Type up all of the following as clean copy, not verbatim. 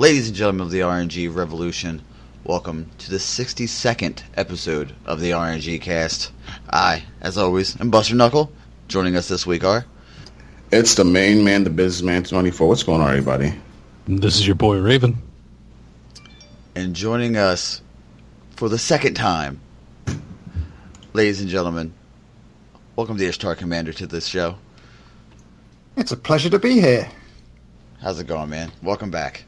Ladies and gentlemen of the RNG Revolution, welcome to the 62nd episode of the RngCast. I, as always, am Buster Knuckle. Joining us this week are... It's the main man, the businessman 24. What's going on, everybody? This is your boy, Raven. And joining us for the second time, ladies and gentlemen, welcome the Ishtar Commander to this show. It's a pleasure to be here. How's it going, man? Welcome back.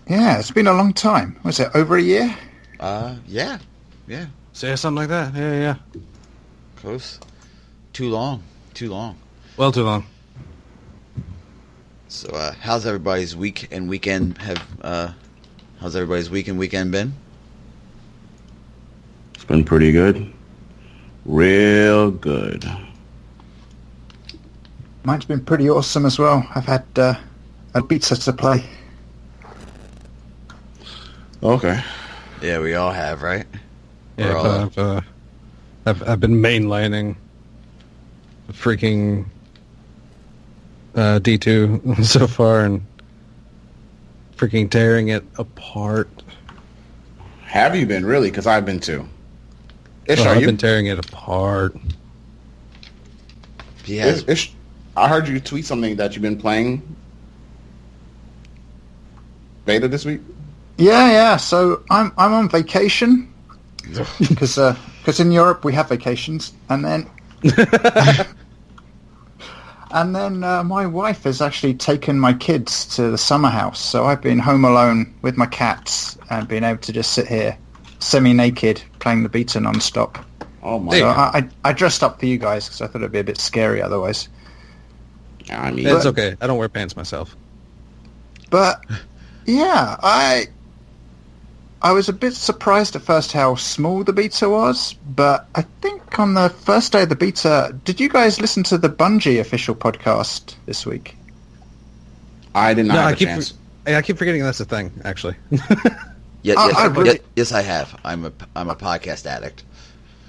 Yeah, it's been a long time. Was it over a year? Yeah. Say something like that. Yeah. Close. Too long. Well, too long. So, how's everybody's week and weekend been? It's been pretty good. Real good. Mine's been pretty awesome as well. I've had a pizza to play. Okay. Yeah, we all have, right? Yeah, I've been mainlining freaking D2 so far and freaking tearing it apart. Have you been, really? Because I've been too. Ish, I've been tearing it apart. He has. Ish, I heard you tweet something that you've been playing beta this week. Yeah. So I'm on vacation because in Europe we have vacations, and then my wife has actually taken my kids to the summer house, so I've been home alone with my cats and been able to just sit here semi-naked playing the beta non-stop. Oh my! So I dressed up for you guys because I thought it'd be a bit scary otherwise. I mean, It's okay. I don't wear pants myself. But yeah, I was a bit surprised at first how small the beta was, but I think on the first day of the beta, did you guys listen to the Bungie official podcast this week? I did not have a chance. I keep forgetting that's a thing, actually. Yes, I have. I'm a podcast addict.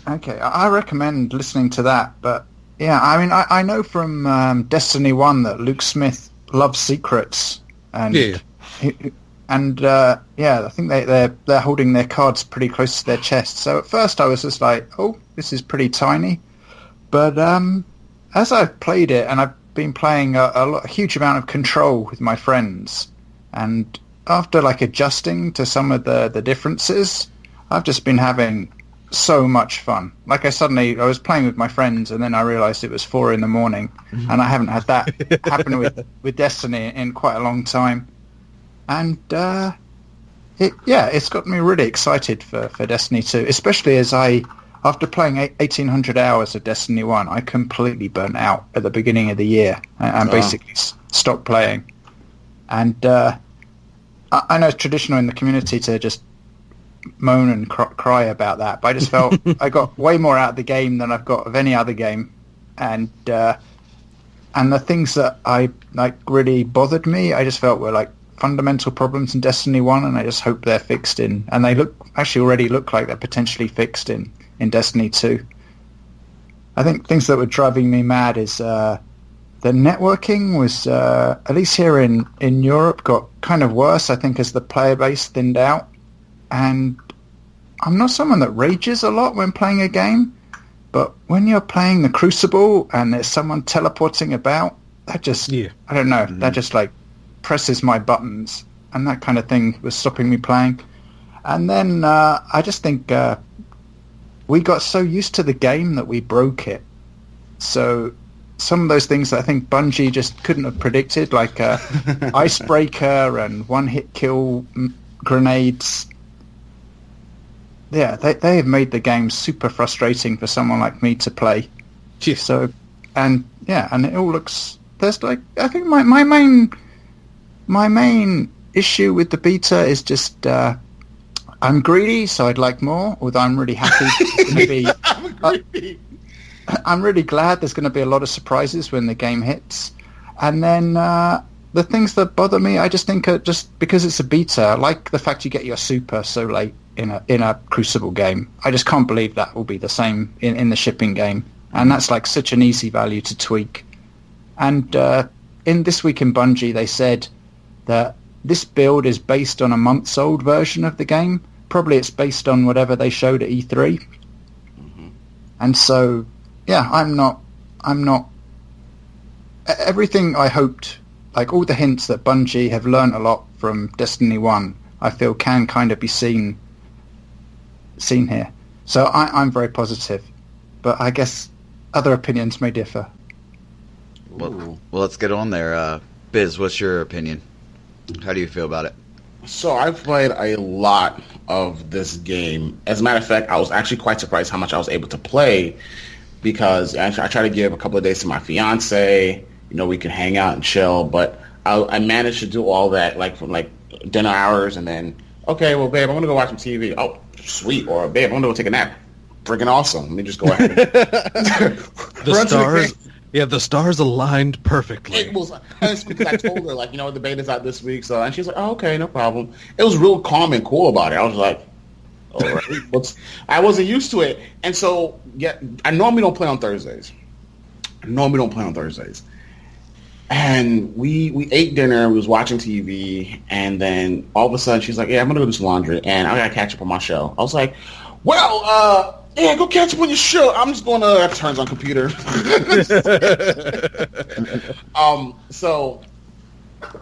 Okay, I recommend listening to that, but yeah, I mean, I know from Destiny 1 that Luke Smith loves secrets, and yeah. I think they're holding their cards pretty close to their chest. So at first I was just like, oh, this is pretty tiny. But as I've played it, and I've been playing a huge amount of Control with my friends, and after adjusting to some of the differences, I've just been having so much fun. I was playing with my friends, and then I realized it was 4 a.m, and I haven't had that happen with Destiny in quite a long time. And it's got me really excited for Destiny 2, especially as after playing 1,800 hours of Destiny 1, I completely burnt out at the beginning of the year and basically stopped playing. And I know it's traditional in the community to just moan and cry about that, but I just felt I got way more out of the game than I've got of any other game. And the things that I really bothered me, I just felt were fundamental problems in Destiny 1, and I just hope they're fixed and they already look like they're potentially fixed in Destiny 2. I think things that were driving me mad is the networking was, at least here in Europe, got kind of worse, I think, as the player base thinned out. And I'm not someone that rages a lot when playing a game, but when you're playing the Crucible and there's someone teleporting about, that just, I don't know, that just presses my buttons, and that kind of thing was stopping me playing. And then I just think we got so used to the game that we broke it. So some of those things that I think Bungie just couldn't have predicted, like icebreaker and one-hit kill grenades. Yeah, they have made the game super frustrating for someone like me to play. Jeez. So, and it all looks. There's I think my main issue with the beta is just I'm greedy, so I'd like more. Although I'm really happy. It's going to be. I'm greedy. I'm really glad there's going to be a lot of surprises when the game hits, and then the things that bother me, I just think, are just because it's a beta. I like the fact you get your super so late in a Crucible game. I just can't believe that will be the same in the shipping game, and that's such an easy value to tweak. And in This Week in Bungie, they said that this build is based on a month's old version of the game. Probably it's based on whatever they showed at E3. Mm-hmm. And so, yeah, I'm not everything I hoped, like all the hints that Bungie have learned a lot from Destiny 1, I feel can kind of be seen here. So I'm very positive, but I guess other opinions may differ. Well, let's get on there. Biz, what's your opinion? How do you feel about it? So I've played a lot of this game. As a matter of fact, I was actually quite surprised how much I was able to play, because I try to give a couple of days to my fiance. You know, we can hang out and chill, but I managed to do all that, like from like dinner hours, and then, okay, well, babe, I'm gonna go watch some TV. Oh, sweet. Or babe, I'm gonna go take a nap. Freaking awesome. Let me just go ahead. The stars aligned perfectly. It was, because I told her, like, you know, the beta's out this week, so, and she's like, oh, okay, no problem. It was real calm and cool about it. I was like, all right. I wasn't used to it. And so, yeah, I normally don't play on Thursdays. And we ate dinner, we was watching TV, and then all of a sudden she's like, yeah, I'm going to go do some laundry, and I got to catch up on my show. I was like, well, yeah, go catch up on your show. I'm just going to turns on computer. So,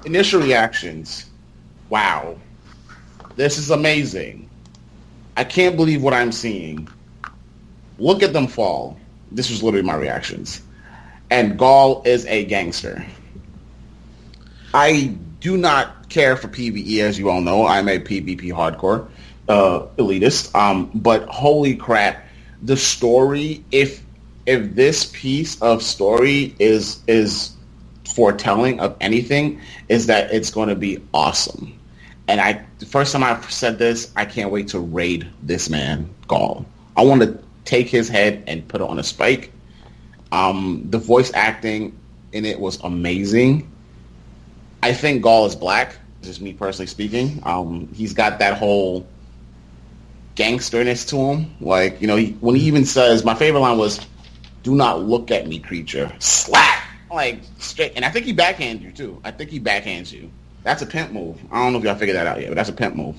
initial reactions. Wow. This is amazing. I can't believe what I'm seeing. Look at them fall. This was literally my reactions. And Gaul is a gangster. I do not care for PvE, as you all know. I'm a PvP hardcore elitist. But holy crap, the story, if this piece of story is foretelling of anything, is that it's going to be awesome. And the first time I said this, I can't wait to raid this man, Gaul. I want to take his head and put it on a spike. The voice acting in it was amazing. I think Gaul is black, just me personally speaking. He's got that whole gangsterness to him. Like, you know, when he even says, my favorite line was, "Do not look at me, creature." Slap! Like, straight. And I think he backhands you, too. That's a pimp move. I don't know if y'all figured that out yet, but that's a pimp move.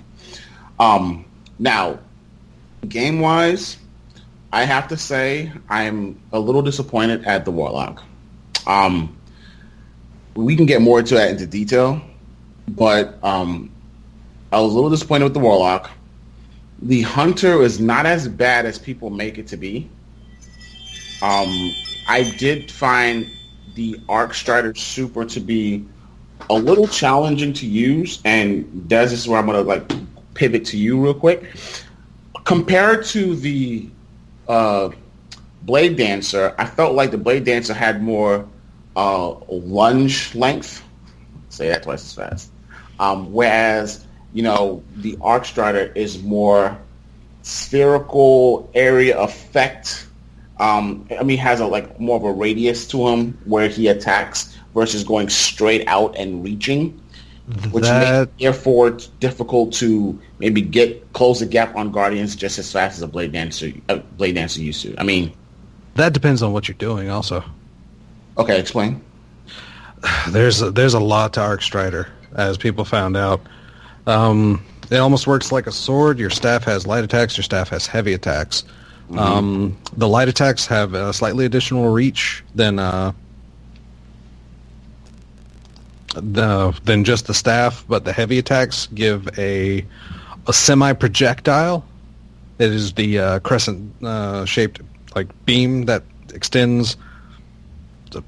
Now, game-wise, I have to say I'm a little disappointed at the Warlock. We can get more into that into detail, but I was a little disappointed with the Warlock. The Hunter is not as bad as people make it to be. I did find the Arc Strider Super to be a little challenging to use, and Des, this is where I'm going to pivot to you real quick. Compared to the Blade Dancer, I felt like the Blade Dancer had more lunge length. Say that twice as fast. Whereas, you know, the Arc Strider is more spherical area effect. Has more of a radius to him where he attacks versus going straight out and reaching, which makes it therefore difficult to maybe close the gap on Guardians just as fast as a Blade Dancer used to. I mean, that depends on what you're doing also. Okay, explain. There's a lot to Arc Strider, as people found out. It almost works like a sword. Your staff has light attacks, your staff has heavy attacks. Mm-hmm. The light attacks have a slightly additional reach than just the staff, but the heavy attacks give a semi-projectile. It is the crescent shaped beam that extends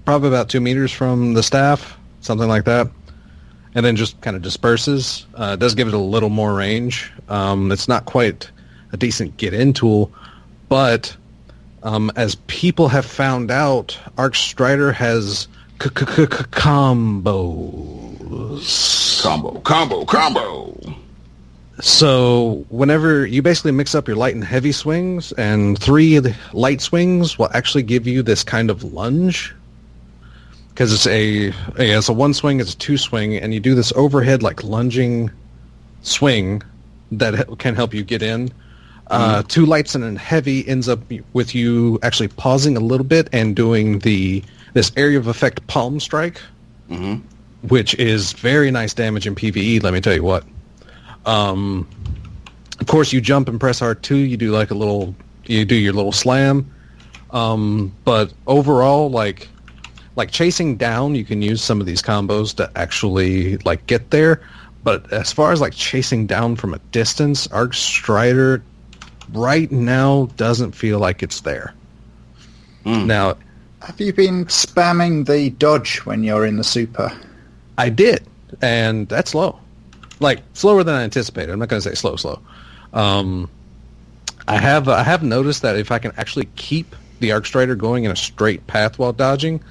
probably about 2 meters from the staff, something like that, and then just kind of disperses. It does give it a little more range. It's not quite a decent get-in tool, but as people have found out, Arc Strider has combos. Combo. So whenever you basically mix up your light and heavy swings, and 3 light swings will actually give you this kind of lunge, because it's a 1 swing, it's a 2 swing, and you do this overhead lunging swing that can help you get in. 2 lights and a heavy ends up with you actually pausing a little bit and doing this area of effect palm strike. Mm-hmm. which is very nice damage in PvE, let me tell you what. Of course, you jump and press R2, you do you do your little slam. But overall, like chasing down, you can use some of these combos to actually like get there. But as far as like chasing down from a distance, Arc Strider right now doesn't feel like it's there. Now, have you been spamming the dodge when you're in the super? I did, and that's slow. Like slower than I anticipated. I'm not going to say slow. I have noticed that if I can actually keep the Arc Strider going in a straight path while dodging,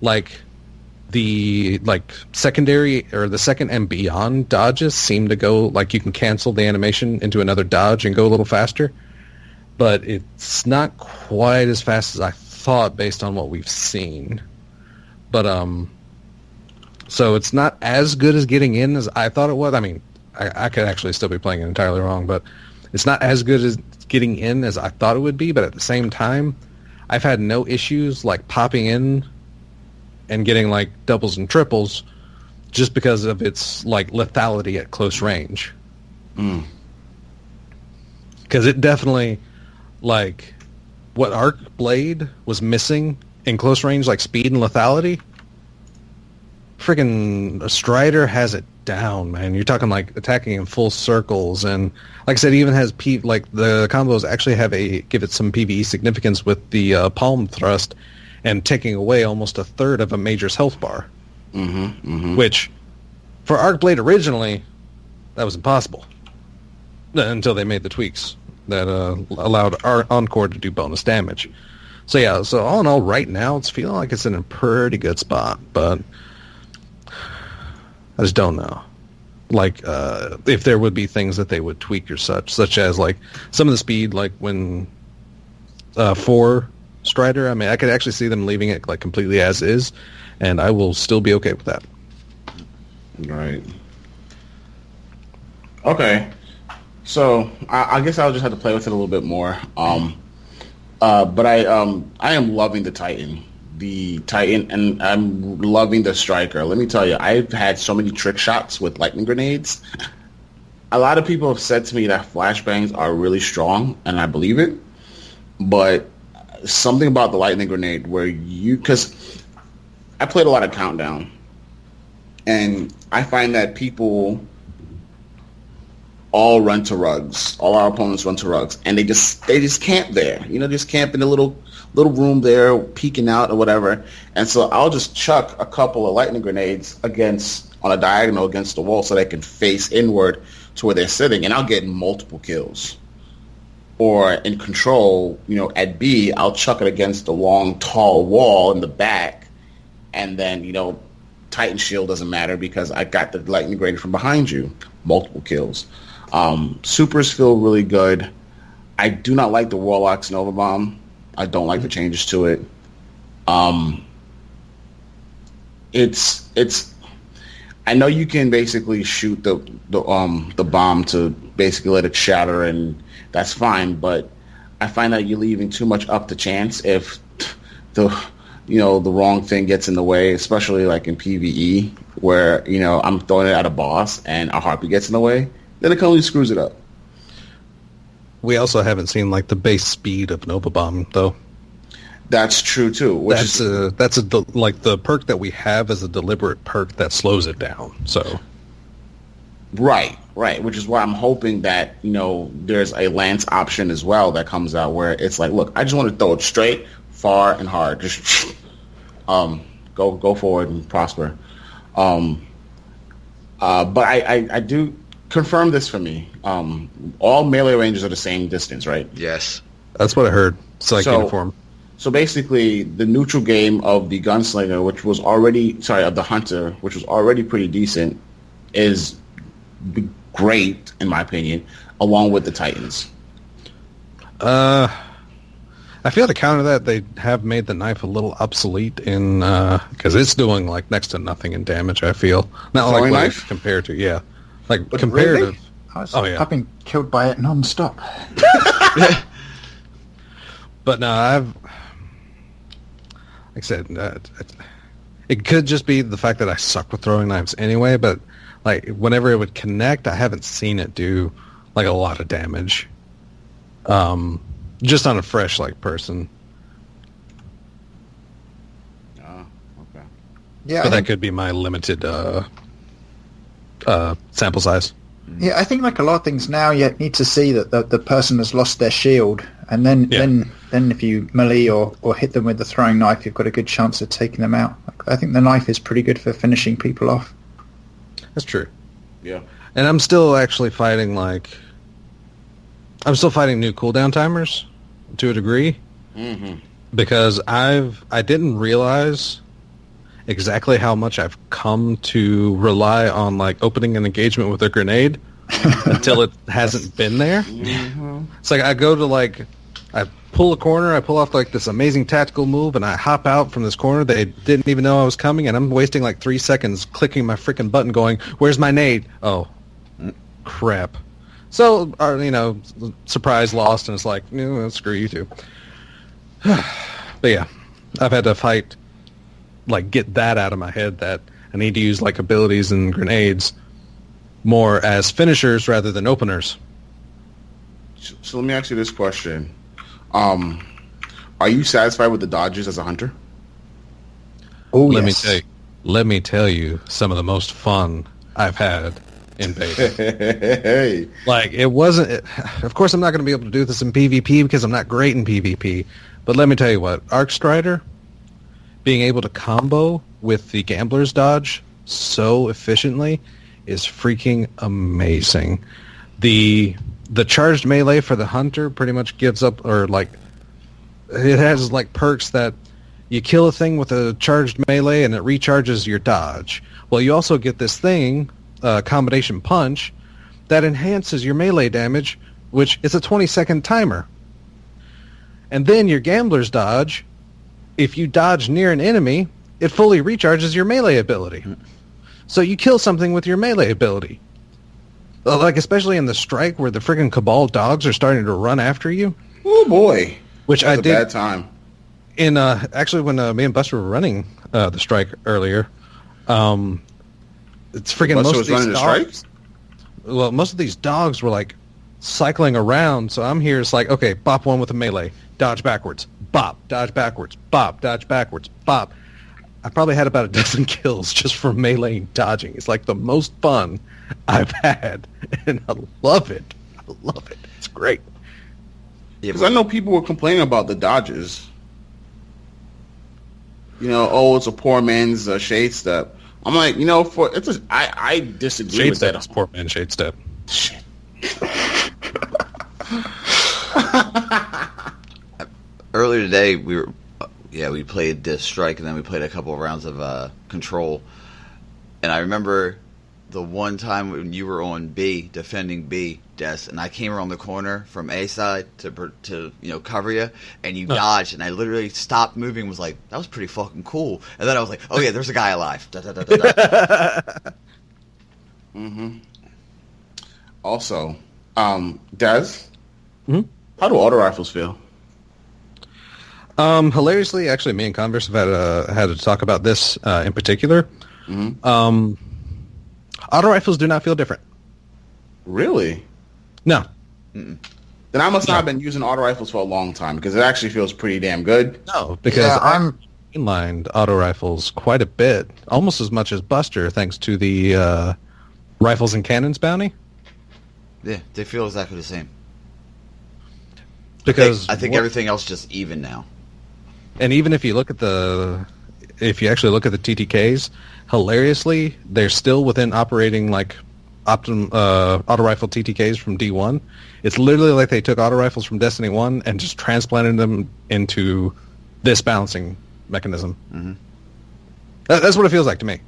like the secondary or the second and beyond dodges seem to go like you can cancel the animation into another dodge and go a little faster, but it's not quite as fast as I thought based on what we've seen. But so it's not as good as getting in as I thought it was. I mean, I could actually still be playing it entirely wrong, but it's not as good as getting in as I thought it would be. But at the same time, I've had no issues like popping in and getting like doubles and triples just because of its like lethality at close range. Because it definitely, like, what Arc Blade was missing in close range, like speed and lethality, freaking Strider has it down, man. You're talking like attacking in full circles, and like I said, it even has like the combos actually give it some PvE significance with the palm thrust and taking away almost a third of a major's health bar. Which, for Arc Blade originally, that was impossible until they made the tweaks that allowed our Encore to do bonus damage. So yeah, so all in all, right now, it's feeling like it's in a pretty good spot, but I just don't know. Like, if there would be things that they would tweak or such as, like, some of the speed, like, when for Strider, I mean, I could actually see them leaving it, like, completely as is, and I will still be okay with that. Right. Okay. So, I guess I'll just have to play with it a little bit more. But I am loving the Titan. And I'm loving the Striker. Let me tell you, I've had so many trick shots with lightning grenades. A lot of people have said to me that flashbangs are really strong, and I believe it. But something about the lightning grenade because I played a lot of Countdown, and I find that people all run to rugs. All our opponents run to rugs, and they just camp there. You know, just camp in a little room there, peeking out or whatever. And so I'll just chuck a couple of lightning grenades on a diagonal against the wall so they can face inward to where they're sitting, and I'll get multiple kills. Or in Control, you know, at B, I'll chuck it against the long, tall wall in the back, and then, you know, Titan Shield doesn't matter because I got the lightning grenade from behind you. Multiple kills. Supers feel really good. I do not like the Warlock's Nova Bomb. I don't like the changes to it. It's. I know you can basically shoot the bomb to basically let it shatter, and that's fine. But I find that you're leaving too much up to chance if the wrong thing gets in the way, especially like in PvE where, you know, I'm throwing it at a boss and a harpy gets in the way, then it completely screws it up. We also haven't seen like the base speed of Nova Bomb though. That's true too. Like the perk that we have is a deliberate perk that slows it down. So right, which is why I'm hoping that, you know, there's a Lance option as well that comes out where it's like, look, I just want to throw it straight, far, and hard. Just go forward and prosper. But I do confirm this for me. All melee ranges are the same distance, right? Yes. That's what I heard. It's like uniform. So basically, the neutral game of the Gunslinger, of the Hunter, which was already pretty decent, is great, in my opinion, along with the Titans. I feel to counter that, they have made the knife a little obsolete in because it's doing like next to nothing in damage. I feel not throwing like knife compared to like But comparative. Really? I've been killed by it non-stop. But no, like I said, It could just be the fact that I suck with throwing knives anyway, but like whenever it would connect, I haven't seen it do like a lot of damage. Just on a fresh like person. Oh, okay. Yeah, But that could be my limited sample size. Yeah, I think like a lot of things now, you need to see that the person has lost their shield, and then if you melee or hit them with the throwing knife, you've got a good chance of taking them out. I think the knife is pretty good for finishing people off. That's true. Yeah. And I'm still actually fighting new cooldown timers to a degree. Mm-hmm. Because I didn't realize exactly how much I've come to rely on like opening an engagement with a grenade until it hasn't been there. Mm-hmm. It's like I go to like I pull a corner, I pull off like this amazing tactical move, and I hop out from this corner. They didn't even know I was coming, and I'm wasting like 3 seconds clicking my freaking button, going, "Where's my nade?" Oh, crap! So surprise lost, and it's like, screw you too. But yeah, I've had to fight, like get that out of my head that I need to use like abilities and grenades more as finishers rather than openers. So let me ask you this question. Are you satisfied with the dodges as a hunter? Oh, Let yes. me tell you some of the most fun I've had in beta. Hey. Like it wasn't. Of course, I'm not going to be able to do this in PvP because I'm not great in PvP. But let me tell you what, Arc Strider, being able to combo with the Gambler's Dodge so efficiently is freaking amazing. The charged melee for the hunter pretty much gives up, or like it has like perks that you kill a thing with a charged melee and it recharges your dodge. Well, you also get this thing, combination punch, that enhances your melee damage, which is a 20-second timer. And then your Gambler's Dodge, if you dodge near an enemy, it fully recharges your melee ability. So you kill something with your melee ability. Like, especially in the strike where the friggin' Cabal dogs are starting to run after you. Oh, boy. Which That's I did. a bad time. In, actually, when me and Buster were running the strike earlier, it's friggin' Buster most was of these running the dogs. strikes? Well, most of these dogs were, like, cycling around, so I'm here, it's like, okay, bop one with a melee, dodge backwards, bop, dodge backwards, bop, dodge backwards, bop. I probably had about a dozen kills just for melee dodging. It's like the most fun I've had, and I love it. I love it. It's great. Yeah, Because I know people were complaining about the dodges. It's a poor man's shade step. I'm like, I disagree Shade with step that. is poor man shade step. Shit. earlier today we played this strike, and then we played a couple of rounds of control. And I remember the one time when you were on B, defending B, Des, and I came around the corner from A side to cover you, and you dodged, and I literally stopped moving and was like, that was pretty fucking cool. And then I was like, oh yeah, there's a guy alive. Da, da, da, da, da. Mm-hmm. Also, Des, Mm-hmm. how do auto rifles feel? Hilariously, actually, me and Converse have had to talk about this in particular. Mm-hmm. Auto rifles do not feel different. Really? No. Then I must not have been using auto rifles for a long time, because it actually feels pretty damn good. No, because I'm inlined auto rifles quite a bit, almost as much as Buster, thanks to the Rifles and Cannons bounty. Yeah, they feel exactly the same. Because I think everything else is just even now. And even if you look at if you actually look at the TTKs, hilariously, they're still within operating like auto rifle TTKs from D1. It's literally like they took auto rifles from Destiny 1 and just transplanted them into this balancing mechanism. Mm-hmm. That's what it feels like to me.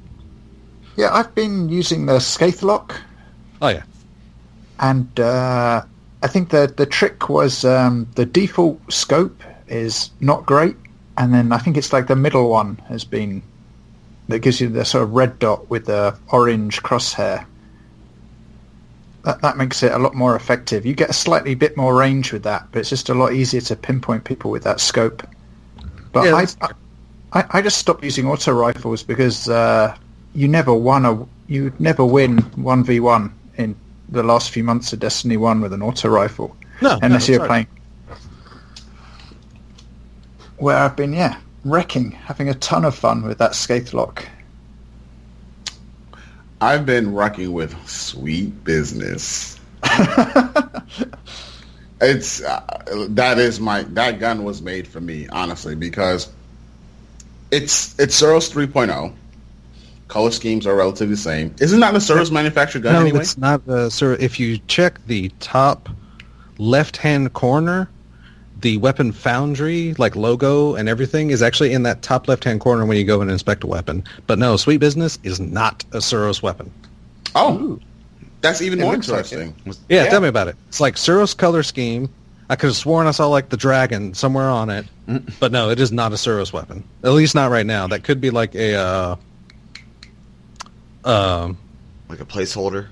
Yeah, I've been using the Scathelocke, Oh yeah. and I think the trick was the default scope is not great, and then I think it's like the middle one that gives you the sort of red dot with the orange crosshair. That makes it a lot more effective. You get a slightly bit more range with that, but it's just a lot easier to pinpoint people with that scope. But Yeah, I just stopped using auto rifles because you never win 1v1 in the last few months of Destiny 1 with an auto rifle. No, unless you're right. playing. Where I've been, wrecking, having a ton of fun with that Skaithlock. I've been wrecking with Sweet Business. It's that gun was made for me, honestly, because it's Suros 3.0. Color schemes are relatively the same. Isn't that a Suros manufactured gun anyway? No, it's not. Sir, if you check the top left-hand corner, the weapon foundry logo and everything is actually in that top left-hand corner when you go and inspect a weapon. But no, Sweet Business is not a Suros weapon. Oh, Ooh. that's even more looks like interesting. Yeah, tell me about it. It's like Suros color scheme. I could have sworn I saw the dragon somewhere on it, but no, it is not a Suros weapon. At least not right now. That could be like a like a placeholder.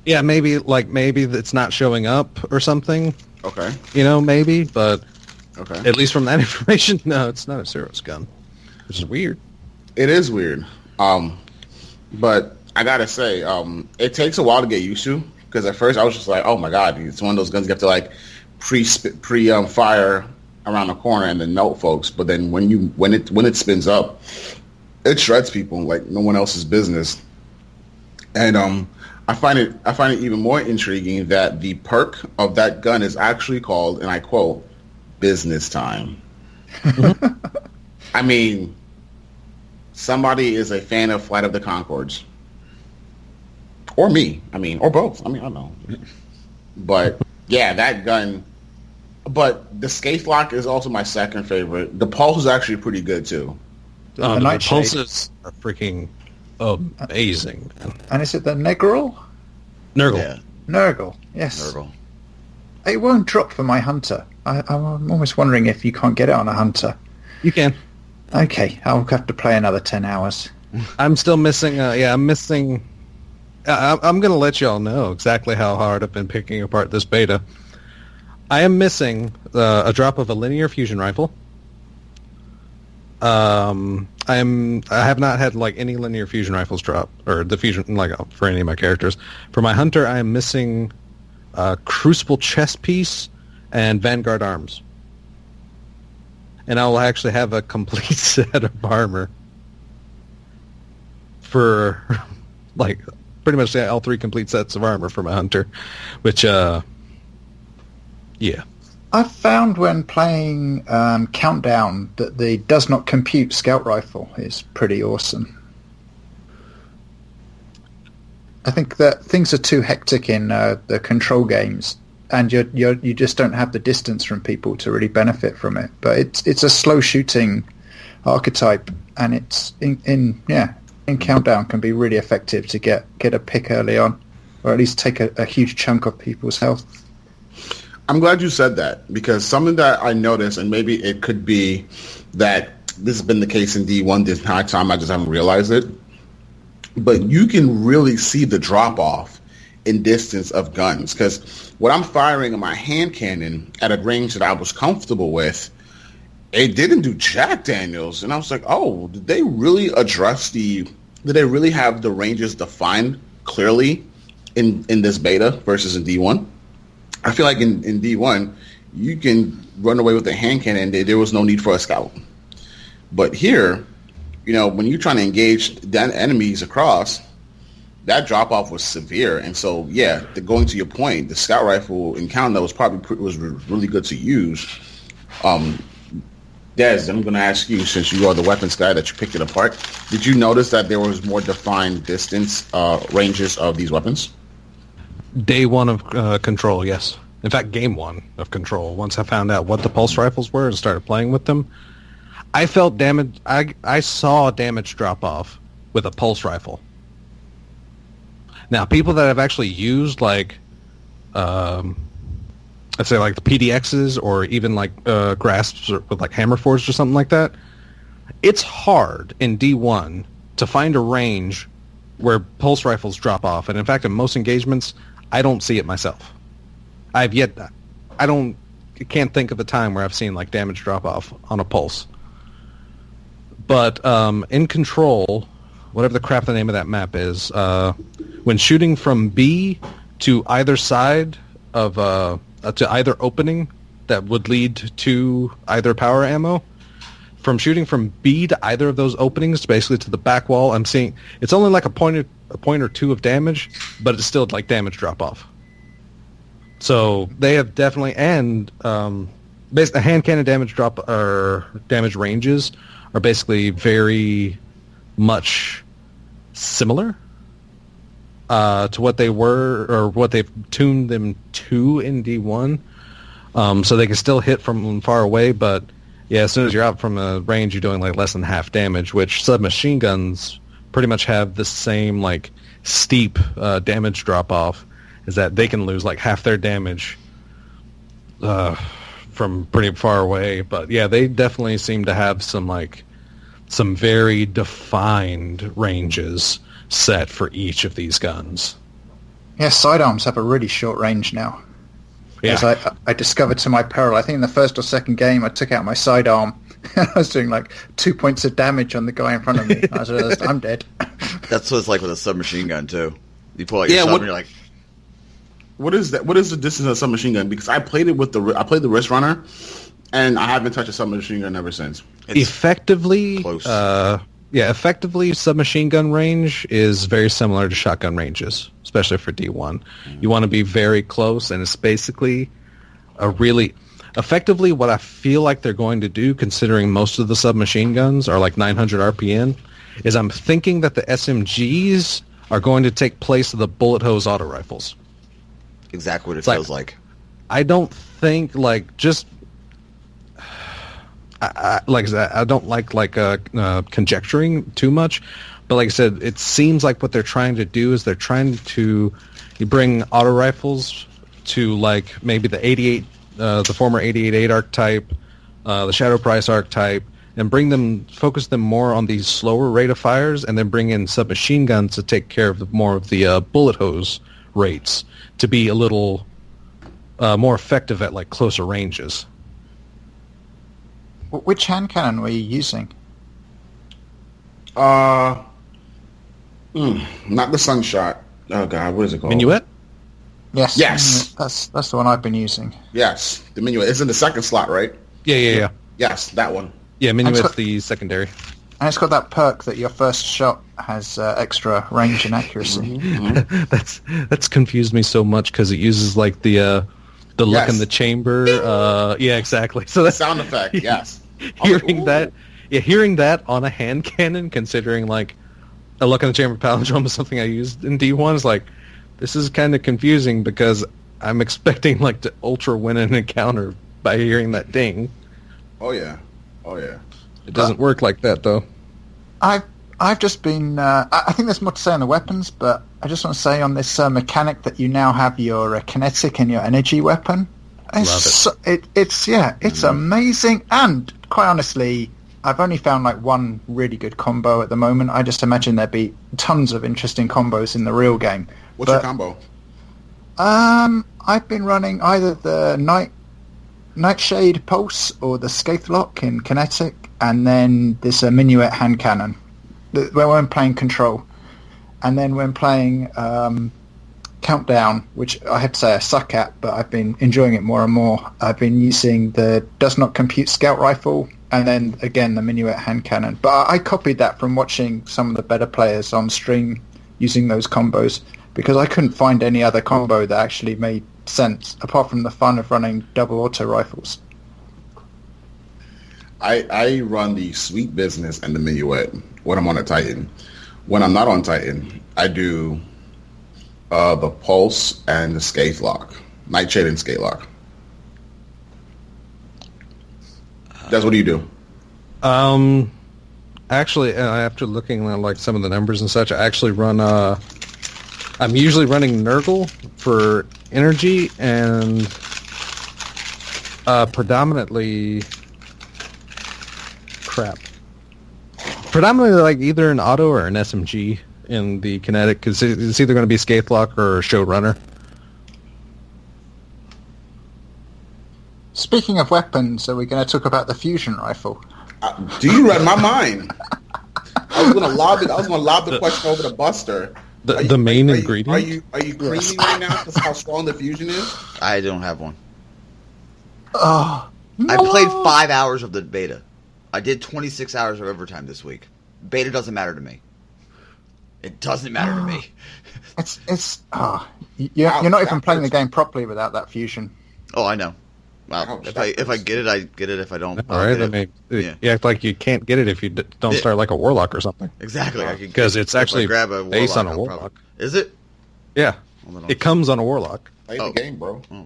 yeah, maybe it's not showing up or something. Okay. Maybe, but Okay. at least from that information, no, it's not a Suros gun, which is weird. It is weird. But I gotta say, it takes a while to get used to, because at first I was just like, oh my god, it's one of those guns you have to pre fire around the corner and then melt folks. But then when it spins up, it shreds people like no one else's business. And I find it even more intriguing that the perk of that gun is actually called, and I quote, business time. I mean, somebody is a fan of Flight of the Conchords. Or me. I mean, or both. I mean, I don't know. But, yeah, that gun. But the Skaithlock is also my second favorite. The Pulse is actually pretty good, too. The The Nightshade. pulses are freaking amazing, man. And is it the Negril? Nurgle. Yeah, Nurgle, yes. Nurgle. It won't drop for my Hunter. I'm almost wondering if you can't get it on a Hunter. You can. Okay, I'll have to play another 10 hours. I'm still missing. I'm missing. I'm going to let you all know exactly how hard I've been picking apart this beta. I am missing a drop of a linear fusion rifle. I have not had any linear fusion rifles drop, or the fusion for any of my characters. For my Hunter, I am missing a Crucible chest piece and Vanguard arms, and I will actually have a complete set of armor for pretty much all three complete sets of armor for my Hunter, which yeah. I've found when playing Countdown that the does not compute scout rifle is pretty awesome. I think that things are too hectic in the control games, and you just don't have the distance from people to really benefit from it. But it's a slow shooting archetype, and it's in Countdown can be really effective to get a pick early on, or at least take a huge chunk of people's health. I'm glad you said that, because something that I noticed, and maybe it could be that this has been the case in D1 this entire time, I just haven't realized it, but you can really see the drop-off in distance of guns, because when I'm firing my hand cannon at a range that I was comfortable with, it didn't do Jack Daniels, and I was like, oh, did they really have the ranges defined clearly in this beta versus in D1? I feel like in D1, you can run away with a hand cannon. There was no need for a scout. But here, when you're trying to engage enemies across, that drop-off was severe. And so, yeah, going to your point, the scout rifle in Countdown was really good to use. Des, I'm going to ask you, since you are the weapons guy that you picked it apart, did you notice that there was more defined distance ranges of these weapons? Day one of Control, yes. In fact, game one of Control. Once I found out what the pulse rifles were and started playing with them, I felt damage. I saw damage drop off with a pulse rifle. Now, people that have actually used let's say the PDXs or even grasps or with hammer forged or something like that, it's hard in D1 to find a range where pulse rifles drop off. And in fact, in most engagements, I don't see it myself. I can't think of a time where I've seen damage drop off on a pulse. But in Control, whatever the crap the name of that map is, when shooting from B to either side of to either opening that would lead to either power ammo, from shooting from B to either of those openings, basically to the back wall, I'm seeing it's only like a point or two of damage, but it's still like damage drop off. So they have definitely, and basically hand cannon damage drop or damage ranges are basically very much similar to what they were or what they've tuned them to in D1. So they can still hit from far away, but yeah, as soon as you're out from a range, you're doing like less than half damage, which submachine guns pretty much have the same like steep damage drop off, is that they can lose like half their damage from pretty far away. But yeah, they definitely seem to have some very defined ranges set for each of these guns. Yeah, sidearms have a really short range now. Yeah. Because I discovered to my peril, I think in the first or second game, I took out my sidearm and I was doing like 2 points of damage on the guy in front of me. I was realized, I'm dead. That's what it's like with a submachine gun too. You pull out your sub and you're like, what is that? What is the distance of a submachine gun? Because I played it with I played the wrist runner, and I haven't touched a submachine gun ever since. it's Effectively, close. effectively, submachine gun range is very similar to shotgun ranges, especially for D1. You want to be very close, and it's basically effectively what I feel like they're going to do, considering most of the submachine guns are like 900 RPM, is I'm thinking that the SMGs are going to take place of the bullet hose auto rifles. exactly what it like- feels like. I don't think like just like I said, I don't like conjecturing too much, but like I said, it seems like what they're trying to do is they're trying to bring auto rifles to like maybe the 88, the former 88 archetype, the Shadow Price archetype, and focus them more on these slower rate of fires, and then bring in submachine guns to take care of more of the bullet hose rates to be a little more effective at like closer ranges. Which hand cannon were you using? Not the Sunshot. Oh God, what is it called? Minuet? Yes. Yes. That's the one I've been using. Yes, the Minuet. It's in the second slot, right? Yeah. Yes, that one. Yeah, Minuet's got- the secondary. And it's got that perk that your first shot has extra range and accuracy. That's confused me so much because it uses like the look Yes. in the chamber. Yeah, exactly. So that's Sound effect, yes. hearing that on a hand cannon, considering like a look in the chamber palindrome is something I used in D1, is like, this is kind of confusing because I'm expecting like to ultra win an encounter by hearing that ding. Oh yeah. It doesn't work like that though. I've just been. I think there's more to say on the weapons, but I just want to say on this mechanic that you now have your kinetic and your energy weapon. It's amazing, and quite honestly, I've only found like one really good combo at the moment. I just imagine there'd be tons of interesting combos in the real game. What's your combo? I've been running either the Nightshade Pulse or the Scathe Lock in kinetic, and then this Minuet hand cannon when I'm playing Control. And then when playing Countdown, which I have to say I suck at, but I've been enjoying it more and more, I've been using the Does Not Compute Scout Rifle, and then again the Minuet hand cannon. But I copied that from watching some of the better players on stream using those combos, because I couldn't find any other combo that actually made sense, apart from the fun of running double auto rifles. I run the Sweet Business and the Minuet when I'm on a Titan. When I'm not on Titan, I do the Pulse and the Scathe Lock. Nightshade and Scathe Lock. That's what do you do? Actually, after looking at like some of the numbers and such, I actually run. I'm usually running Nurgle for energy and predominantly like either an auto or an SMG in the kinetic, because it's either going to be Scathe Lock or Showrunner. Speaking of weapons, are we going to talk about the fusion rifle? Do you read my mind? I was gonna lob the question over to Buster. The main ingredient. Are you creamy right now because how strong the fusion is? I don't have one. Oh, I played 5 hours of the beta. I did 26 hours of overtime this week. Beta doesn't matter to me. It doesn't matter to me. You're not even playing the game properly without that fusion. Oh, I know. Well, if I get it, I get it. If I don't, All right. I mean, you act like you can't get it if you don't start like a warlock or something. Exactly. Because it's actually grab a based on a warlock. warlock. Is it? Yeah. Well, It comes on a warlock. Play the game, bro. Oh.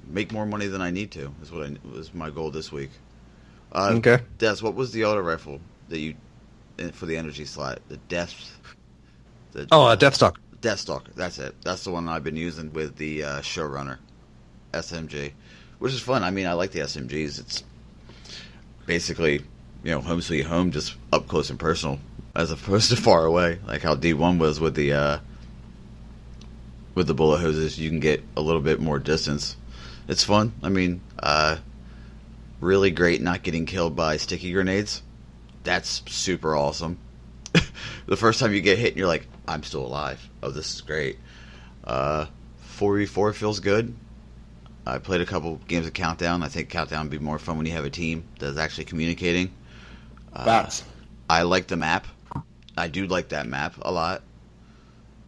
Make more money than I need to is what was my goal this week. Okay. Des, what was the auto rifle that you for the energy slot? The Deathstalker. Deathstalker. That's it. That's the one I've been using with the Showrunner SMG, which is fun. I mean, I like the SMGs. It's basically, home sweet home, just up close and personal, as opposed to far away, like how D1 was with the bullet hoses. You can get a little bit more distance. It's fun. I mean, really great not getting killed by sticky grenades. That's super awesome. The first time you get hit and you're like, I'm still alive. Oh, this is great. 4v4 feels good. I played a couple games of Countdown. I think Countdown would be more fun when you have a team that's actually communicating. Facts. I like the map. I do like that map a lot.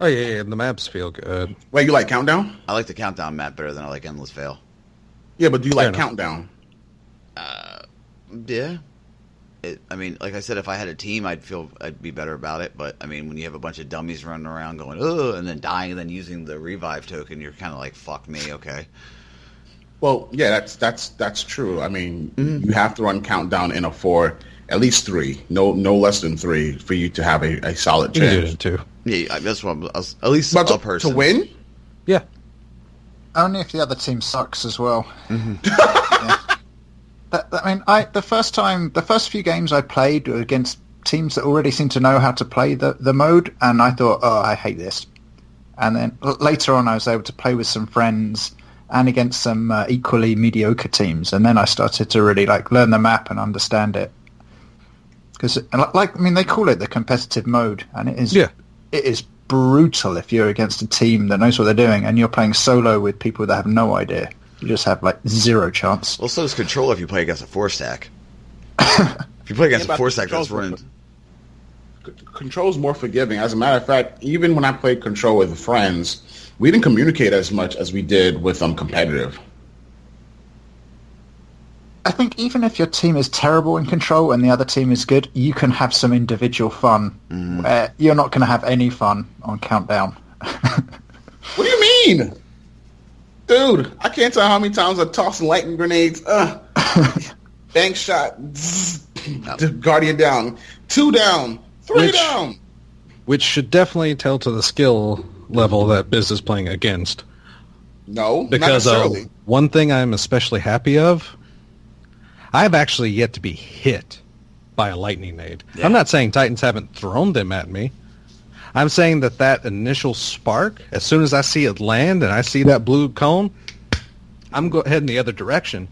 Oh, yeah. The maps feel good. Wait, you like Countdown? I like the Countdown map better than I like Endless Fail. Yeah, but do you Fair like enough. Countdown? Yeah. I mean, like I said, if I had a team, I'd be better about it. But I mean, when you have a bunch of dummies running around going, "Oh," and then dying, and then using the revive token, you're kind of like, "Fuck me, okay." Well, yeah, that's true. I mean, you have to run Countdown in a 4, at least 3, no less than 3, for you to have a solid You can do chance. it too. Yeah, that's what at least But a person to win, Yeah. Only if the other team sucks as well. Yeah. The first few games I played were against teams that already seemed to know how to play the mode, and I thought, oh, I hate this. And then later on, I was able to play with some friends and against some equally mediocre teams, and then I started to really learn the map and understand it. Because, they call it the competitive mode, and it is. Yeah. It is brutal if you're against a team that knows what they're doing, and you're playing solo with people that have no idea. You just have zero chance. Well, so does Control if you play against a 4-stack. If you play against a 4-stack that's running... Control's more forgiving. As a matter of fact, even when I played Control with friends, we didn't communicate as much as we did with competitive. I think even if your team is terrible in Control and the other team is good, you can have some individual fun. Where you're not going to have any fun on Countdown. What do you mean? Dude, I can't tell how many times I'm tossing lightning grenades. Bank shot. Guardian down. 2 down. 3 down. Which should definitely tell to the skill level that Biz is playing against. No, not Because necessarily. one thing I'm especially happy of, I've actually yet to be hit by a lightning nade. Yeah. I'm not saying Titans haven't thrown them at me. I'm saying that initial spark, as soon as I see it land and I see that blue cone, I'm heading the other direction.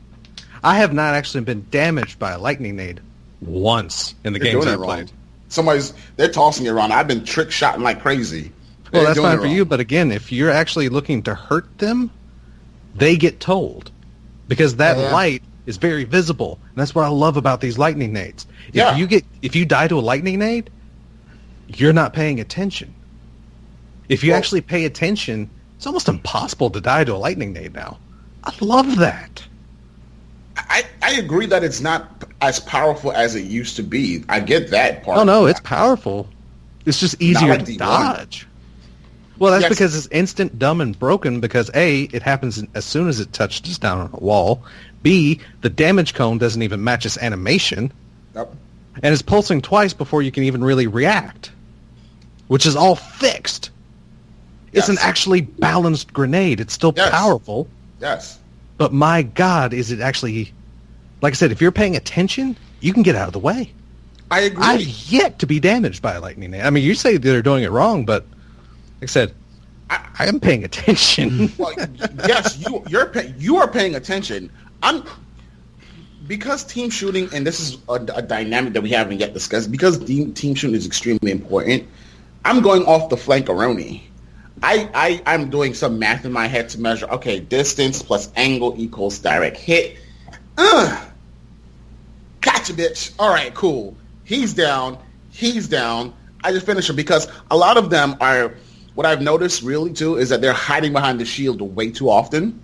I have not actually been damaged by a lightning nade once in the They're games doing I've it played. wrong. They're tossing it around. I've been trick shotting like crazy. Well, They're that's doing fine it for wrong. you, but again, if you're actually looking to hurt them, they get told. Because that light is very visible. And that's what I love about these lightning nades. Yeah. If you die to a lightning nade, you're not paying attention. If you actually pay attention, it's almost impossible to die to a lightning nade now. I love that. I agree that it's not as powerful as it used to be. I get that part. Oh, no, it's powerful. It's just easier like to D1. dodge. Well, that's Yes. because it's instant, dumb, and broken because A, it happens as soon as it touches down on a wall. B, the damage cone doesn't even match its animation. Yep. And it's pulsing twice before you can even really react. Which is all fixed. It's an Yes. actually balanced grenade. It's still Yes. powerful. Yes. But my God, is it actually... Like I said, if you're paying attention, you can get out of the way. I agree. I've yet to be damaged by a lightning nade. I mean, you say they're doing it wrong, but like I said, I am paying attention. Well, yes, you are paying attention. because team shooting, and this is a dynamic that we haven't yet discussed, because team shooting is extremely important, I'm going off the flankeroni. I'm doing some math in my head to measure, okay, distance plus angle equals direct hit. Gotcha, bitch. All right, cool. He's down. I just finished him because a lot of them are, what I've noticed really too, is that they're hiding behind the shield way too often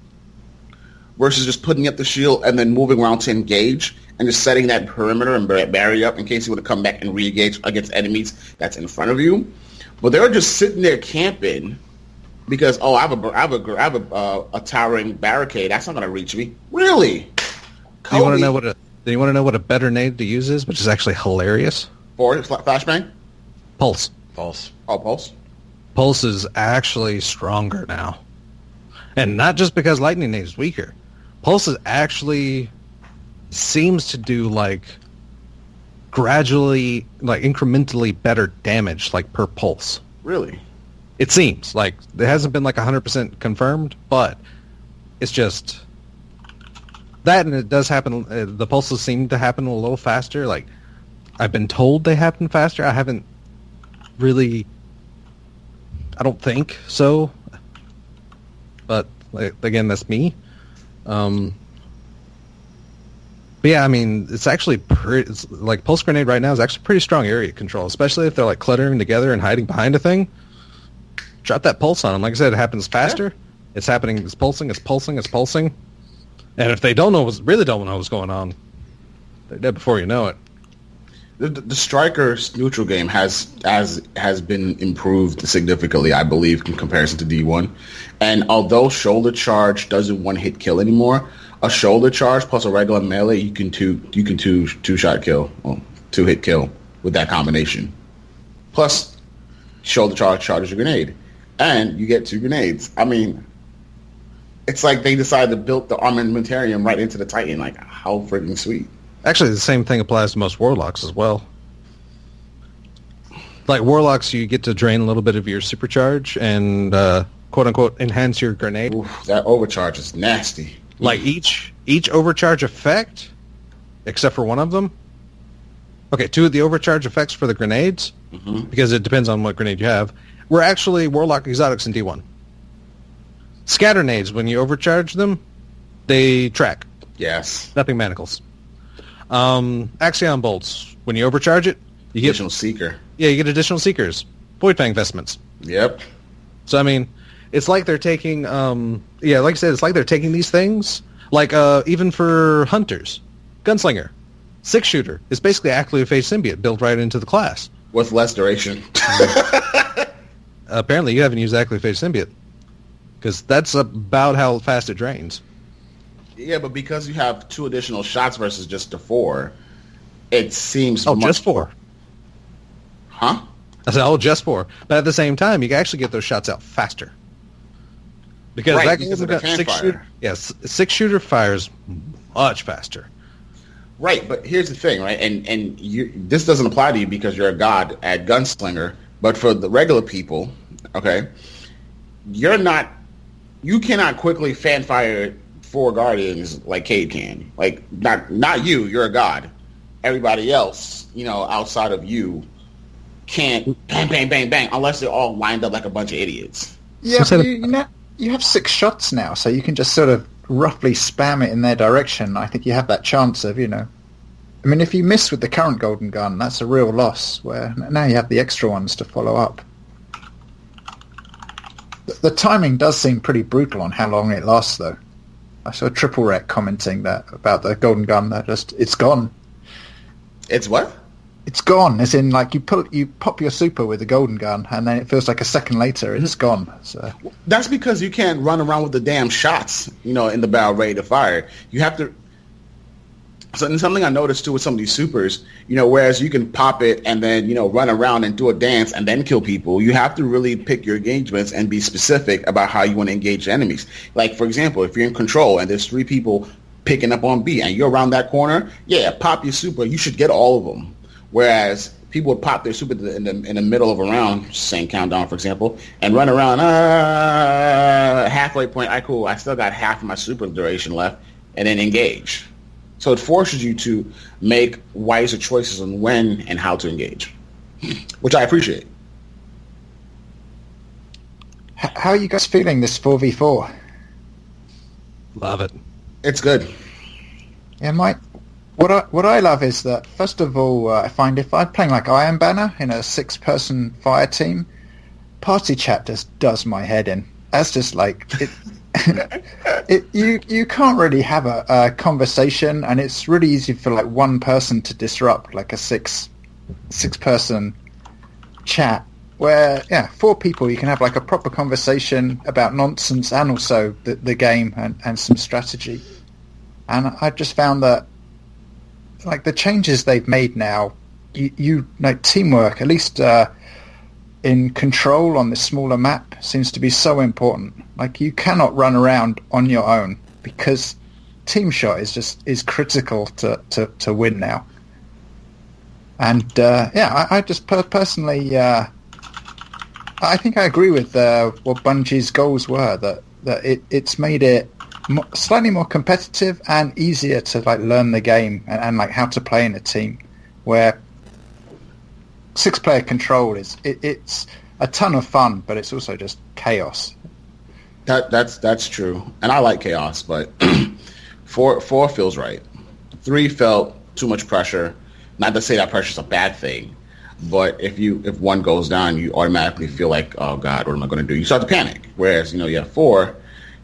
versus just putting up the shield and then moving around to engage and just setting that perimeter and barrier up in case you want to come back and re-engage against enemies that's in front of you. But they're just sitting there camping because, oh, I have a towering barricade. That's not going to reach me. Really? Do you want to know what a better nade to use is, which is actually hilarious? For flashbang? Pulse. Oh, Pulse? Pulse is actually stronger now. And not just because Lightning Nade is weaker. Pulse is actually seems to do like gradually, like incrementally better damage, like per pulse. Really? It seems like it hasn't been like 100% confirmed, but it's just that, and it does happen. The pulses seem to happen a little faster. Like I've been told they happen faster. I haven't really. I don't think so. But again, that's me. But yeah, I mean, it's actually pretty. It's like pulse grenade right now is actually pretty strong area control, especially if they're like cluttering together and hiding behind a thing. Drop that pulse on them. Like I said, it happens faster. Yeah. It's happening. It's pulsing. And if they really don't know what's going on, they're dead before you know it. The Striker's neutral game has been improved significantly, I believe, in comparison to D1. And although shoulder charge doesn't one hit kill anymore, a shoulder charge plus a regular melee, you can two shot kill, well, 2-hit kill with that combination. Plus, shoulder charge charges your grenade, and you get 2 grenades. I mean, it's like they decided to build the armamentarium right into the Titan. Like, how freaking sweet. Actually, the same thing applies to most Warlocks as well. Like Warlocks, you get to drain a little bit of your supercharge and quote-unquote enhance your grenade. Oof, that overcharge is nasty. Like each overcharge effect, except for one of them. Okay, 2 of the overcharge effects for the grenades, because it depends on what grenade you have, were actually Warlock exotics in D1. Scatter nades, when you overcharge them, they track. Yes. Nothing manacles. Axion bolts, when you overcharge it, you get additional seeker. Yeah, you get additional seekers. Void Fang vestments. Yep. So I mean, it's like they're taking like I said, it's like they're taking these things, like even for hunters, gunslinger, 6-shooter is basically actively phase symbiote built right into the class. With less duration. Apparently you haven't used actively phase symbiote, because that's about how fast it drains. Yeah, but because you have 2 additional shots versus just the 4, it seems just 4. Huh? I said, just 4. But at the same time, you can actually get those shots out faster. Because right, that because of the 6-shooter, yes, 6-shooter fires much faster. Right, but here's the thing, right? And this doesn't apply to you because you're a god at gunslinger, but for the regular people, okay, you cannot quickly fanfire 4 guardians like Cade can. Like, not you, you're a god. Everybody else, outside of you, can't bang, bang, bang, bang, unless they're all lined up like a bunch of idiots. Yeah, you have 6 shots now, so you can just sort of roughly spam it in their direction. I think you have that chance of, I mean, if you miss with the current golden gun, that's a real loss, where now you have the extra ones to follow up. The timing does seem pretty brutal on how long it lasts, though. I saw Triple Rec commenting that about the golden gun, that it's gone. It's what? It's gone, as in, like, you pop your super with the golden gun, and then it feels like a second later it's gone. So that's because you can't run around with the damn shots, in the barrel ready to fire. You have to. So something I noticed too with some of these supers, whereas you can pop it and then run around and do a dance and then kill people, you have to really pick your engagements and be specific about how you want to engage enemies. Like, for example, if you're in control and there's 3 people picking up on B and you're around that corner, pop your super. You should get all of them. Whereas people would pop their super in the middle of a round, saying countdown, for example, and run around halfway point. Cool. I still got half of my super duration left, and then engage. So it forces you to make wiser choices on when and how to engage, which I appreciate. How are you guys feeling this 4v4? Love it. It's good. Yeah, what I love is that, first of all, I find if I'm playing like Iron Banner in a 6-person fire team, party chat just does my head in. That's just like it. You can't really have a conversation, and it's really easy for like one person to disrupt like a six-person chat. Where 4 people you can have like a proper conversation about nonsense and also the game and some strategy. And I just found that like the changes they've made now, you like teamwork, at least in Control on this smaller map, seems to be so important. Like you cannot run around on your own because team shot is critical to win now. And I just personally. I think I agree with what Bungie's goals were, that it's made it slightly more competitive and easier to like learn the game and like how to play in a team, where 6-player Control it's a ton of fun, but it's also just chaos. That's true, and I like chaos, but 4 feels right. 3 felt too much pressure. Not to say that pressure's a bad thing. But if one goes down, you automatically feel like, oh God, what am I going to do? You start to panic. Whereas, you have 4,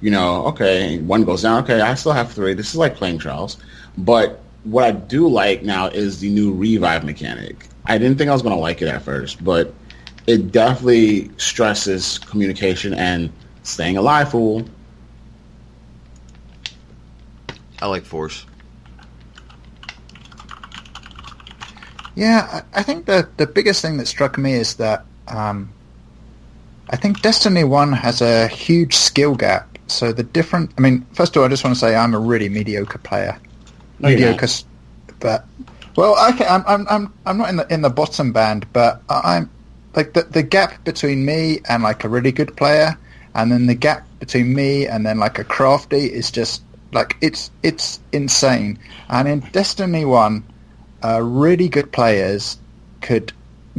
okay, one goes down. Okay, I still have 3. This is like playing Trials. But what I do like now is the new revive mechanic. I didn't think I was going to like it at first, but it definitely stresses communication and staying alive, fool. I like Force. Yeah, I think the biggest thing that struck me is that I think Destiny 1 has a huge skill gap. So first of all, I just want to say I'm a really mediocre player. No, mediocre, but okay, I'm not in the bottom band, but I'm like the gap between me and like a really good player, and then the gap between me and then like a crafty is just like it's insane. And in Destiny 1. Really good players could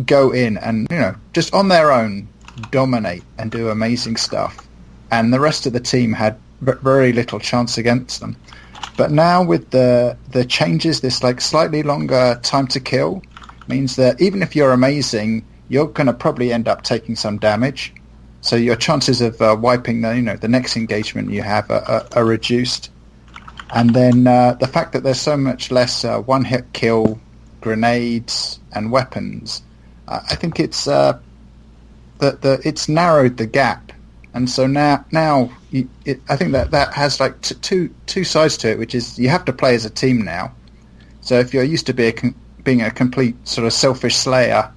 go in and, just on their own dominate and do amazing stuff. And the rest of the team had very little chance against them. But now with the changes, this like slightly longer time to kill means that even if you're amazing, you're going to probably end up taking some damage. So your chances of wiping the next engagement you have are reduced. And then the fact that there's so much less one-hit kill, grenades, and weapons, I think it's it's narrowed the gap. And so now I think that has like two sides to it, which is you have to play as a team now. So if you're used to being a complete sort of selfish slayer,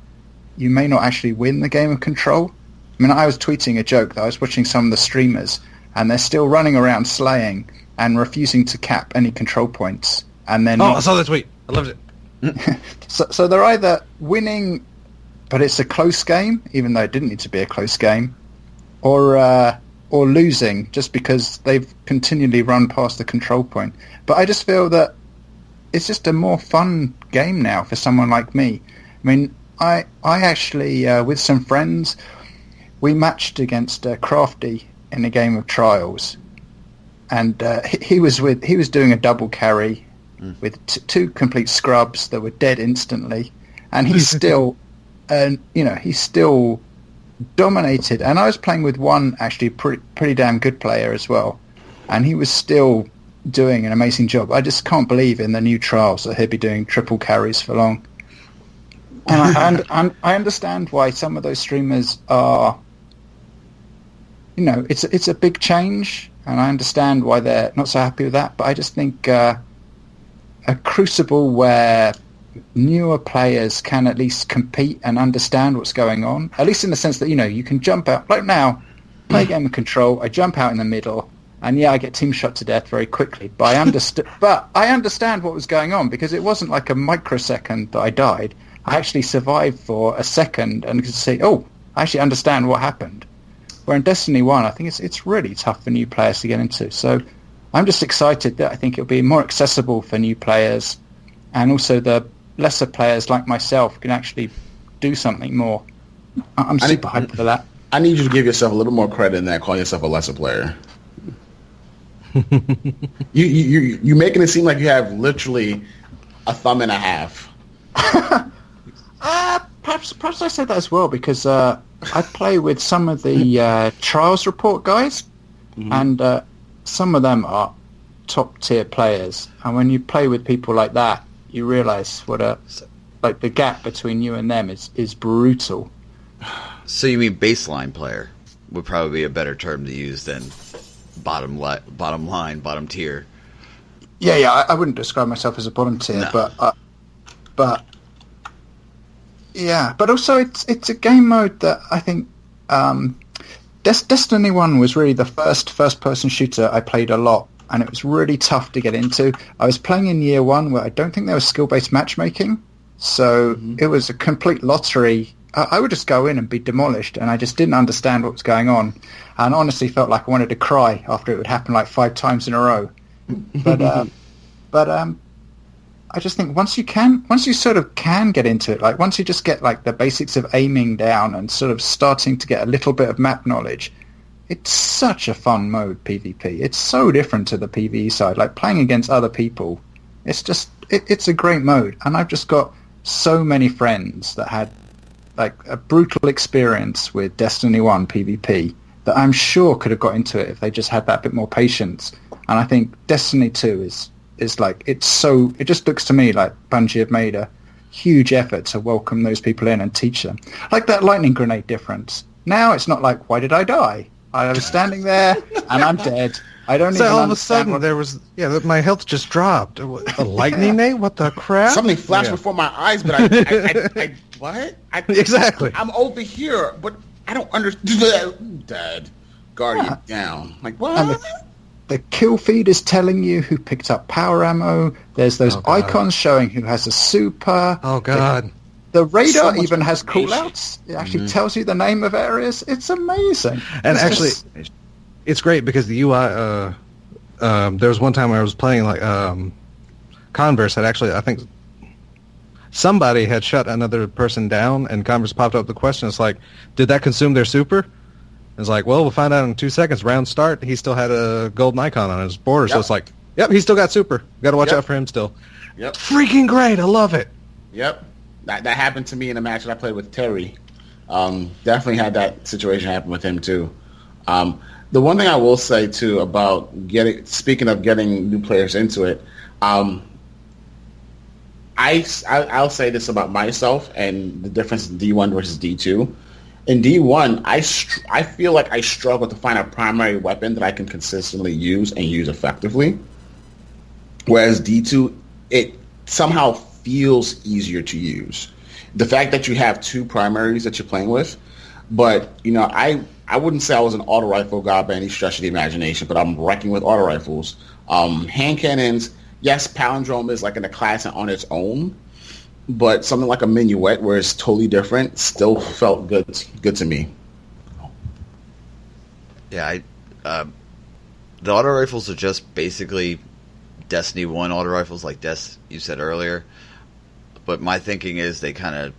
you may not actually win the game of Control. I mean, I was tweeting a joke that I was watching some of the streamers, and they're still running around slaying and refusing to cap any control points. And then I saw the tweet. I loved it. so they're either winning, but it's a close game, even though it didn't need to be a close game, or losing just because they've continually run past the control point. But I just feel that it's just a more fun game now for someone like me. I mean, I actually, with some friends, we matched against Crafty in a game of Trials. And he was doing a double carry with 2 complete scrubs that were dead instantly, and he's still, he's still dominated. And I was playing with one actually pretty damn good player as well, and he was still doing an amazing job. I just can't believe in the new Trials that he'll be doing triple carries for long. And I understand why some of those streamers are. It's a big change. And I understand why they're not so happy with that, but I just think a crucible where newer players can at least compete and understand what's going on, at least in the sense that, you can jump out. Like now, play a game of Control, I jump out in the middle, and I get team shot to death very quickly. But I understand what was going on, because it wasn't like a microsecond that I died. I actually survived for a second and could say, I actually understand what happened. Where in Destiny 1, I think it's really tough for new players to get into. So I'm just excited that I think it'll be more accessible for new players, and also the lesser players like myself can actually do something more. I'm super hyped for that. I need you to give yourself a little more credit than that, calling yourself a lesser player. you making it seem like you have literally a thumb and a half. Perhaps I said that as well, because I play with some of the Trials Report guys, and some of them are top tier players. And when you play with people like that, you realise what the gap between you and them is brutal. So you mean baseline player would probably be a better term to use than bottom line, bottom tier. Yeah, I wouldn't describe myself as a bottom tier, No. but yeah, but also it's a game mode that I think Destiny 1 was really the first person shooter I played a lot, and it was really tough to get into. I was playing in year 1 where I don't think there was skill-based matchmaking, so it was a complete lottery. I would just go in and be demolished, and I just didn't understand what was going on, and honestly felt like I wanted to cry after it would happen like 5 times in a row. But I just think once you sort of can get into it, like once you just get like the basics of aiming down and sort of starting to get a little bit of map knowledge, it's such a fun mode, PvP. It's so different to the PvE side, like playing against other people. It's just, it's a great mode, and I've just got so many friends that had like a brutal experience with Destiny 1 PvP that I'm sure could have got into it if they just had that bit more patience. And I think Destiny 2 is like, it just looks to me like Bungie have made a huge effort to welcome those people in and teach them. Like that lightning grenade difference. Now it's not like, why did I die? I was standing there and I'm dead. I don't even all of a understand sudden there was my health just dropped. A lightning nade? What the crap? Something flashed before my eyes, but I what? Exactly. I'm over here, but I don't understand. Dad, guardian down. Like what? And the kill feed is telling you who picked up power ammo. There's those icons showing who has a super. Oh god. The radar So even has information. callouts. It actually tells you the name of areas. It's amazing. And It's actually, just- it's great because the UI. There was one time where I was playing like Converse had actually, I think, somebody had shut another person down, and Converse popped up the question. It's like, did that consume their super? It's like, well, we'll find out in 2 seconds. Round start, he still had a golden icon on his border, so Yep. it's like, yep, he still got super. Got to watch out for him still. Yep. Freaking great! I love it. Yep. That happened to me in a match that I played with Terry. Definitely had that situation happen with him too. The one thing I will say too about speaking of getting new players into it, I'll say this about myself and the difference in D1 versus D2. In D1, I feel like I struggle to find a primary weapon that I can consistently use and use effectively. Whereas D2, it somehow feels easier to use. The fact that you have 2 primaries that you're playing with, but I wouldn't say I was an auto rifle guy by any stretch of the imagination, but I'm wrecking with auto rifles. Hand cannons, yes, palindrome is like in a class on its own, but something like a minuet where it's totally different still felt good to me. Yeah, the auto rifles are just basically Destiny 1 auto rifles, like you said earlier. But my thinking is they kind of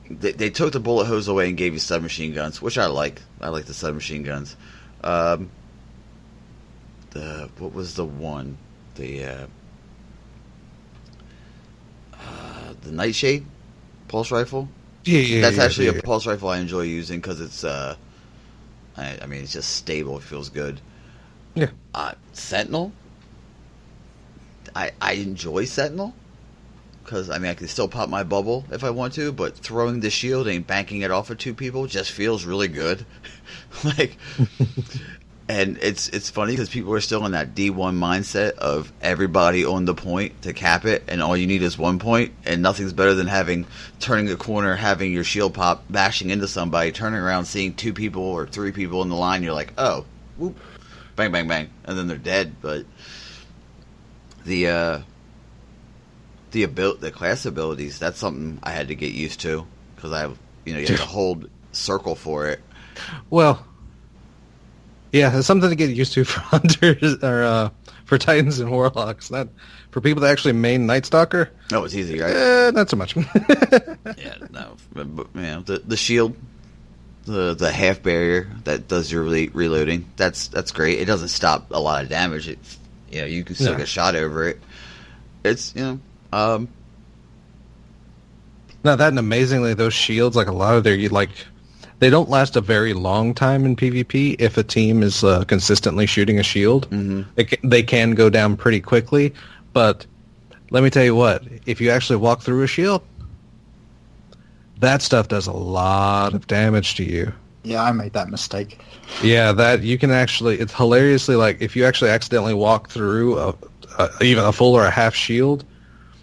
they took the bullet hose away and gave you submachine guns, which I like. I like the submachine guns. What was the one? The Nightshade pulse rifle. That's actually a pulse rifle I enjoy using because it's I mean it's just stable. It feels good. Yeah. Sentinel. I enjoy Sentinel because I mean I can still pop my bubble if I want to, but throwing the shield and banking it off of 2 people just feels really good. Like, and it's funny because people are still in that D1 mindset of everybody on the point to cap it, and all you need is 1 point, and nothing's better than turning a corner, having your shield pop, bashing into somebody, turning around, seeing 2 people or 3 people in the line. You're like, oh, whoop, bang, bang, bang, and then they're dead. But the class abilities, that's something I had to get used to because you have to hold circle for it. Well, Yeah, it's something to get used to for hunters or for Titans and Warlocks. Not for people that actually main Night Stalker. No, it's easy, right? Not so much. Yeah, no. But, you know, the shield, the half barrier that does your reloading. That's great. It doesn't stop a lot of damage. You can still get shot over it. It's Now that, and amazingly, those shields, like a lot of their they don't last a very long time in PvP if a team is consistently shooting a shield. Mm-hmm. They can go down pretty quickly, but let me tell you what, if you actually walk through a shield, that stuff does a lot of damage to you. Yeah, I made that mistake. Yeah, that you can actually, it's hilariously, like, if you actually accidentally walk through even a full or a half shield,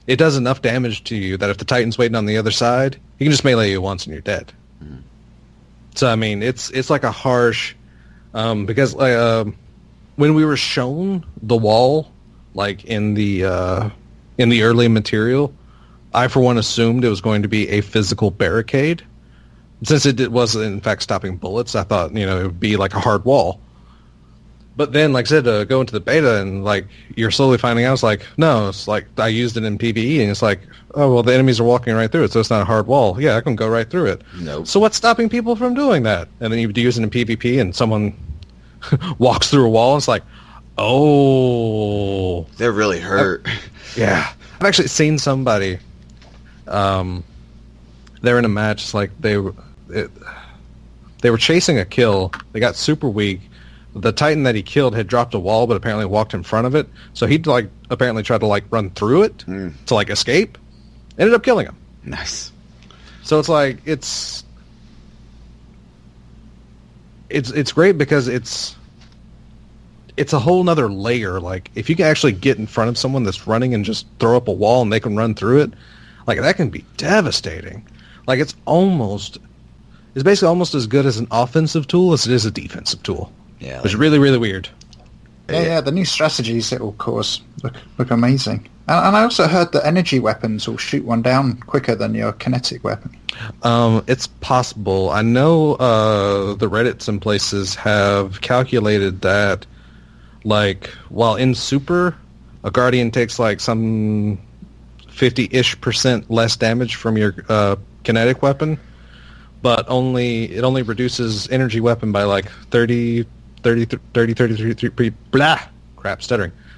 it does enough damage to you that if the Titan's waiting on the other side, you can just melee you once and you're dead. Mm-hmm. So, I mean, it's like a harsh, because when we were shown the wall, like in the early material, I for one assumed it was going to be a physical barricade. Since it was in fact stopping bullets, I thought it would be like a hard wall. But then, like I said, go into the beta and like you're slowly finding out, it's like, no, it's like I used it in PvE and it's like, oh, well, the enemies are walking right through it, so it's not a hard wall. Yeah, I can go right through it. Nope. So what's stopping people from doing that? And then you use it in PvP and someone walks through a wall and it's like, oh. They're really hurt. Yeah. I've actually seen somebody, they're in a match, it's like they were chasing a kill, they got super weak. The Titan that he killed had dropped a wall, but apparently walked in front of it. So he apparently tried to run through it to escape. Ended up killing him. Nice. So it's like it's great because it's a whole nother layer. Like if you can actually get in front of someone that's running and just throw up a wall and they can run through it, like that can be devastating. Like it's basically almost as good as an offensive tool as it is a defensive tool. Yeah, which is really, really weird. Yeah, the new strategies it will cause look amazing. And I also heard that energy weapons will shoot one down quicker than your kinetic weapon. It's possible. I know the Reddits and places have calculated that, like, while in Super, a Guardian takes like some 50-ish% less damage from your kinetic weapon, but it only reduces energy weapon by like 33%,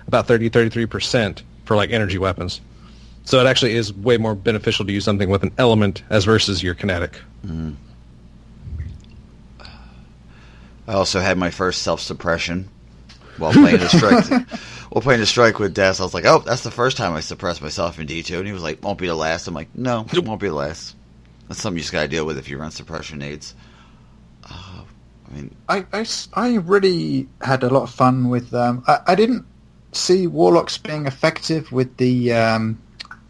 about 33% for like energy weapons. So it actually is way more beneficial to use something with an element as versus your kinetic. Mm. I also had my first self-suppression while playing the strike. With Des. I was like, oh, that's the first time I suppressed myself in D2, and he was like, won't be the last. I'm like, no, it won't be the last. That's something you just gotta deal with if you run suppression nades. I really had a lot of fun with I didn't see Warlocks being effective with the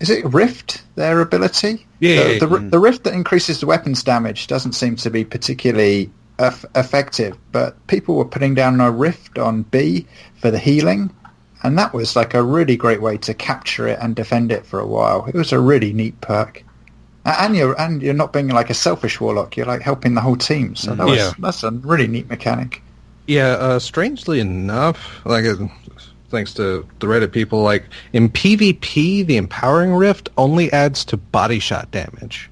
is it Rift, their ability? Yeah. The Rift that increases the weapons damage doesn't seem to be particularly effective, but people were putting down a Rift on B for the healing, and that was like a really great way to capture it and defend it for a while. It was a really neat perk. And you're not being like a selfish Warlock. You're like helping the whole team. So that's a really neat mechanic. Yeah, strangely enough, like thanks to the Reddit people, like in PvP, the Empowering Rift only adds to body shot damage.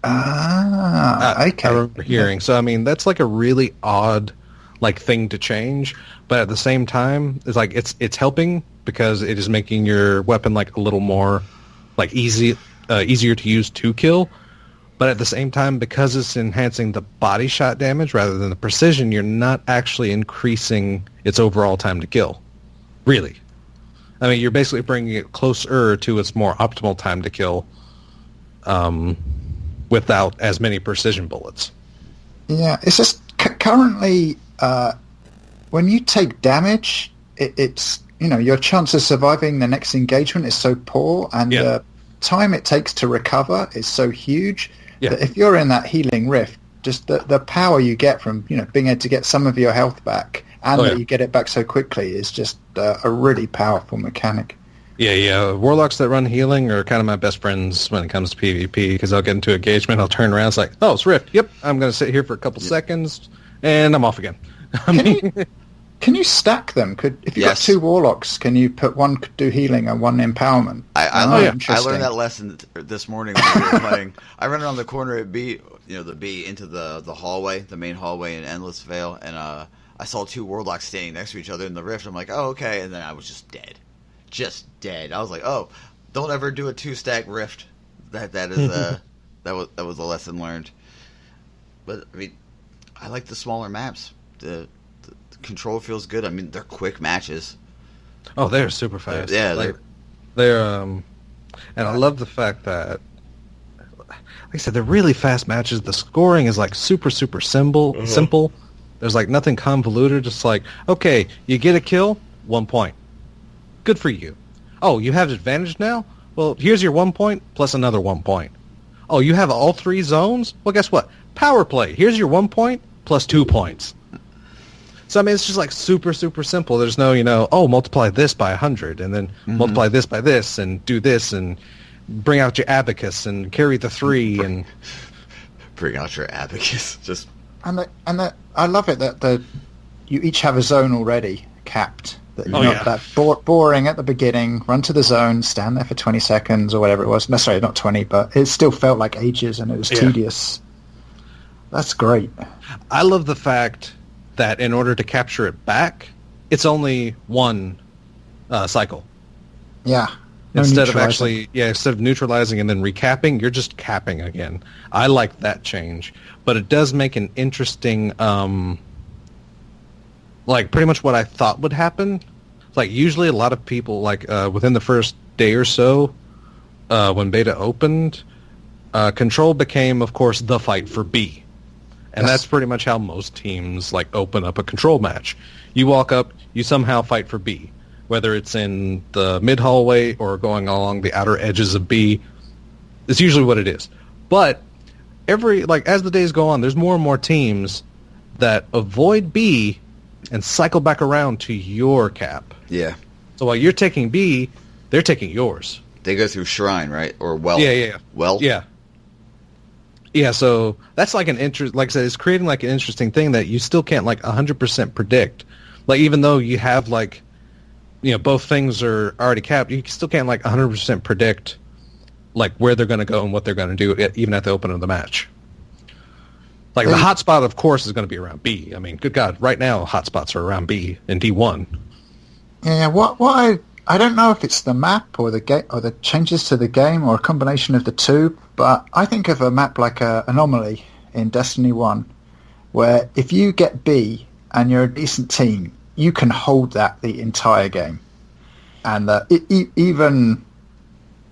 Okay. I remember hearing. So I mean, that's like a really odd like thing to change, but at the same time, it's like it's helping because it is making your weapon like a little more like easier to use to kill, but at the same time, because it's enhancing the body shot damage rather than the precision, you're not actually increasing its overall time to kill. Really. I mean, you're basically bringing it closer to its more optimal time to kill without as many precision bullets. Yeah, it's just currently when you take damage, it's your chance of surviving the next engagement is so poor, and the time it takes to recover is so huge that if you're in that healing rift, just the power you get from being able to get some of your health back and that you get it back so quickly is just a really powerful mechanic. Yeah. Warlocks that run healing are kind of my best friends when it comes to PvP, because I'll get into engagement, I'll turn around, it's like, oh, it's Rift. Yep, I'm going to sit here for a couple seconds, and I'm off again. Can you stack them? If you've got Yes. 2 warlocks, can you put one could do healing and one empowerment? I Oh, learned that lesson this morning when we were playing. I ran around the corner at B, the B into the hallway, the main hallway in Endless Vale, and I saw 2 warlocks standing next to each other in the rift. I'm like, oh, okay, and then I was just dead. I was like, oh, don't ever do a 2-stack rift. That is that was a lesson learned. But I mean, I like the smaller maps. The control feels good. I mean, they're quick matches. Oh, they're super fast. They're and I love the fact that, like I said, they're really fast matches. The scoring is like super simple. Simple. There's like nothing convoluted. Just like, okay, you get a kill, 1 point. Good for you. Oh, you have advantage now? Well, here's your 1 point plus another 1 point. Oh, you have all 3 zones? Well, guess what? Power play. Here's your 1 point plus 2 points. So, I mean, it's just like super simple. There's no, multiply this by 100 and then multiply this by this and do this and bring out your abacus and carry the 3 and... Bring out your abacus. Just... I love it that you each have a zone already capped. That you're not that boring at the beginning. Run to the zone, stand there for 20 seconds or whatever it was. No, sorry, not 20, but it still felt like ages and it was tedious. That's great. I love the fact that in order to capture it back, it's only 1 cycle. Yeah. Instead of neutralizing and then recapping, you're just capping again. I like that change, but it does make an interesting, like pretty much what I thought would happen. Like usually, a lot of people, like within the first day or so, when beta opened, Control became, of course, the fight for B. And that's pretty much how most teams like open up a Control match. You walk up, you somehow fight for B, whether it's in the mid hallway or going along the outer edges of B. It's usually what it is. But as the days go on, there's more and more teams that avoid B and cycle back around to your cap. Yeah. So while you're taking B, they're taking yours. They go through Shrine, right? Or Well. Yeah. Well? Yeah. Yeah, so that's like like I said, it's creating like an interesting thing that you still can't like 100% predict. Like even though you have like, both things are already capped, you still can't like 100% predict like where they're going to go and what they're going to do even at the open of the match. Like the hotspot, of course, is going to be around B. I mean, good God, right now hotspots are around B in D1. Yeah, what I don't know if it's the map or the changes to the game or a combination of the two, but I think of a map like Anomaly in Destiny 1, where if you get B and you're a decent team, you can hold that the entire game. And even,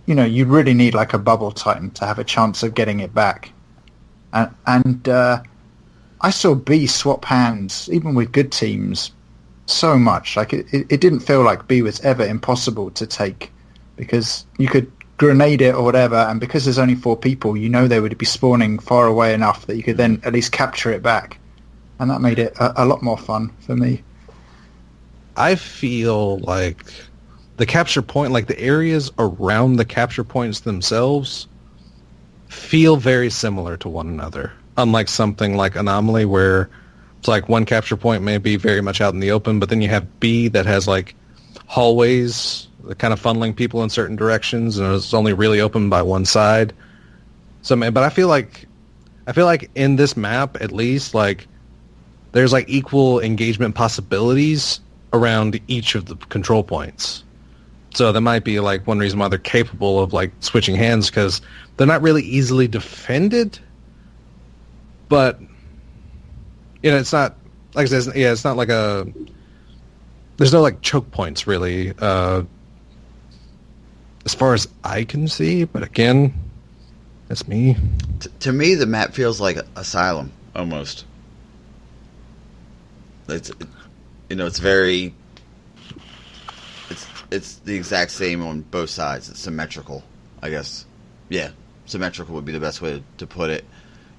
you really need like a bubble Titan to have a chance of getting it back. And I saw B swap hands, even with good teams, so much. Like it didn't feel like B was ever impossible to take because you could grenade it or whatever, and because there's only 4 people, they would be spawning far away enough that you could then at least capture it back. And that made it a lot more fun for me. I feel like the capture point, like the areas around the capture points themselves, feel very similar to one another. Unlike something like Anomaly, where it's like one capture point may be very much out in the open, but then you have B that has like hallways that kind of funneling people in certain directions, and it's only really open by one side. So, but I feel like in this map, at least, like there's like equal engagement possibilities around each of the control points. So that might be like one reason why they're capable of like switching hands, because they're not really easily defended. But it's not like I said, it's not like there's no like choke points really, as far as I can see. But again, that's me. To me, the map feels like Asylum almost. It's very. It's the exact same on both sides. It's symmetrical, I guess. Yeah, symmetrical would be the best way to put it.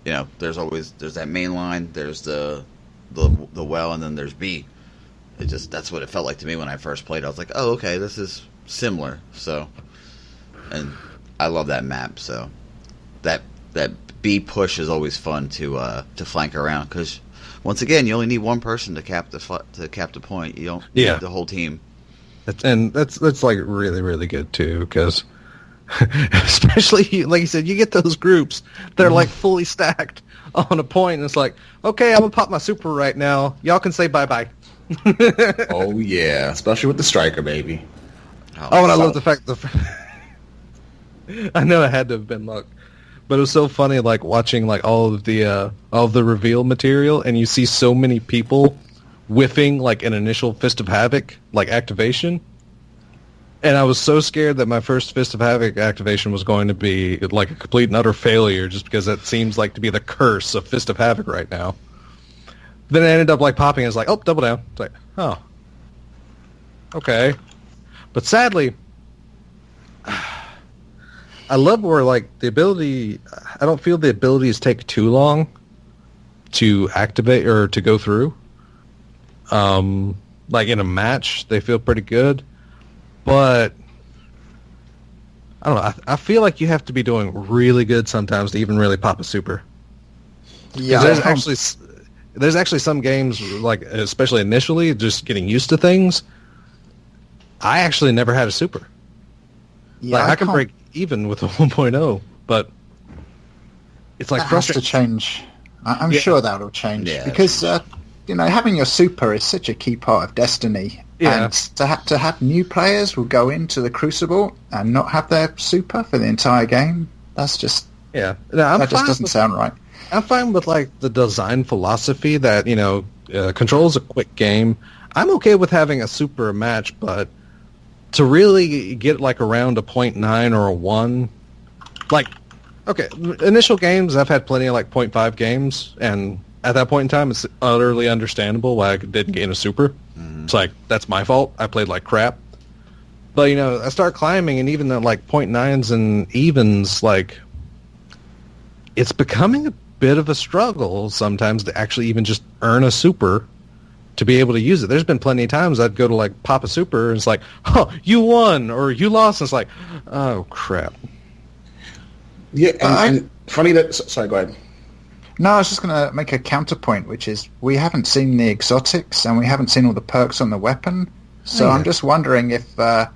There's that main line. There's the well, and then there's B. That's what it felt like to me when I first played. I was like, oh, okay, this is similar. So, and I love that map. So, that B push is always fun to flank around, because once again, you only need one person to cap the point. You don't Yeah. need the whole team. That's like really, really good too, because especially like you said, you get those groups that are like fully stacked on a point, and it's like, okay, I'm gonna pop my super right now. Y'all can say bye bye. Oh yeah, especially with the striker, baby. Oh, and I love the fact I know it had to have been luck, but it was so funny, like watching like all of the reveal material, and you see so many people whiffing like an initial Fist of Havoc like activation, and I was so scared that my first Fist of Havoc activation was going to be like a complete and utter failure, just because that seems like to be the curse of Fist of Havoc right now. Then it ended up like popping, and it's like, oh, double down. It's like, oh, okay. But sadly, I love where like the ability, I don't feel the abilities take too long to activate or to go through. Like in a match, they feel pretty good, but I don't know. I feel like you have to be doing really good sometimes to even really pop a super. Yeah, There's actually some games, like especially initially, just getting used to things. I actually never had a super. yeah, Like I can break even with a 1.0, but it's like that has to frustrating. change. I'm sure that'll change because having your super is such a key part of Destiny. Yeah. And to have new players who go into the Crucible and not have their super for the entire game, that's just Yeah, no, that just doesn't sound right. I'm fine with like the design philosophy that Control is a quick game. I'm okay with having a super match, but to really get like around a 0.9 or a 1, like, okay, initial games, I've had plenty of like 0.5 games, and at that point in time, it's utterly understandable why I didn't gain a super. It's like, that's my fault. I played like crap. But, I start climbing, and even the like 0.9s and evens, like, it's becoming a bit of a struggle sometimes to actually even just earn a super to be able to use it. There's been plenty of times I'd go to like pop a super and it's like, oh, you won or you lost, and it's like, oh crap. Yeah, and funny that. Sorry, go ahead. No, I was just going to make a counterpoint, which is we haven't seen the exotics and we haven't seen all the perks on the weapon. So I'm just wondering if a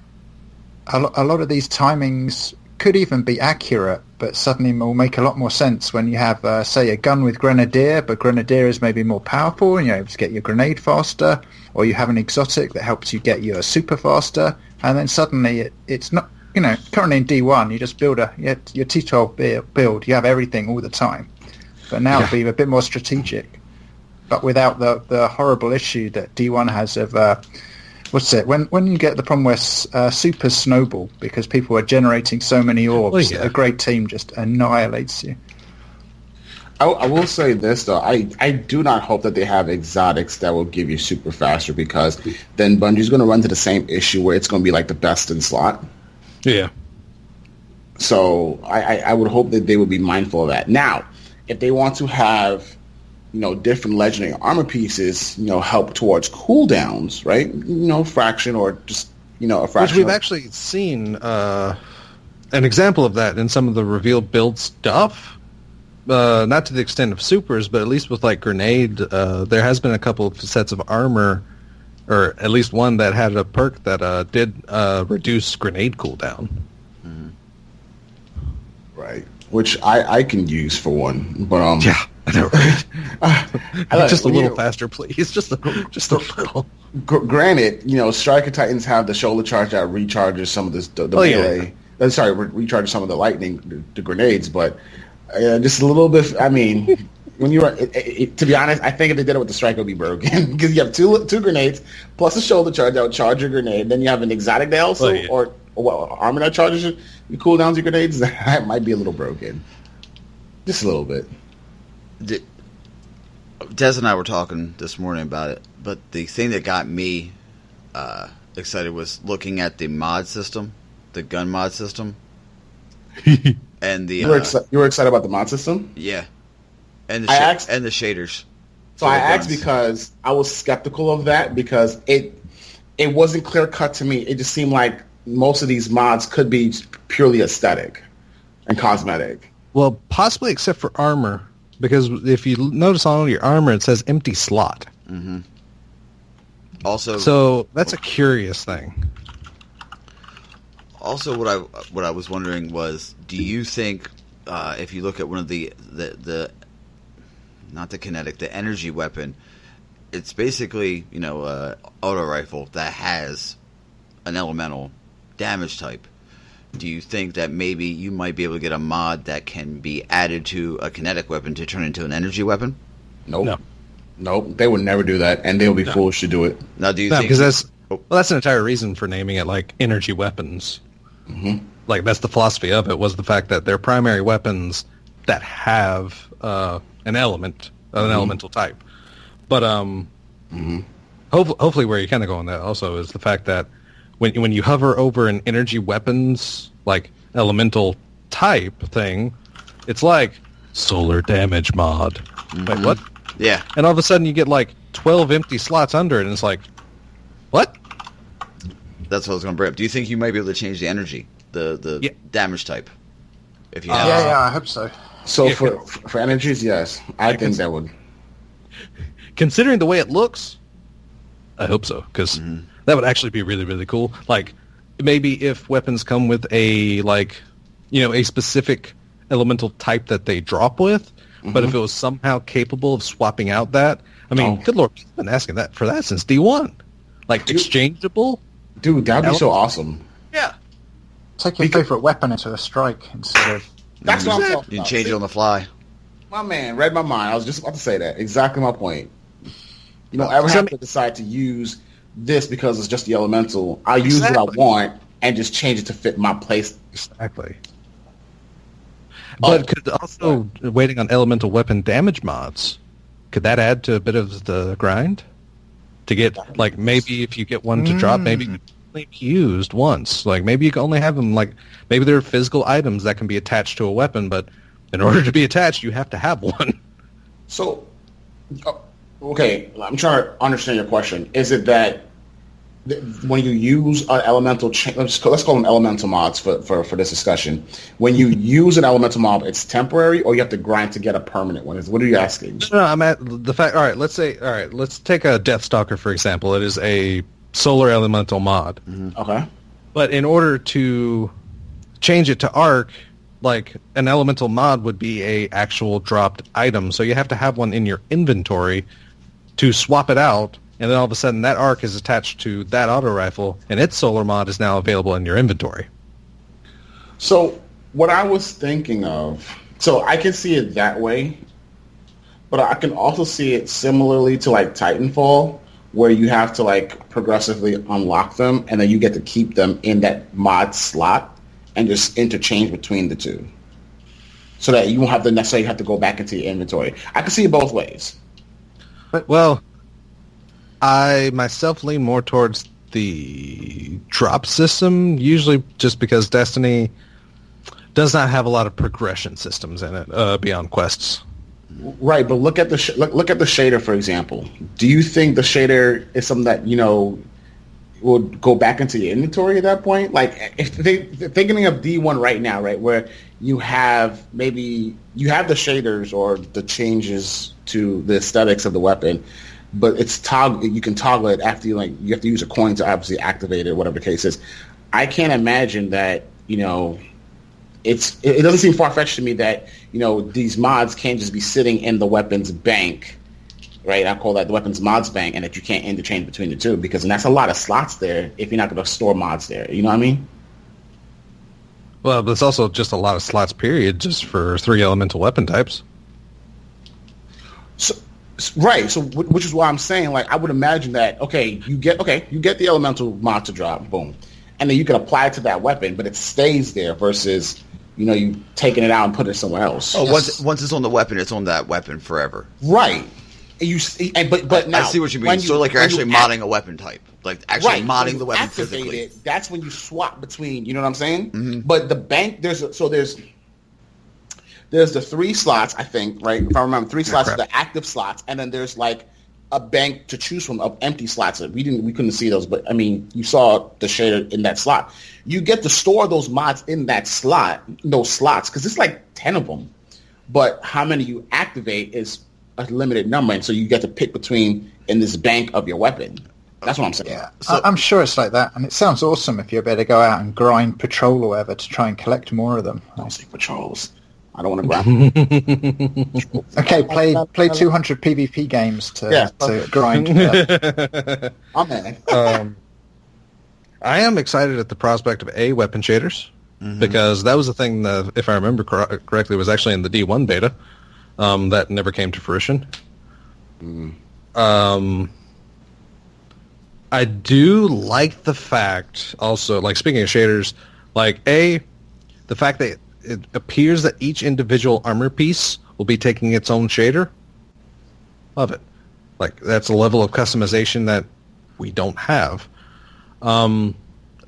lot of these timings could even be accurate, but suddenly will make a lot more sense when you have, say, a gun with Grenadier, but Grenadier is maybe more powerful and you're able to get your grenade faster, or you have an exotic that helps you get your super faster, and then suddenly it's not, currently in D1, you just build your T12 build, you have everything all the time. But now it'll be a bit more strategic, but without the horrible issue that D1 has of... when you get the problem where supers snowball because people are generating so many orbs, a great team just annihilates you. I will say this though, I do not hope that they have exotics that will give you super faster, because then Bungie's going to run to the same issue where it's going to be like the best in slot. Yeah. So I would hope that they would be mindful of that. Now, if they want to have different legendary armor pieces, help towards cooldowns, right? Fraction or just, a fraction. Which we've actually seen an example of that in some of the revealed build stuff. Not to the extent of supers, but at least with like grenade, there has been a couple of sets of armor, or at least one that had a perk that did reduce grenade cooldown. Right. Which I can use for one, but yeah, I know, right? Just a little faster, please. Just a little. Granted, Striker Titans have the shoulder charge that recharges some of the melee. Yeah. Recharges some of the lightning, the grenades, but just a little bit. I mean, when you are, to be honest, I think if they did it with the Striker, it would be broken, because you have two grenades plus a shoulder charge that would charge your grenade. Then you have an exotic that also or armor that charges your cooldowns your grenades. That might be a little broken, just a little bit. Des and I were talking this morning about it, but the thing that got me excited was looking at the mod system, the gun mod system, and the you were excited about the mod system, yeah, and the shaders. So I asked because I was skeptical of that, because it wasn't clear cut to me. It just seemed like most of these mods could be purely aesthetic and cosmetic. Well, possibly except for armor, because if you notice on all your armor, it says empty slot. Mm-hmm. Also, so that's a curious thing. Also, what I was wondering was, do you think if you look at one of the not the kinetic, the energy weapon, it's basically auto rifle that has an elemental damage type. Do you think that maybe you might be able to get a mod that can be added to a kinetic weapon to turn into an energy weapon? Nope. Nope. They would never do that, and they would be foolish to do it. Now, do you think? Because that's an entire reason for naming it like energy weapons. Mm-hmm. Like that's the philosophy of it, was the fact that they're primary weapons that have an element, an elemental type. But hopefully, where you kind of go on that also is the fact that when you hover over an energy weapons like elemental type thing, it's like solar damage mod. Mm-hmm. Like what? Yeah. And all of a sudden you get like 12 empty slots under it, and it's like, what? That's what I was going to bring up. Do you think you might be able to change the energy, the damage type? If you have yeah, I hope so. So for energies, yes, I think that would. Considering the way it looks, I hope so, because that would actually be really, really cool. Like, maybe if weapons come with a a specific elemental type that they drop with, but if it was somehow capable of swapping out that, I mean, good lord, I've been asking that for that since D1. Like, exchangeable? Dude, that'd be so awesome. Yeah. Take your favorite weapon into a strike instead of... That's what I'm talking about. You can change it on the fly. My man read my mind. I was just about to say that. Exactly my point. You don't ever have to decide to use this because it's just the elemental. I use what I want and just change it to fit my place. Exactly. But could also, waiting on elemental weapon damage mods, could that add to a bit of the grind? To get, like, maybe if you get one to drop, maybe you can only be used once. Like, maybe you can only have them, like, maybe there are physical items that can be attached to a weapon, but in order to be attached, you have to have one. So, okay, I'm trying to understand your question. Is it that when you use an elemental, let's call them elemental mods for this discussion. When you use an elemental mod, it's temporary, or you have to grind to get a permanent one? What are you asking? No, I'm at the fact. All right, let's take a Deathstalker for example. It is a solar elemental mod. Mm-hmm. Okay. But in order to change it to Arc, like an elemental mod would be a actual dropped item, so you have to have one in your inventory to swap it out. And then all of a sudden, that arc is attached to that auto rifle, and its solar mod is now available in your inventory. So what I was thinking of, so I can see it that way, but I can also see it similarly to like Titanfall, where you have to like progressively unlock them, and then you get to keep them in that mod slot and just interchange between the two, so that you won't have to necessarily have to go back into your inventory. I can see it both ways. But, well, I myself lean more towards the drop system, usually just because Destiny does not have a lot of progression systems in it beyond quests. Right, but look at the look at the shader, for example. Do you think the shader is something that will go back into your inventory at that point? Like, if they're thinking of D1 right now, right, where you have the shaders or the changes to the aesthetics of the weapon, but it's you can toggle it after you have to use a coin to obviously activate it, whatever the case is. I can't imagine that, it doesn't seem far-fetched to me that, these mods can't just be sitting in the weapons bank, right? I call that the weapons mods bank, and that you can't interchange between the two, because that's a lot of slots there if you're not going to store mods there. You know what I mean? Well, but it's also just a lot of slots, period, just for 3 elemental weapon types. Right, so which is why I'm saying, like, I would imagine that you get the elemental mod to drop, boom, and then you can apply it to that weapon, but it stays there versus you taking it out and putting it somewhere else. Oh, once it's on the weapon, it's on that weapon forever. Right. But now I see what you mean. So like you're actually modding a weapon type, like actually modding the weapon physically. It, that's when you swap between. You know what I'm saying? Mm-hmm. But the bank there's the 3 slots, I think, right? If I remember, 3 slots are the active slots, and then there's like a bank to choose from of empty slots. We couldn't see those, but I mean, you saw the shader in that slot. You get to store those mods in that slot, those slots, because it's like 10 of them. but how many you activate is a limited number, and so you get to pick between in this bank of your weapon. That's what I'm saying. Yeah, I'm sure it's like that, and it sounds awesome if you're able to go out and grind patrol or whatever to try and collect more of them. Don't say patrols. I don't want to grab. Okay, play 200 PvP games to grind. I'm in. I am excited at the prospect of weapon shaders, because that was a thing that, if I remember correctly, was actually in the D1 beta that never came to fruition. I do like the fact, also, like, speaking of shaders, like, the fact that it appears that each individual armor piece will be taking its own shader. Love it. Like, that's a level of customization that we don't have. But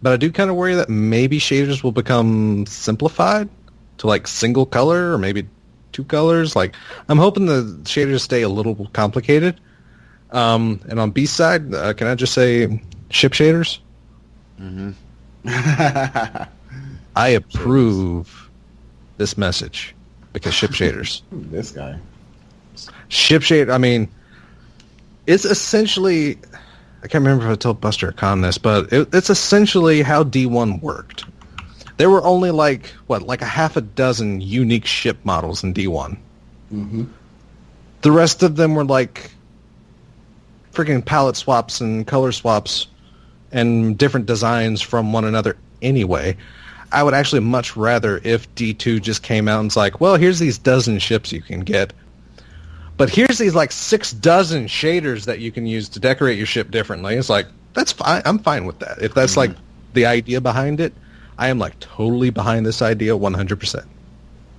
I do kind of worry that maybe shaders will become simplified to, like, single color or maybe two colors. Like, I'm hoping the shaders stay a little complicated. And on B side, can I just say ship shaders? I approve this message because ship shaders. This guy. Ship shade. I mean, it's essentially. I can't remember if I told Buster or Con this, but it's essentially how D1 worked. There were only like a half a dozen unique ship models in D1. The rest of them were like freaking palette swaps and color swaps and different designs from one another anyway. I would actually much rather if D2 just came out and was like, well, here's these dozen ships you can get, but here's these like 6 dozen shaders that you can use to decorate your ship differently. It's like, that's fine. I'm fine with that. If that's like the idea behind it, I am like totally behind this idea 100%.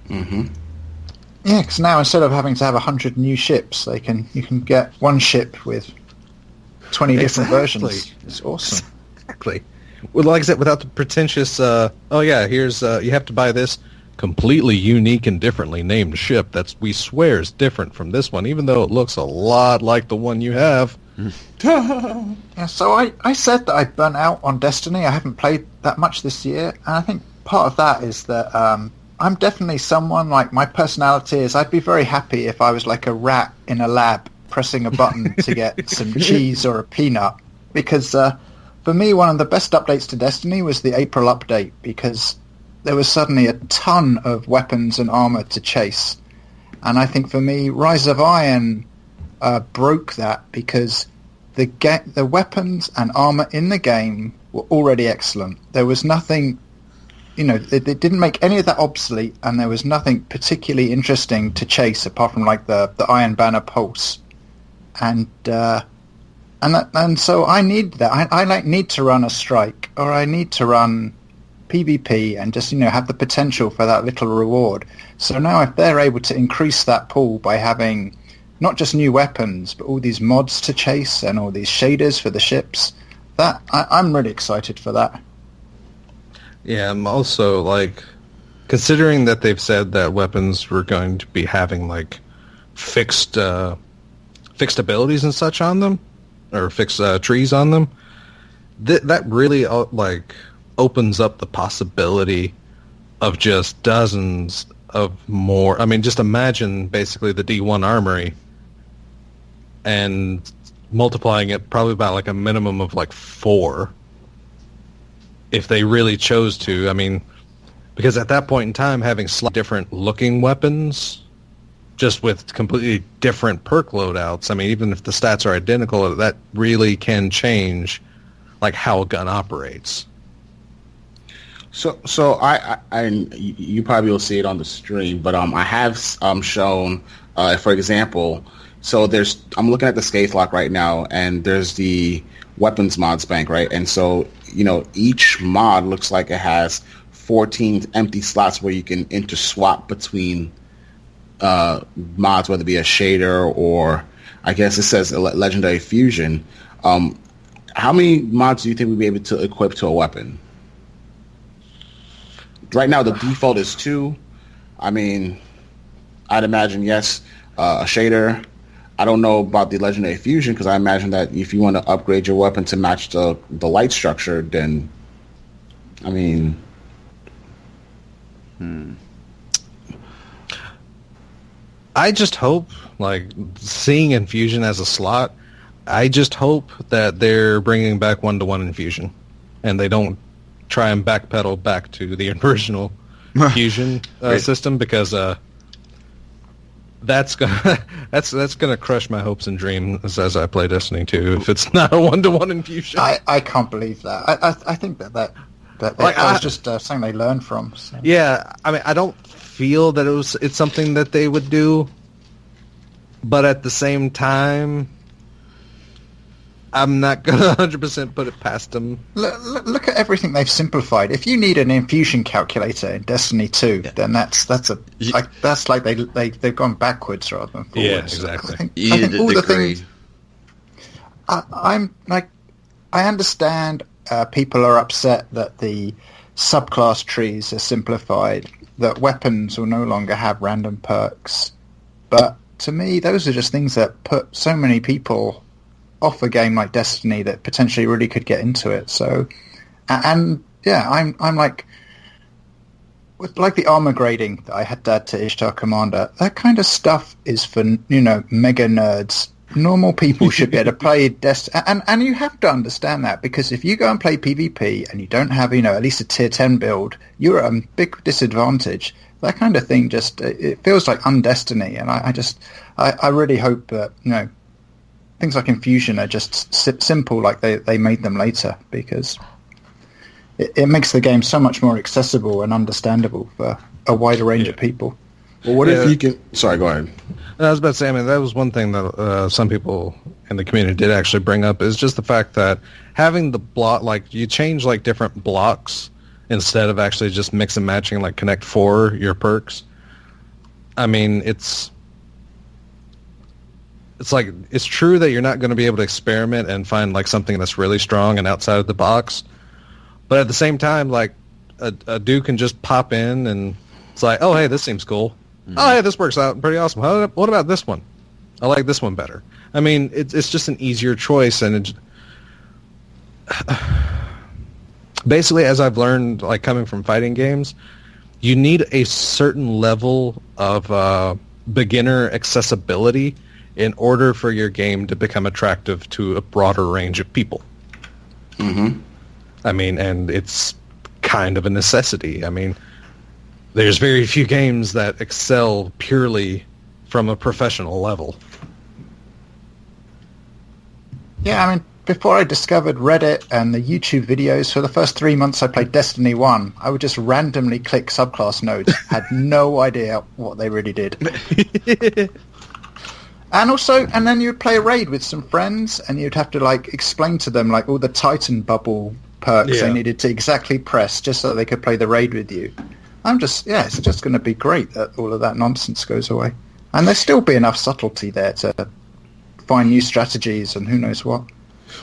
Yeah, because now instead of having to have 100 new ships, you can get one ship with 20 different versions. It's awesome. Exactly. Well, like I said, without the pretentious, here's you have to buy this completely unique and differently named ship we swear is different from this one, even though it looks a lot like the one you have. Yeah, so I said that I burnt out on Destiny. I haven't played that much this year, and I think part of that is that I'm definitely someone, like, my personality is I'd be very happy if I was like a rat in a lab pressing a button to get some cheese or a peanut, because for me, one of the best updates to Destiny was the April update, because there was suddenly a ton of weapons and armor to chase. And I think for me, Rise of Iron broke that, because the weapons and armor in the game were already excellent. There was nothing, they didn't make any of that obsolete, and there was nothing particularly interesting to chase apart from like the Iron Banner Pulse. And so I need that. I need to run a strike, or I need to run PvP and just have the potential for that little reward. So now if they're able to increase that pool by having not just new weapons but all these mods to chase and all these shaders for the ships, that I'm really excited for that. Yeah, I'm also like, considering that they've said that weapons were going to be having like fixed abilities and such on them, or fixed trees on them, that really like opens up the possibility of just dozens of more. I mean, just imagine basically the D1 armory and multiplying it probably by like a minimum of like 4 if they really chose to. I mean, because at that point in time, having slightly different looking weapons just with completely different perk loadouts, I mean, even if the stats are identical, that really can change like how a gun operates. So I you probably will see it on the stream, but I have shown, for example, so I'm looking at the Scathe Lock right now, and there's the weapons mods bank, right? And so each mod looks like it has 14 empty slots where you can interswap between mods, whether it be a shader or I guess it says a legendary fusion. How many mods do you think we'd be able to equip to a weapon? Right now, the default is 2. I mean, I'd imagine, yes, a shader. I don't know about the Legendary Fusion, because I imagine that if you want to upgrade your weapon to match the light structure, then, I mean... I just hope, like, seeing infusion as a slot, I just hope that they're bringing back one-to-one infusion, and they don't try and backpedal back to the original fusion system, because that's gonna crush my hopes and dreams as I play Destiny 2 if it's not a one-to-one infusion. I can't believe that. I think that like, was just something they learned from. So. Yeah, I mean, I don't feel that it's something that they would do, but at the same time, I'm not gonna 100% put it past them. Look at everything they've simplified. If you need an infusion calculator in Destiny 2, then that's like they've gone backwards rather than forwards. Yeah, exactly. I think all the things. I'm like, I understand people are upset that the subclass trees are simplified, that weapons will no longer have random perks, but to me, those are just things that put so many people off a game like Destiny that potentially really could get into it. So, and yeah, I'm like, with like the armor grading that I had to add to Ishtar Commander, that kind of stuff is for, mega nerds. Normal people should be able to play Destiny, and you have to understand that, because if you go and play PvP and you don't have, at least a tier 10 build, you're at a big disadvantage. That kind of thing just, it feels like un-Destiny, and I really hope that, things like Infusion are just simple like they made them later, because it makes the game so much more accessible and understandable for a wider range of people. Well, what if you can... Sorry, go ahead. I was about to say, I mean, that was one thing that some people in the community did actually bring up, is just the fact that having the block, like, you change, like, different blocks instead of actually just mix and matching, like, Connect 4 your perks. I mean, it's like, it's true that you're not going to be able to experiment and find, like, something that's really strong and outside of the box, but at the same time, like, a dude can just pop in and it's like, oh, hey, this seems cool. Oh, hey, this works out pretty awesome. What about this one? I like this one better. I mean, it's just an easier choice, and basically, as I've learned, like, coming from fighting games, you need a certain level of beginner accessibility in order for your game to become attractive to a broader range of people. Mm-hmm. I mean, and it's kind of a necessity. I mean, there's very few games that excel purely from a professional level. Yeah, I mean, before I discovered Reddit and the YouTube videos, for the first 3 months I played Destiny 1, I would just randomly click subclass nodes, had no idea what they really did. And then you'd play a raid with some friends, and you'd have to, like, explain to them, like, all the Titan bubble perks they needed to exactly press just so they could play the raid with you. It's just going to be great that all of that nonsense goes away. And there'll still be enough subtlety there to find new strategies and who knows what.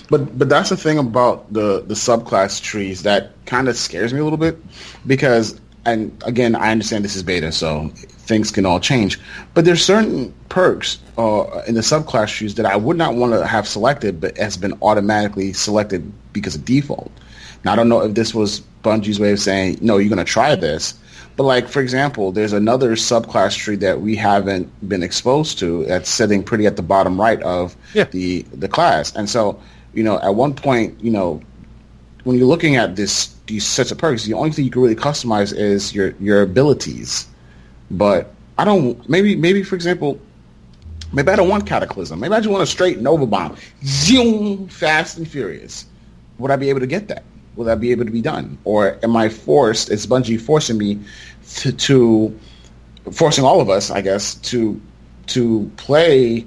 But that's the thing about the subclass trees that kind of scares me a little bit, because, and again, I understand this is beta, so things can all change. But there's certain perks in the subclass trees that I would not want to have selected, but has been automatically selected because of default. Now, I don't know if this was Bungie's way of saying, no, you're going to try this. But, like, for example, there's another subclass tree that we haven't been exposed to that's sitting pretty at the bottom right of the class. And so, at one point, when you're looking at these sets of perks, the only thing you can really customize is your abilities. But I don't, maybe for example, maybe I don't want Cataclysm. Maybe I just want a straight Nova Bomb. Zoom, fast and furious. Would I be able to get that? Will that be able to be done? Or am I forced, is Bungie forcing me to forcing all of us, I guess, to play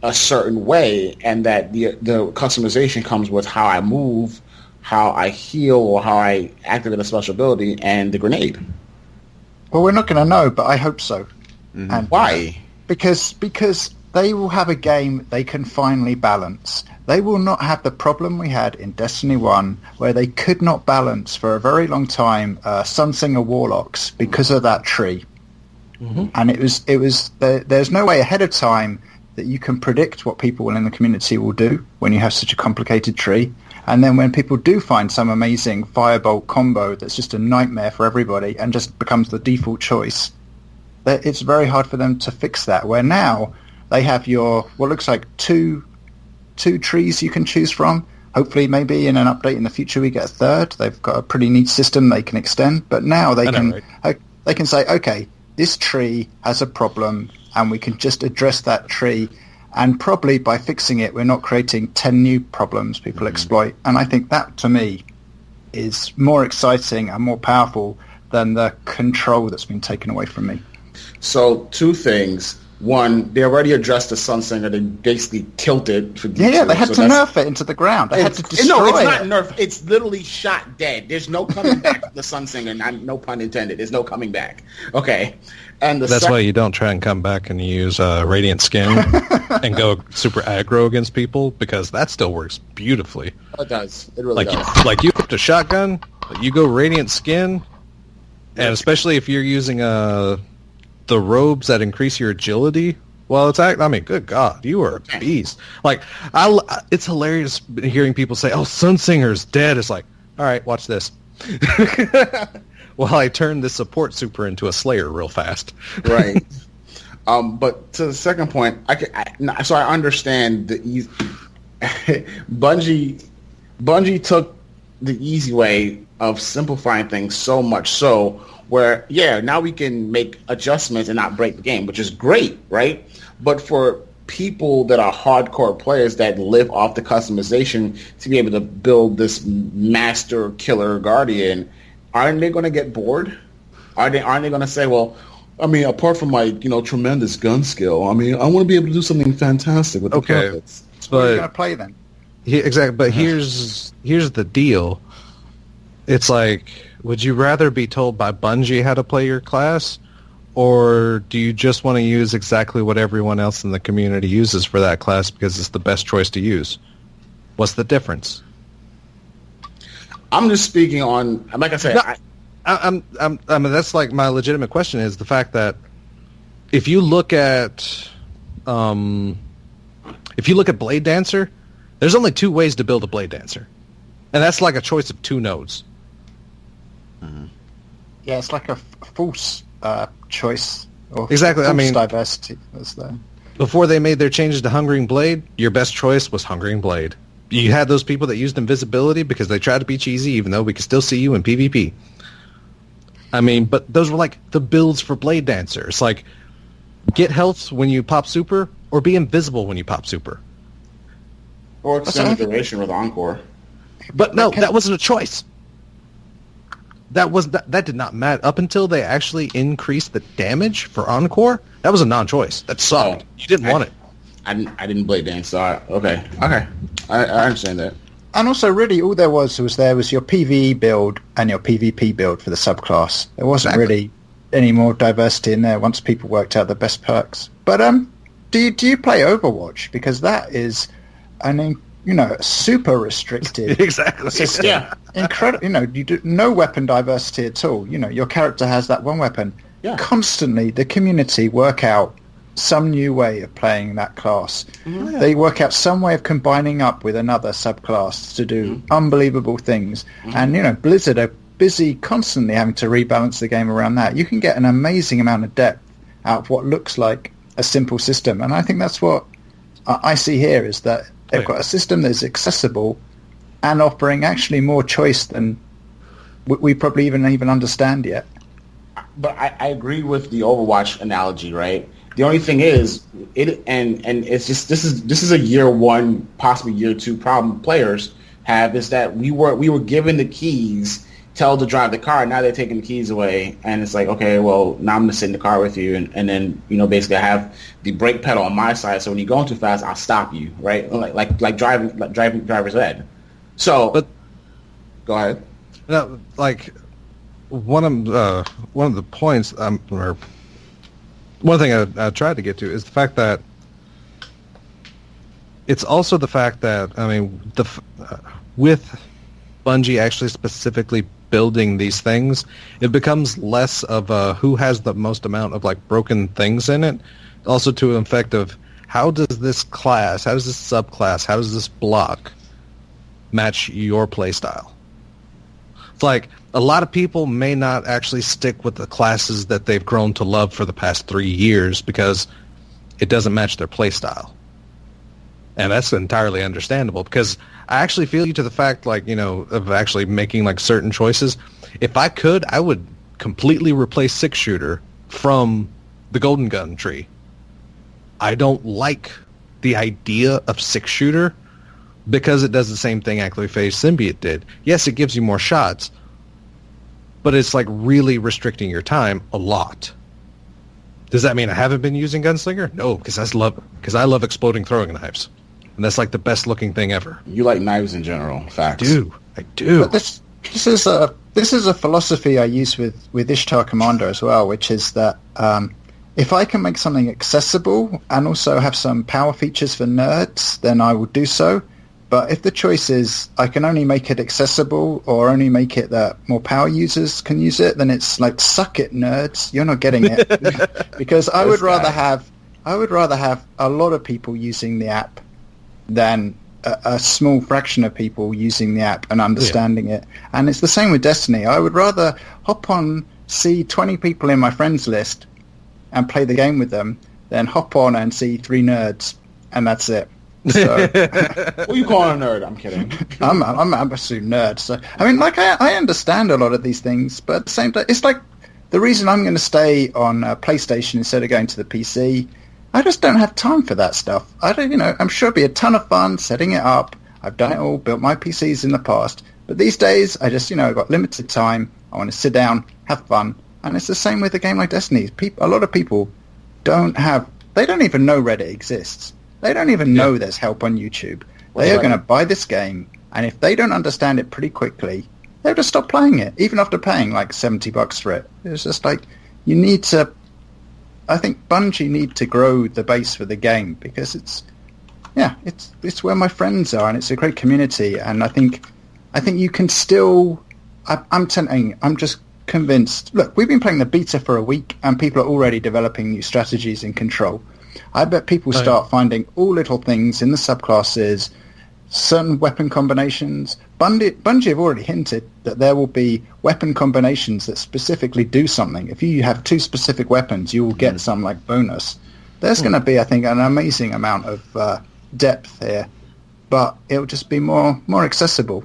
a certain way, and that the customization comes with how I move, how I heal, or how I activate a special ability, and the grenade? Well, we're not going to know, but I hope so. Mm-hmm. And why? Because they will have a game they can finally balance. They will not have the problem we had in Destiny 1, where they could not balance for a very long time Sunsinger Warlocks because of that tree. Mm-hmm. And there's no way ahead of time that you can predict what people in the community will do when you have such a complicated tree. And then when people do find some amazing firebolt combo that's just a nightmare for everybody and just becomes the default choice, it's very hard for them to fix that. Where now they have your what looks like two trees you can choose from. Hopefully, maybe in an update in the future, we get a third. They've got a pretty neat system they can extend. But now they can say, okay, this tree has a problem, and we can just address that tree. And probably by fixing it, we're not creating 10 new problems people exploit. And I think that, to me, is more exciting and more powerful than the control that's been taken away from me. So, two things. One, they already addressed the Sunsinger. They basically tilted for D2. Yeah, they had to nerf it into the ground. They had to destroy it. No, it's not nerf. It's literally shot dead. There's no coming back with the Sunsinger. No pun intended. There's no coming back. Okay. And that's why you don't try and come back and use Radiant Skin and go super aggro against people, because that still works beautifully. It does. It really does. Like you equipped a shotgun, you go Radiant Skin, and especially if you're using the robes that increase your agility while it's acting. I mean, good God, you are a beast. Like, it's hilarious hearing people say, "Oh, Sunsinger's dead." It's like, all right, watch this. While I turn this support super into a Slayer real fast. Right. But to the second point, so I understand the Bungie took the easy way of simplifying things so much so where, now we can make adjustments and not break the game, which is great, right? But for people that are hardcore players that live off the customization to be able to build this master killer guardian, aren't they going to get bored? Aren't they going to say, well, I mean, apart from my tremendous gun skill, I mean, I want to be able to do something fantastic with the puppets. So what are you going to play then? Exactly, but here's the deal. It's like, would you rather be told by Bungie how to play your class, or do you just want to use exactly what everyone else in the community uses for that class because it's the best choice to use? What's the difference? I'm just speaking on, like I said, I mean, that's like my legitimate question is the fact that if you look at Blade Dancer, there's only two ways to build a Blade Dancer, and that's like a choice of two nodes. Mm-hmm. Yeah, it's like a false choice. Or exactly. False I mean, diversity was there. Before they made their changes to Hungering Blade, your best choice was Hungering Blade. You had those people that used invisibility because they tried to be cheesy, even though we could still see you in PvP. I mean, but those were like the builds for Blade Dancer. It's like, get health when you pop super, or be invisible when you pop super. Or extend the duration with Encore. But no, that wasn't a choice. That did not matter. Up until they actually increased the damage for Encore, that was a non-choice. That sucked. You didn't want it. I didn't Blade Dance, so okay. I understand that. And also, really, all there was your PvE build and your PvP build for the subclass. There wasn't really any more diversity in there once people worked out the best perks. But do you play Overwatch? Because that is super restricted exactly system. Yeah. Incredible. You do no weapon diversity at all. Your character has that one weapon. Yeah. Constantly, the community work out some new way of playing that class. Mm-hmm. They work out some way of combining up with another subclass to do unbelievable things. Mm-hmm. And Blizzard are busy constantly having to rebalance the game around that. You can get an amazing amount of depth out of what looks like a simple system, and I think that's what I see here, is that they've got a system that's accessible and offering actually more choice than we probably even understand yet. But I agree with the Overwatch analogy, right? The only thing is, it's just this is a year one, possibly year two problem players have, is that we were given the keys, told to drive the car. Now they're taking the keys away, and it's like, okay, well, now I'm gonna sit in the car with you, and then basically I have the brake pedal on my side, so when you're going too fast, I'll stop you, right? Like driving driver's ed. So, but go ahead. No, like one of the points, or one thing I tried to get to is the fact that it's also the fact that, I mean, with Bungie actually specifically building these things, it becomes less of a who has the most amount of like broken things in it, also to an effect of how does this class, how does this subclass, how does this block match your playstyle? It's like a lot of people may not actually stick with the classes that they've grown to love for the past 3 years because it doesn't match their play style. And that's entirely understandable because I actually feel you to the fact, like, you know, of actually making like certain choices. If I could, I would completely replace 6-shooter from the Golden Gun tree. I don't like the idea of 6-shooter because it does the same thing Ackley-Phase Symbiote did. Yes, it gives you more shots, but it's like really restricting your time a lot. Does that mean I haven't been using Gunslinger? No, because I love exploding throwing knives. And that's like the best looking thing ever. You like knives in general, facts. I do. But this is a philosophy I use with Ishtar Commander as well, which is that if I can make something accessible and also have some power features for nerds, then I will do so. But if the choice is I can only make it accessible or only make it that more power users can use it, then it's like, suck it, nerds. You're not getting it. Because I would rather have a lot of people using the app than a small fraction of people using the app and understanding it. And it's the same with Destiny. I would rather hop on, see 20 people in my friends list and play the game with them than hop on and see 3 nerds, and that's it. So, what are you calling a nerd? I'm kidding. I'm an absolute nerd. So I mean, like, I understand a lot of these things, but at the same time, it's like the reason I'm going to stay on PlayStation instead of going to the PC. I just don't have time for that stuff. I'm sure it'd be a ton of fun setting it up. I've done it all, built my PCs in the past, but these days I just, I've got limited time. I want to sit down, have fun, and it's the same with a game like Destiny. A lot of people don't even know Reddit exists. They don't even know there's help on YouTube. They are going to buy this game, and if they don't understand it pretty quickly, they'll just stop playing it, even after paying like $70 for it. It's just like, you need to... I think Bungie need to grow the base for the game because it's where my friends are, and it's a great community, and I think you can still... I'm just convinced... Look, we've been playing the beta for a week, and people are already developing new strategies in Control. I bet people start finding all little things in the subclasses, certain weapon combinations. Bungie have already hinted that there will be weapon combinations that specifically do something. If you have 2 specific weapons, you will get some like bonus. There's going to be, I think, an amazing amount of depth here, but it'll just be more accessible.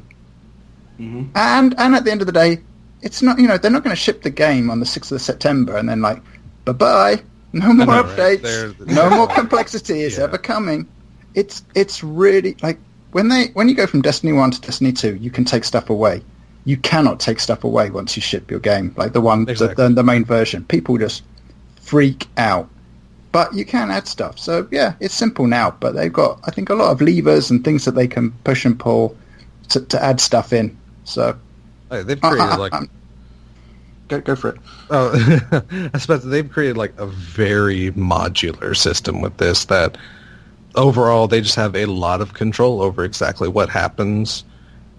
Mm-hmm. And at the end of the day, it's not, they're not going to ship the game on the 6th of September and then like, bye-bye. No more updates. Right? No more complexity is ever coming. It's really like when you go from Destiny 1 to Destiny 2, you can take stuff away. You cannot take stuff away once you ship your game, like the main version. People just freak out. But you can add stuff. So yeah, it's simple now. But they've got, I think, a lot of levers and things that they can push and pull to add stuff in. So they've created Go for it. Oh, I suppose they've created like a very modular system with this that overall they just have a lot of control over exactly what happens.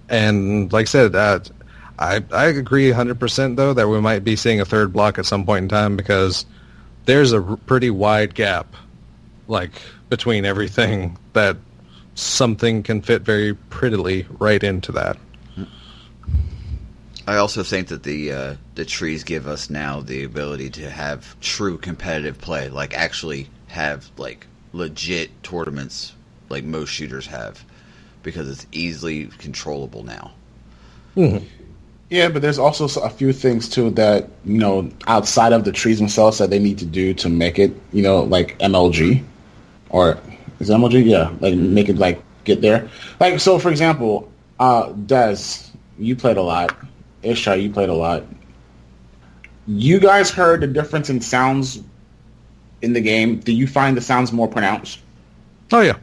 And like I said, I agree 100% though that we might be seeing a third block at some point in time because there's a pretty wide gap like between everything that something can fit very prettily right into that. I also think that the trees give us now the ability to have true competitive play, like actually have like legit tournaments like most shooters have, because it's easily controllable now. Mm-hmm. Yeah, but there's also a few things too that, outside of the trees themselves that they need to do to make it, like MLG, or is it MLG? Yeah, like make it like get there. Like, so for example, Des, you played a lot. Ishtar, you played a lot. You guys heard the difference in sounds in the game. Do you find the sounds more pronounced? Oh, yeah.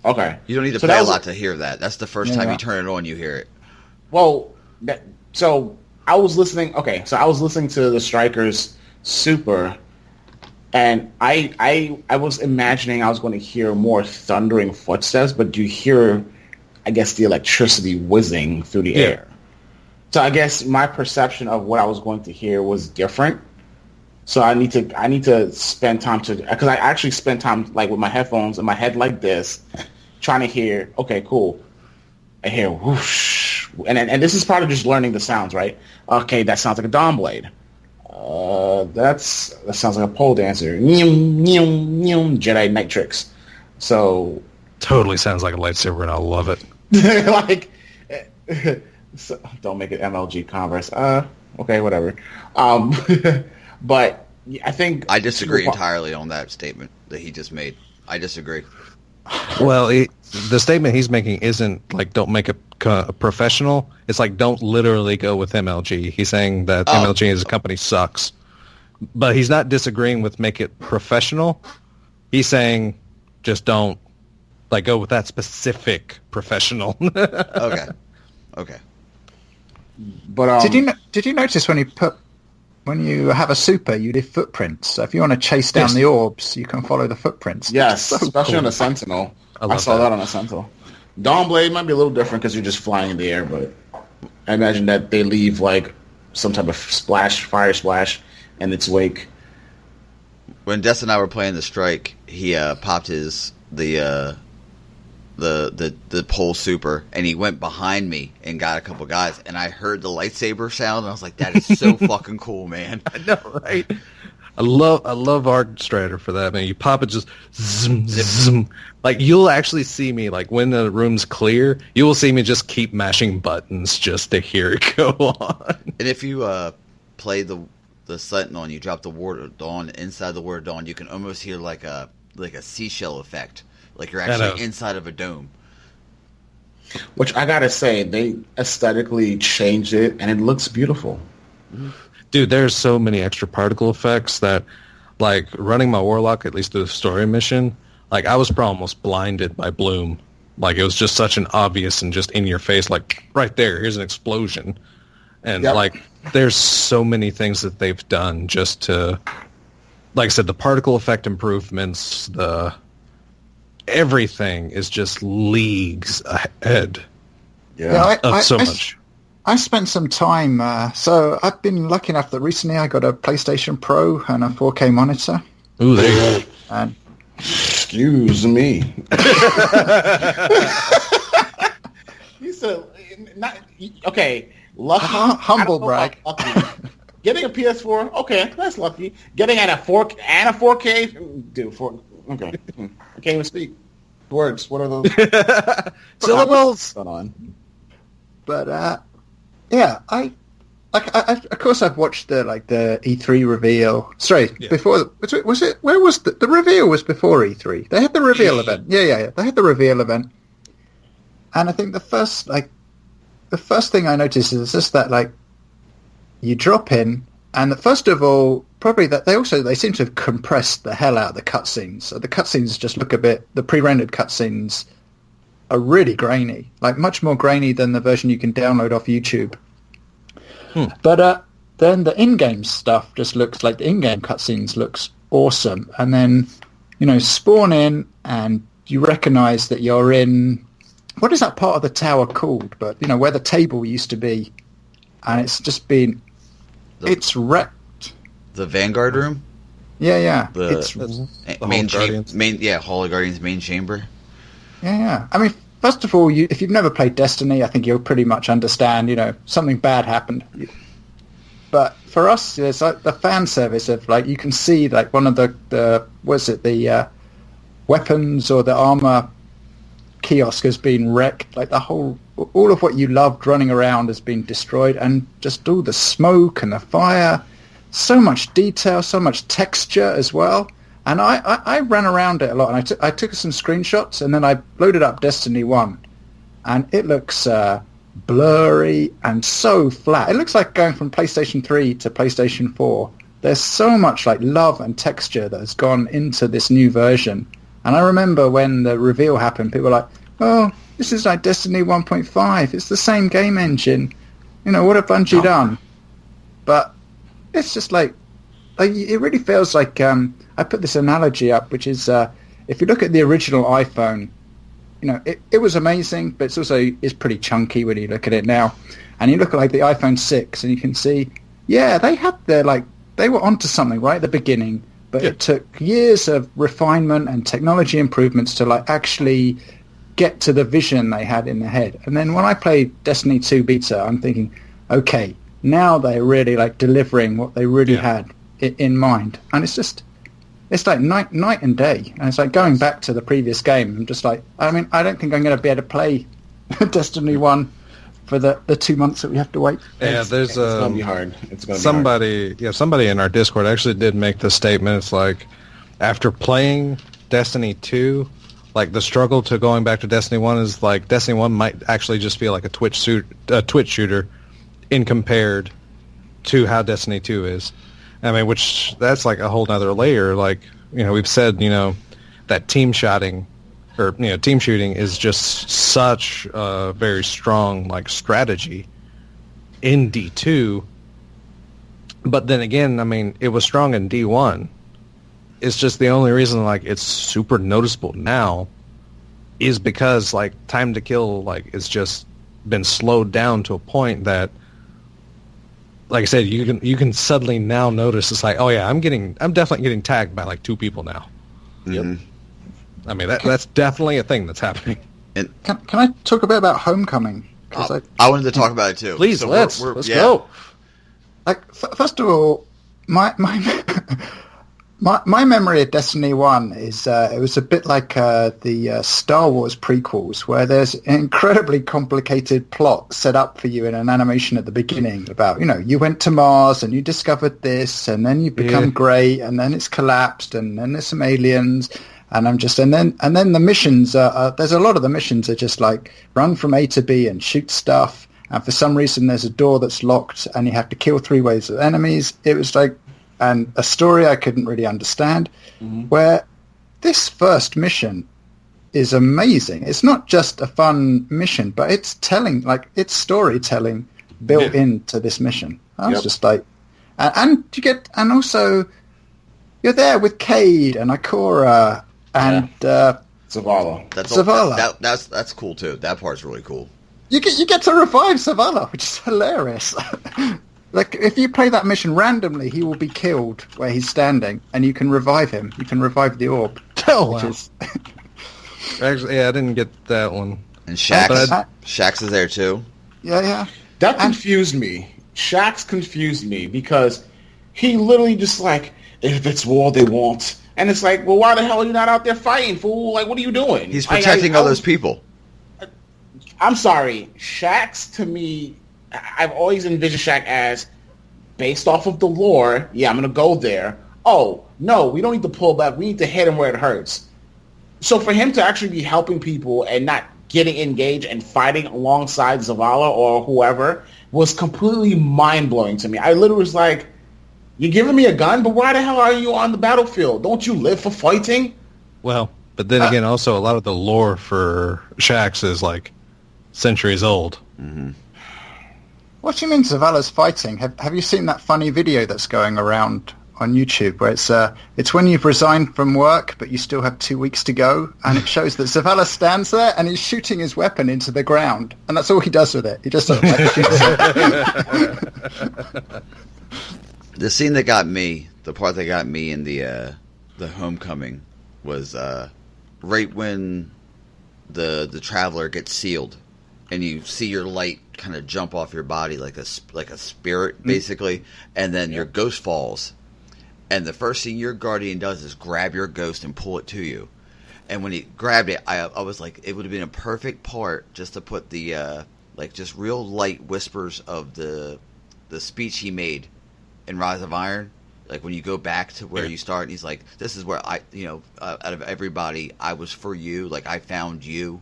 Okay. You don't need to play a lot to hear that. That's the first time you turn it on, you hear it. Well, so I was listening. Okay, so I was listening to the Strikers Super, and I was imagining I was going to hear more thundering footsteps, but you hear, I guess, the electricity whizzing through the air. So I guess my perception of what I was going to hear was different. So I need to spend time because I actually spent time like with my headphones in my head like this, trying to hear. Okay, cool. I hear whoosh, and this is part of just learning the sounds, right? Okay, that sounds like a Dawn Blade. That sounds like a pole dancer. Jedi Knight tricks. So Totally sounds like a lightsaber, and I love it. like, so, don't make it MLG Converse. Okay, whatever. But I think I disagree entirely on that statement that he just made. I disagree. Well, the statement he's making isn't like don't make it professional. It's like don't literally go with MLG. He's saying that MLG as a company sucks. But he's not disagreeing with make it professional. He's saying just don't like go with that specific professional. Okay. But did you notice when you have a super, you leave footprints. So if you want to chase down the orbs, you can follow the footprints. Yes, So especially cool. on a Sentinel. I saw that on a Sentinel. Dawnblade might be a little different because you're just flying in the air, but I imagine that they leave like some type of fire splash in its wake. When Des and I were playing the strike, he popped the pole super, and he went behind me and got a couple guys, and I heard the lightsaber sound, and I was like, "That is so fucking cool, man!" I know, right? I love Arc Strider for that, man. You pop it, just zoom, zoom. Like you'll actually see me, like when the room's clear, you will see me just keep mashing buttons just to hear it go on. And if you play the Sentinel and you drop the Ward of Dawn inside the Ward of Dawn, you can almost hear like a seashell effect. Like you're actually inside of a dome. Which I gotta say, they aesthetically changed it, and it looks beautiful. Dude, there's so many extra particle effects that, like, running my Warlock, at least through the story mission, like, I was probably almost blinded by Bloom. Like, it was just such an obvious and just in your face, like, right there, here's an explosion. And, like, there's so many things that they've done just to, like I said, the particle effect improvements, everything is just leagues ahead of so much. I spent some time, so I've been lucky enough that recently I got a PlayStation Pro and a 4K monitor. Ooh, there you go. And excuse me. You said, okay, lucky. Humble brag. Lucky. Getting a PS4, okay, that's lucky. Getting at a 4K, dude, okay. I can't even speak. Words, what are those? Syllables. Going on. But yeah, I of course I've watched the E3 reveal. Sorry, before was it? Where was the reveal? Was before E3. They had the reveal event. Yeah. They had the reveal event, and I think the first thing I noticed is just that you drop in, and first of all, probably that they seem to have compressed the hell out of the cutscenes. So the cutscenes just look a bit. The pre-rendered cutscenes are really grainy, like much more grainy than the version you can download off YouTube. But then the in-game stuff just looks like the in-game cutscenes looks awesome. And then, spawn in and you recognize that you're in, what is that part of the tower called? But, where the table used to be. And it's just been, it's wrecked. The Vanguard room? Yeah. Hall of Guardians main chamber. Yeah. I mean, first of all, if you've never played Destiny, I think you'll pretty much understand, something bad happened. But for us, there's the fan service of you can see one of the weapons or the armor kiosk has been wrecked. All of what you loved running around has been destroyed, and just all the smoke and the fire, so much detail, so much texture as well. And I ran around it a lot, and I took some screenshots, and then I loaded up Destiny 1, and it looks blurry and so flat. It looks like going from PlayStation 3 to PlayStation 4. There's so much love and texture that has gone into this new version. And I remember when the reveal happened, people were like, oh, this is like Destiny 1.5. It's the same game engine. What have Bungie done? But it's just it really feels like I put this analogy up, which is if you look at the original iPhone, it was amazing, but it's pretty chunky when you look at it now. And you look at the iPhone 6, and you can see, they had they were onto something right at the beginning, but it took years of refinement and technology improvements to actually get to the vision they had in their head. And then when I played Destiny 2 beta, I'm thinking, okay, now they're really like delivering what they really had in mind. And it's like night and day. And it's like going back to the previous game. I'm just like, I mean, I don't think I'm going to be able to play Destiny 1 for the 2 months that we have to wait. Yeah, it's going to be hard. It's going to somebody, be hard. somebody in our Discord actually did make the statement. It's like, after playing Destiny 2, like the struggle to going back to Destiny 1 is like Destiny 1 might actually just feel like a Twitch shooter in compared to how Destiny 2 is. I mean, which that's like a whole nother layer. Like, we've said, that team shooting is just such a very strong like strategy in D2. But then again, I mean, it was strong in D1. It's just the only reason like it's super noticeable now is because like time to kill like it's just been slowed down to a point that, like I said, you can suddenly now notice it's like, oh yeah, I'm definitely getting tagged by like 2 people now. Yep. I mean that's definitely a thing that's happening. And Can I talk a bit about Homecoming? I wanted to talk about it too. Please, So let's go. Like, first of all, my memory of Destiny 1 is it was a bit like the Star Wars prequels, where there's an incredibly complicated plot set up for you in an animation at the beginning about, you went to Mars and you discovered this, and then you become great, and then it's collapsed, and then there's some aliens, and then the missions there's a lot of the missions are just like run from A to B and shoot stuff, and for some reason there's a door that's locked and you have to kill 3 waves of enemies. It was like, and a story I couldn't really understand, where this first mission is amazing. It's not just a fun mission, but it's storytelling built into this mission. I was just like, and also you're there with Cade and Ikora and Zavala. Zavala. That's cool too. That part's really cool. You get to revive Zavala, which is hilarious. Like, if you play that mission randomly, he will be killed where he's standing, and you can revive him. You can revive the orb. Oh, wow. Actually, I didn't get that one. And Shax is there too. Yeah. That confused me. Shax confused me because he literally just like, if it's war they want. And it's like, well, why the hell are you not out there fighting, fool? Like, what are you doing? He's protecting all those people. I'm sorry. Shax, to me, I've always envisioned Shaq as, based off of the lore, I'm going to go there. Oh, no, we don't need to pull back. We need to hit him where it hurts. So for him to actually be helping people and not getting engaged and fighting alongside Zavala or whoever was completely mind-blowing to me. I literally was like, you're giving me a gun, but why the hell are you on the battlefield? Don't you live for fighting? Well, but then again, also a lot of the lore for Shax is like centuries old. Mm-hmm. What do you mean Zavala's fighting? Have you seen that funny video that's going around on YouTube where it's when you've resigned from work but you still have 2 weeks to go, and it shows that Zavala stands there and he's shooting his weapon into the ground, and that's all he does with it. He just sort of like shoots it. The scene that got me, the part that got me in the Homecoming was right when the Traveler gets sealed, and you see your light kind of jump off your body like a spirit, basically, and then your ghost falls, and the first thing your guardian does is grab your ghost and pull it to you. And when he grabbed it, I was like, it would have been a perfect part just to put the just real light whispers of the speech he made in Rise of Iron, like when you go back to where you start, and he's like, this is where I, out of everybody, I was for you, like I found you.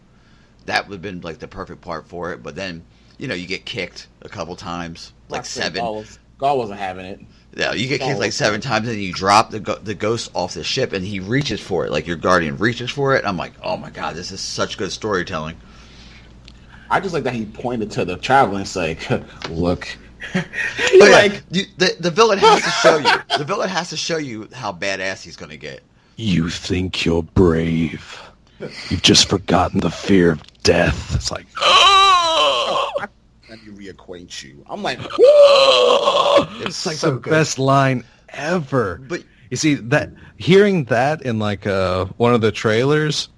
That would have been like the perfect part for it, but then you get kicked a couple times, like 7. Gaul wasn't having it. Yeah, you get kicked like 7 times, and you drop the ghost off the ship, and he reaches for it, like your guardian reaches for it. And I'm like, oh my god, this is such good storytelling. I just like that he pointed to the Traveler and said, look. The villain has to show you. The villain has to show you how badass he's going to get. You think you're brave. You've just forgotten the fear of death. It's like, Let me reacquaint you. I'm like, it's like so the best line ever. But you see that, hearing that in like one of the trailers,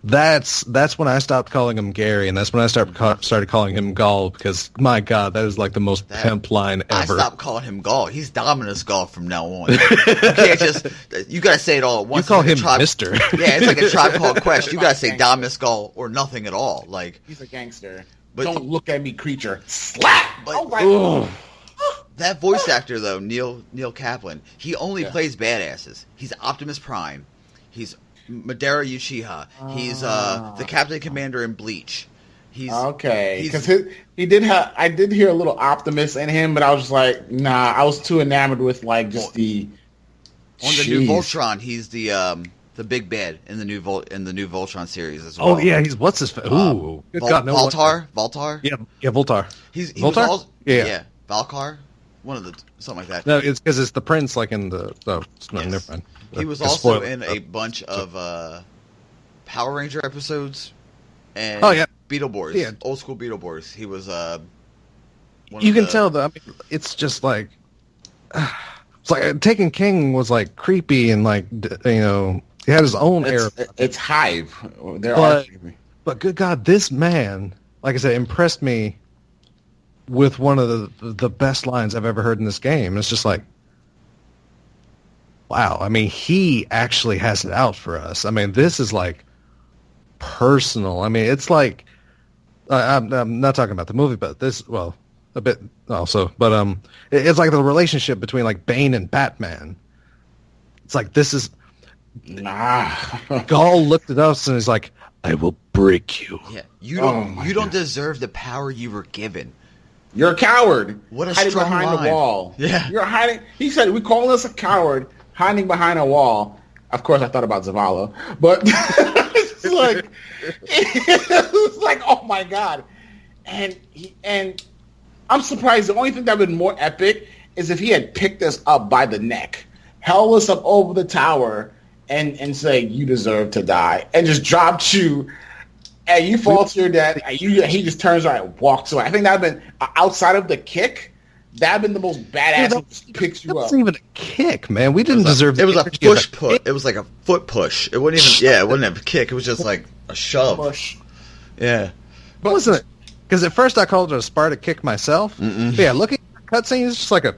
That's when I stopped calling him Gary, and that's when I started calling him Gaul, because my God, that is like the most pimp line ever. I stopped calling him Gaul. He's Dominus Gaul from now on. You can't just, you gotta say it all at once. You call him Mister. Yeah, it's like a Tribe Called Quest. You gotta say Dominus Gaul or nothing at all. Like, he's a gangster. But, don't look at me, creature. Slap! But, that voice actor, though, Neil Kaplan, he only plays badasses. He's Optimus Prime. He's Madara Uchiha. He's the Captain Commander in Bleach. He's okay, because he did have. I did hear a little Optimus in him, but I was just like, nah. I was too enamored with like just the. On the new Voltron, he's the big bad in the new Voltron series as well. Oh yeah, he's what's his face? Ooh, good God, no. Voltar. Yeah, Voltar. He Voltar. Was also, yeah, Valkar. One of the something like that. No, it's because it's the prince, like in the. Oh, no, yes. never mind. He was also in a bunch of Power Ranger episodes and Beetleborgs, old school Beetleborgs. He was. You can tell though. I mean, it's just like. It's like Taken King was like creepy and like he had his own air. It's Hive. But good God, this man, like I said, impressed me with one of the best lines I've ever heard in this game. It's just like, wow. I mean, he actually has it out for us. I mean, this is like personal. I mean, it's like I'm not talking about the movie, but this, well, a bit also. But it's like the relationship between like Bane and Batman. It's like this is. Gaul looked at us and he's like, "I will break you." Yeah, you don't deserve the power you were given. You're a coward. What a hiding strong behind line. the wall. Yeah. You're hiding. He said, we call us a coward hiding behind a wall. Of course, I thought about Zavala. But it's like, oh my God. And I'm surprised. The only thing that would have been more epic is if he had picked us up by the neck, held us up over the tower, and say, you deserve to die. And just dropped you. And you fall to your death, and he just turns around and walks away. I think that would have been, outside of the kick, that would have been the most badass. He just picks you up. It wasn't even a kick, man. We didn't deserve it. It was a push. It was like a foot push. It wasn't even, it wasn't a kick. It was just like a shove. Push. Yeah. But wasn't it? Because at first I called it a Sparta kick myself. But yeah, looking at the cutscene, it's just like a,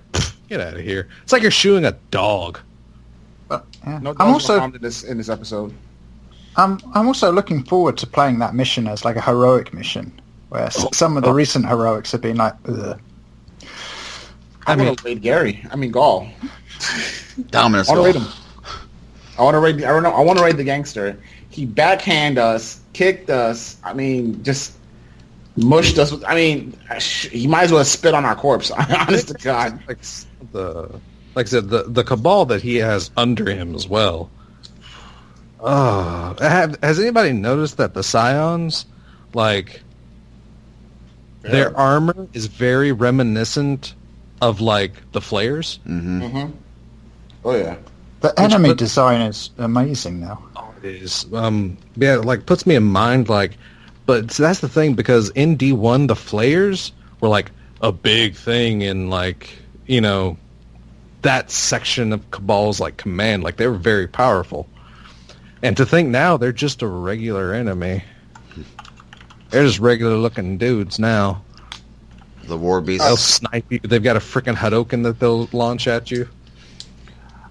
get out of here. It's like you're shooing a dog. No dogs were harmed in this episode. I'm also looking forward to playing that mission as like a heroic mission, where some of the recent heroics have been like, ugh. I want to raid Gaul. Dominus. I want to raid him. I want to raid the gangster. He backhand us, kicked us. I mean, just mushed us. I mean, he might as well spit on our corpse. Honest to God. Like I said, the cabal that he has under him as well. Has anybody noticed that the Scions, like, their armor is very reminiscent of, like, the Flayers? Mm-hmm. Oh, yeah. The enemy design is amazing now. Oh, it is. Yeah, like, puts me in mind, like, but that's the thing, because in D1, the Flayers were, like, a big thing in, like, that section of Cabal's, like, command. Like, they were very powerful. And to think now they're just a regular enemy. They're just regular looking dudes now. The war beasts. They'll snipe you. They've got a freaking Hadouken that they'll launch at you.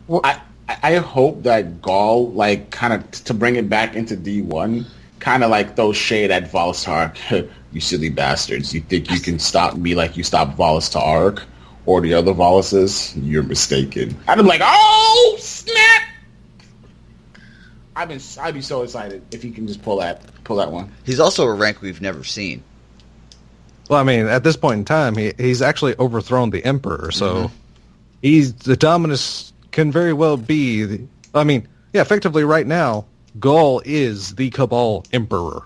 Well, I hope that Gaul, like, kind of to bring it back into D1, kind of like throws shade at Volstark. You silly bastards! You think you can stop me like you stopped Volstark or the other Voluses? You're mistaken. And I'm like, oh snap! I'd be so excited if he can just pull that one. He's also a rank we've never seen. Well, I mean, at this point in time, he's actually overthrown the Emperor, so he's the Dominus can very well be. Effectively, right now, Gaul is the Cabal Emperor.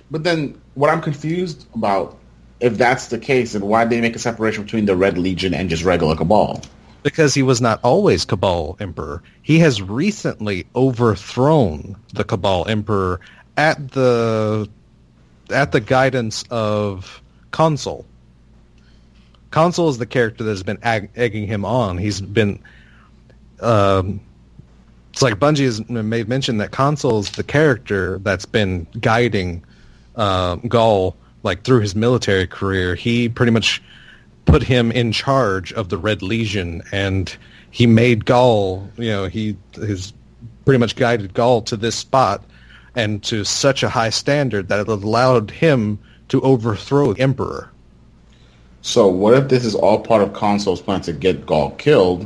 But then, what I'm confused about, if that's the case, then why did they make a separation between the Red Legion and just regular Cabal? Because he was not always Cabal Emperor. He has recently overthrown the Cabal Emperor at the guidance of Consul. Consul is the character that has been egging him on. He's been It's like Bungie has made mention that Consul's the character that's been guiding Gaul like through his military career. He pretty much put him in charge of the Red Legion, and he made Gaul, he has pretty much guided Gaul to this spot and to such a high standard that it allowed him to overthrow the Emperor. So what if this is all part of Consul's plan to get Gaul killed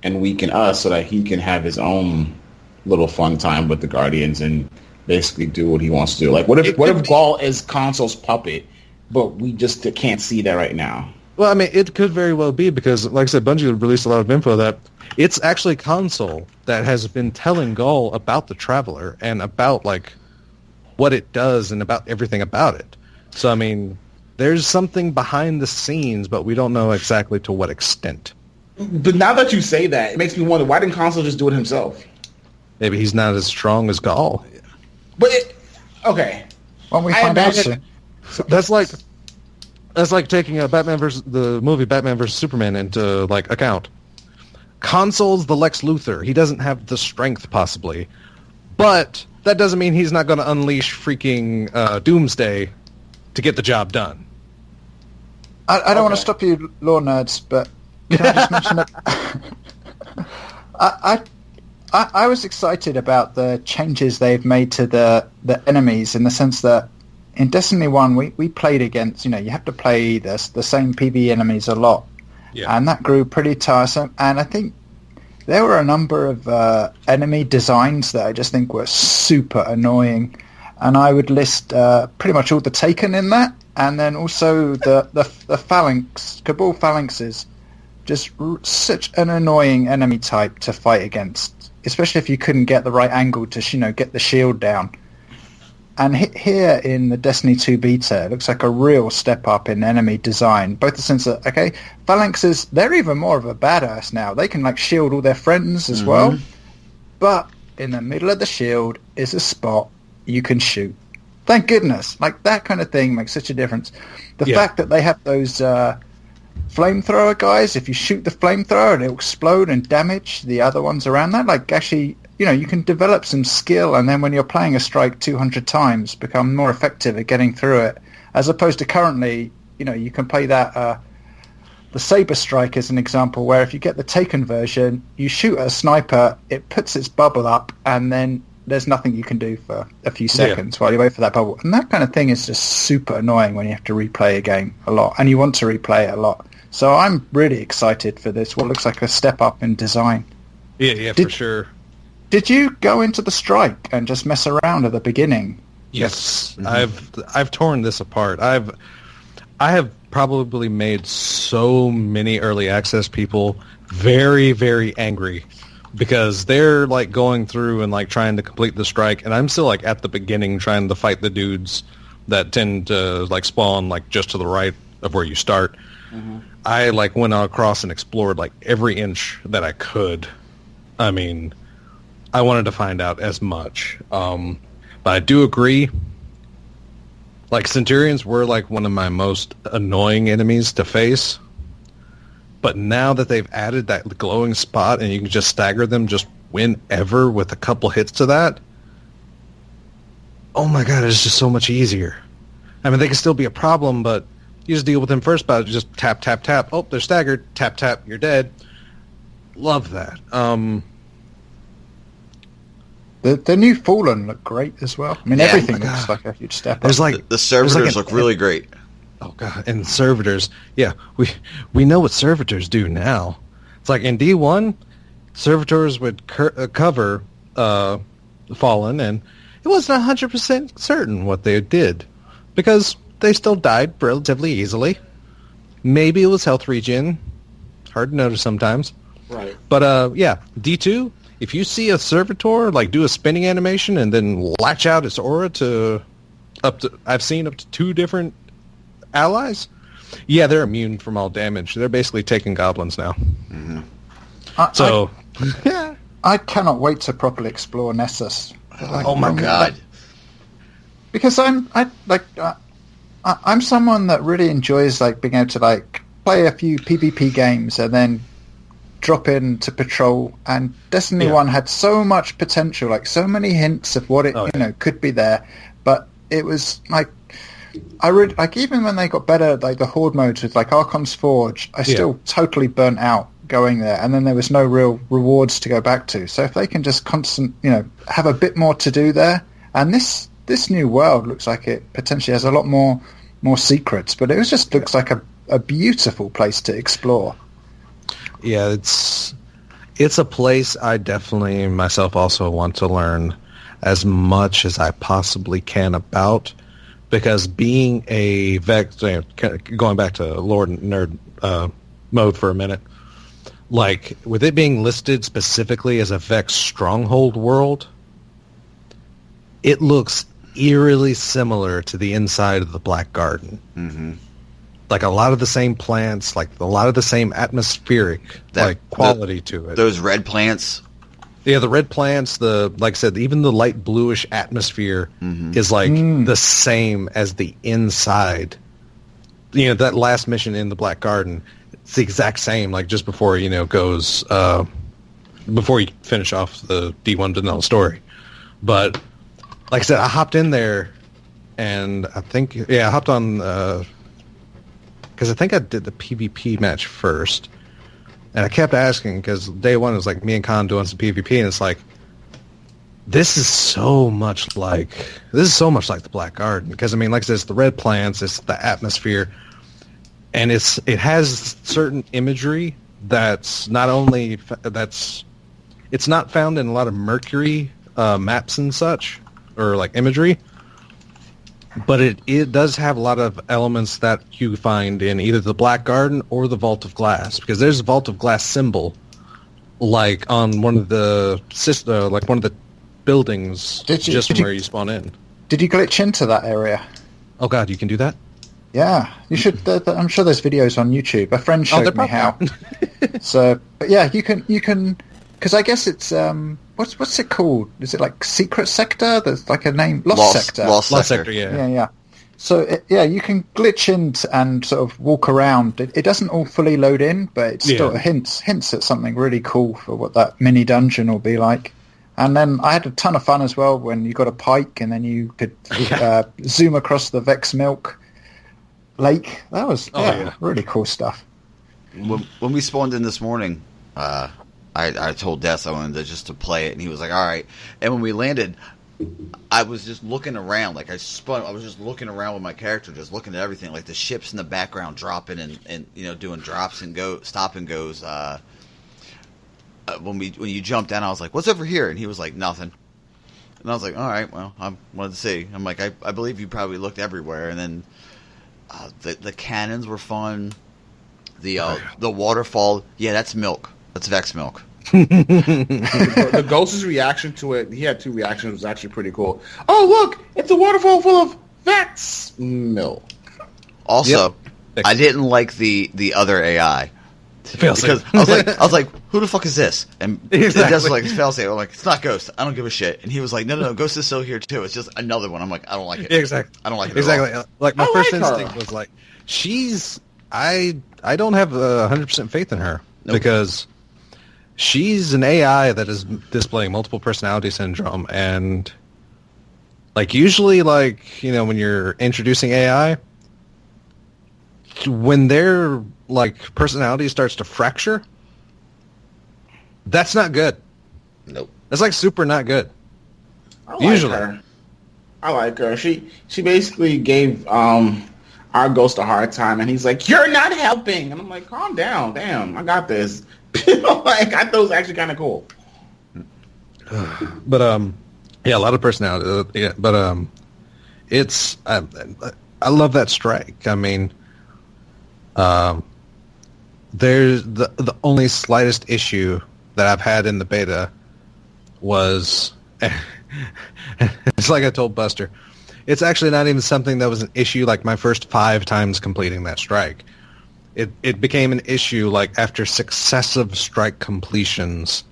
and weaken us so that he can have his own little fun time with the Guardians and basically do what he wants to do? Like, what if Gaul is Consul's puppet, but we just can't see that right now? Well, I mean, it could very well be because, like I said, Bungie released a lot of info that it's actually Consul that has been telling Gaul about the Traveler and about, like, what it does and about everything about it. So, I mean, there's something behind the scenes, but we don't know exactly to what extent. But now that you say that, it makes me wonder, why didn't Consul just do it himself? Maybe he's not as strong as Gaul. But, okay. Well, we find out soon. That's like taking the movie Batman versus Superman into like account. Consul's the Lex Luthor. He doesn't have the strength possibly, but that doesn't mean he's not going to unleash freaking Doomsday to get the job done. I don't want to stop you, lore nerds, but can I just mention that I was excited about the changes they've made to the enemies in the sense that in Destiny 1, we played against, you have to play the same PvE enemies a lot. Yeah. And that grew pretty tiresome. And I think there were a number of enemy designs that I just think were super annoying. And I would list pretty much all the Taken in that. And then also the Phalanx, Cabal Phalanxes, just such an annoying enemy type to fight against, especially if you couldn't get the right angle to, get the shield down. And here in the Destiny 2 beta, it looks like a real step up in enemy design. Both the sense that, okay, Phalanxes, they're even more of a badass now. They can, like, shield all their friends as well. But in the middle of the shield is a spot you can shoot. Thank goodness. Like, that kind of thing makes such a difference. The fact that they have those flamethrower guys, if you shoot the flamethrower, it'll explode and damage the other ones around that. Like, actually, you can develop some skill, and then when you're playing a strike 200 times, become more effective at getting through it. As opposed to currently, you can play that, the Saber Strike as an example, where if you get the Taken version, you shoot at a sniper, it puts its bubble up, and then there's nothing you can do for a few seconds while you wait for that bubble. And that kind of thing is just super annoying when you have to replay a game a lot, and you want to replay it a lot. So I'm really excited for this, what looks like a step up in design. Yeah, for sure. Did you go into the strike and just mess around at the beginning? Yes, I've torn this apart. I have probably made so many early access people very, very angry because they're like going through and like trying to complete the strike, and I'm still like at the beginning trying to fight the dudes that tend to like spawn like just to the right of where you start. I like went across and explored like every inch that I could. I mean, I wanted to find out as much. But I do agree, like, Centurions were, like, one of my most annoying enemies to face. But now that they've added that glowing spot and you can just stagger them just whenever with a couple hits to that, oh my god, it's just so much easier. I mean, they can still be a problem, but you just deal with them first by just tap, tap, tap. Oh, they're staggered. Tap, tap, you're dead. Love that. The new Fallen look great as well. I mean, everything looks like a huge step up. There's like the servitors look really great. Oh god, and servitors. Yeah, we know what servitors do now. It's like in D1, servitors would cover Fallen, and it wasn't 100% certain what they did because they still died relatively easily. Maybe it was health regen. Hard to notice sometimes. Right. But yeah, D2. If you see a servitor like do a spinning animation and then latch out its aura I've seen up to 2 different allies. Yeah, they're immune from all damage. They're basically taking goblins now. I cannot wait to properly explore Nessus. Oh my god! Because I'm someone that really enjoys like being able to like play a few PvP games and then drop in to patrol, and Destiny 1 had so much potential, like so many hints of what it could be there, but it was like even when they got better, like the horde modes with like Archon's Forge, I still totally burnt out going there, and then there was no real rewards to go back to. So if they can just have a bit more to do there, and this new world looks like it potentially has a lot more secrets, but it just looks like a beautiful place to explore. Yeah, it's a place I definitely myself also want to learn as much as I possibly can about, because being a Vex, going back to Lord Nerd mode for a minute, like with it being listed specifically as a Vex stronghold world, it looks eerily similar to the inside of the Black Garden. Mm-hmm. Like a lot of the same plants, like a lot of the same atmospheric quality to it. Those red plants. Yeah, the red plants, like I said, even the light bluish atmosphere is like the same as the inside. That last mission in the Black Garden, it's the exact same, like just before, goes, before you finish off the D1 vanilla story. But, like I said, I hopped in there, and I hopped on, because I think I did the PvP match first. And I kept asking, because day one was like me and Khan doing some PvP, and it's like, this is so much like the Black Garden. Because, I mean, like I said, it's the red plants, it's the atmosphere, and it has certain imagery that's not only, it's not found in a lot of Mercury maps and such, or like imagery, but it does have a lot of elements that you find in either the Black Garden or the Vault of Glass, because there's a Vault of Glass symbol, like on one of the buildings, where you spawn in. Did you glitch into that area? Oh God, you can do that? Yeah, you should. I'm sure there's videos on YouTube. A friend showed me how. So, but yeah, you can, because I guess it's what's it called? Is it like Secret Sector? There's like a name, Lost Sector. Lost Sector. Yeah. So you can glitch in and sort of walk around. It doesn't all fully load in, but it still hints at something really cool for what that mini dungeon will be like. And then I had a ton of fun as well when you got a pike and then you could zoom across the Vex Milk Lake. That was really cool stuff. When we spawned in this morning, I told Des I wanted to play it, and he was like, all right. And when we landed, I was just looking around. Like, I was just looking around with my character, just looking at everything. Like, the ships in the background dropping and doing drops and stop and goes. When you jumped down, I was like, what's over here? And he was like, nothing. And I was like, all right, well, I wanted to see. I'm like, I believe you probably looked everywhere. And then the cannons were fun. The waterfall, that's milk. That's Vex milk. The Ghost's reaction to it, he had two reactions. It was actually pretty cool. Oh, look, it's a waterfall full of Vex milk. Also, I didn't like the other AI. Because I was like, who the fuck is this? And that's like, it's failsafe. I'm like, it's not Ghost. I don't give a shit. And he was like, no, Ghost is still here too. It's just another one. I'm like, I don't like it. Exactly. I don't like it. Exactly. At all. Like my first instinct was like, I don't have 100% faith in her because she's an AI that is displaying multiple personality syndrome, and like usually, like when you're introducing AI, when their like personality starts to fracture, that's not good. Nope. That's like super not good. I like her. She basically gave our Ghost a hard time, and he's like, "You're not helping," and I'm like, "Calm down, damn, I got this." Like, I thought it was actually kind of cool. But a lot of personality. But it's I love that strike. I mean, there's the only slightest issue that I've had in the beta was it's like I told Buster. It's actually not even something that was an issue like my first 5 times completing that strike. It became an issue like after successive strike completions,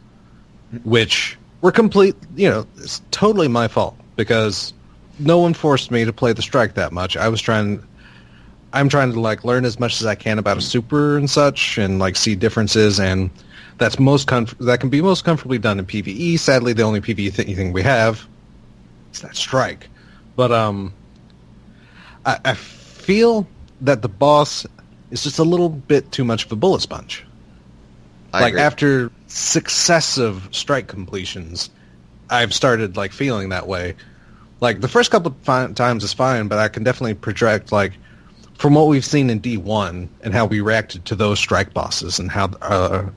which were complete, it's totally my fault because no one forced me to play the strike that much. I'm trying to like learn as much as I can about a super and such and like see differences, and that can be most comfortably done in PvE. Sadly, the only PvE thing we have is that strike. But I feel that the boss is just a little bit too much of a bullet sponge. I agree. After successive strike completions, I've started feeling that way. The first couple of times is fine, but I can definitely project from what we've seen in D1 and how we reacted to those strike bosses and how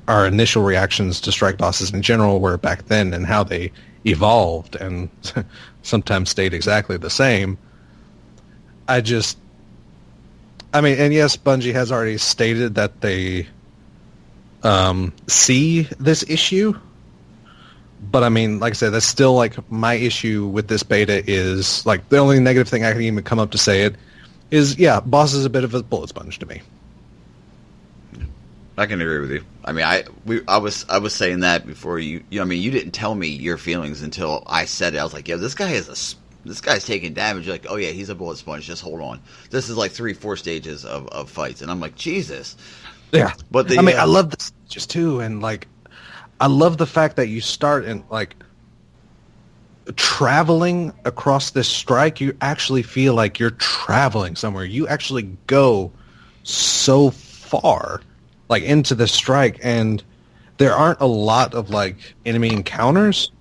our initial reactions to strike bosses in general were back then and how they evolved and sometimes stayed exactly the same. And yes, Bungie has already stated that they see this issue. But like I said, that's still my issue with this beta is the only negative thing I can even come up to say it is, boss is a bit of a bullet sponge to me. I can agree with you. I was saying that before you didn't tell me your feelings until I said it. I was like, this guy's taking damage. You're like, oh yeah, he's a bullet sponge. Just hold on. This is 3-4 stages of fights, and I'm like, Jesus. Yeah, but I love the stages too, and I love the fact that you start in traveling across this strike. You actually feel like you're traveling somewhere. You actually go so far into the strike, and there aren't a lot of enemy encounters,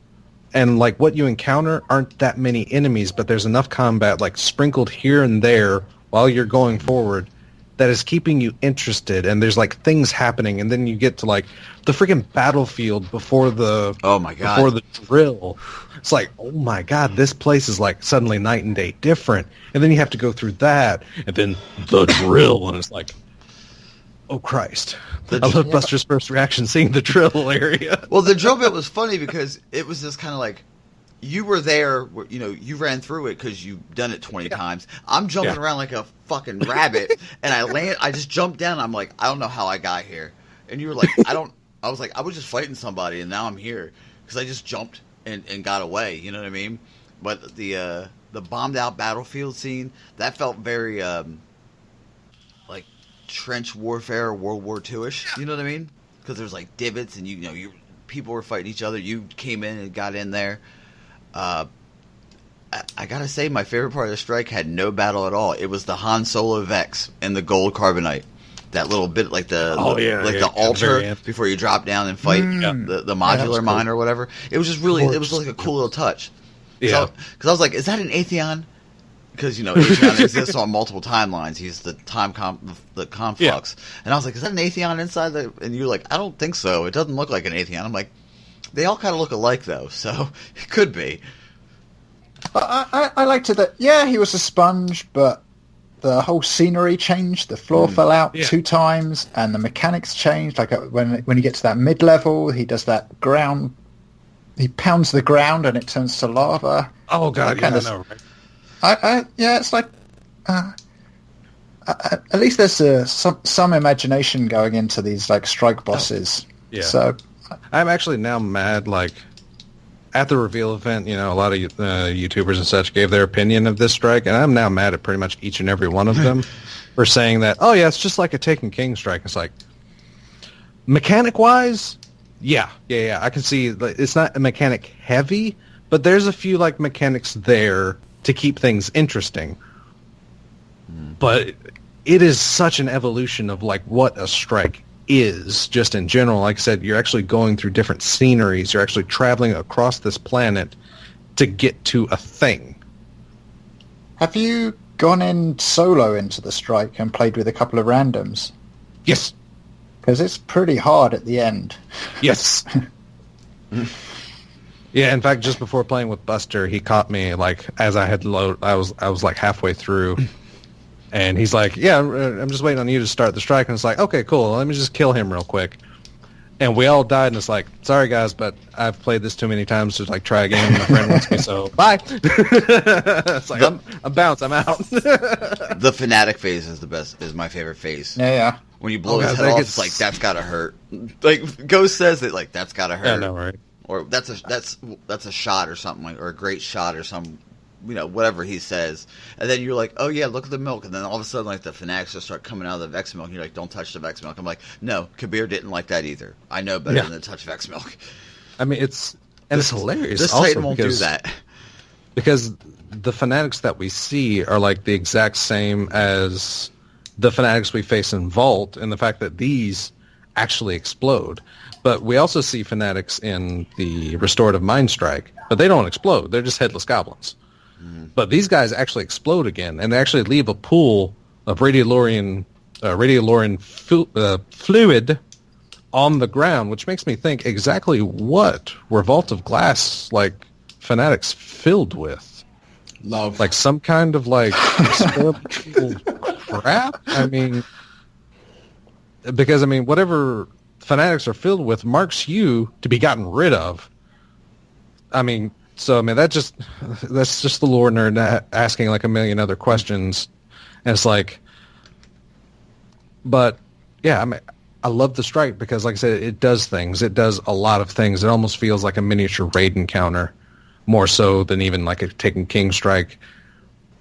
and what you encounter aren't that many enemies, but there's enough combat sprinkled here and there while you're going forward that is keeping you interested, and there's things happening, and then you get to the freaking battlefield before the before the drill. It's oh my god, this place is suddenly night and day different, and then you have to go through that, and then the drill, and it's oh Christ. I love Buster's first reaction seeing the drill area. Well, the drill bit was funny because it was just kind of you were there, you ran through it because you've done it 20 times. I'm jumping around like a fucking rabbit, and I just jumped down. I'm like, I don't know how I got here. And you were like, I was like, I was just fighting somebody, and now I'm here because I just jumped and got away. You know what I mean? But the bombed out battlefield scene, that felt very trench warfare, World War II-ish. You know what I mean? Because there's divots, and people were fighting each other. You came in and got in there. I gotta say, my favorite part of the strike had no battle at all. It was the Han Solo Vex and the gold carbonite. That little bit, the altar before you drop down and fight the modular mine or whatever. It was just really, it was a cool little touch. Yeah. Because I was like, is that an Atheon? Because Atheon exists on multiple timelines. He's the the conflux. Yeah. And I was like, is that an Atheon inside the? And you're like, I don't think so. It doesn't look like an Atheon. I'm like, they all kind of look alike though, so it could be. I liked it that he was a sponge, but the whole scenery changed. The floor fell out 2 times, and the mechanics changed. When he gets to that mid level, he does that ground. He pounds the ground, and it turns to lava. Oh god, I know, right? It's at least there's some imagination going into these strike bosses. Yeah. So I'm actually now mad. At the reveal event, a lot of YouTubers and such gave their opinion of this strike, and I'm now mad at pretty much each and every one of them for saying that, oh yeah, it's just like a Taken King strike. It's mechanic-wise, yeah, I can see it's not mechanic heavy, but there's a few mechanics there to keep things interesting. But it is such an evolution of what a strike is just in general. Like I said, you're actually going through different sceneries. You're actually traveling across this planet to get to a thing. Have you gone in solo into the strike and played with a couple of randoms? Yes. Because it's pretty hard at the end. Yes. Yeah, in fact, just before playing with Buster, he caught me as I had load. I was halfway through. And he's like, yeah, I'm just waiting on you to start the strike. And it's okay, cool. Let me just kill him real quick. And we all died, and it's sorry, guys, but I've played this too many times to try again. My friend wants me, so bye. It's I'm bounced. I'm out. The fanatic phase is the best. Is my favorite phase. Yeah. When you blow his head off, it's that's gotta hurt. Ghost says it that's gotta hurt. Yeah, no, right. Or that's a shot or something or a great shot or some whatever he says, and then you're like, oh yeah, look at the milk, and then all of a sudden like the fanatics just start coming out of the Vex milk, and you're like, don't touch the Vex milk. I'm like, no, Kabir didn't like that either. I know better than to touch Vex milk. I mean, it's hilarious. This also Titan won't do that because the fanatics that we see are like the exact same as the fanatics we face in Vault, and the fact that these actually explode. But we also see fanatics in the Restorative Mind Strike, but they don't explode. They're just headless goblins. Mm-hmm. But these guys actually explode again, and they actually leave a pool of radiolorian fluid on the ground, which makes me think exactly what were Vault of Glass fanatics filled with? Love. Like some kind of experimental crap? I mean, because whatever fanatics are filled with marks you to be gotten rid of. That's just the lore nerd asking a million other questions. And it's but yeah, I love the strike because, like I said, it does things. It does a lot of things. It almost feels like a miniature raid encounter, more so than even a Taken King strike.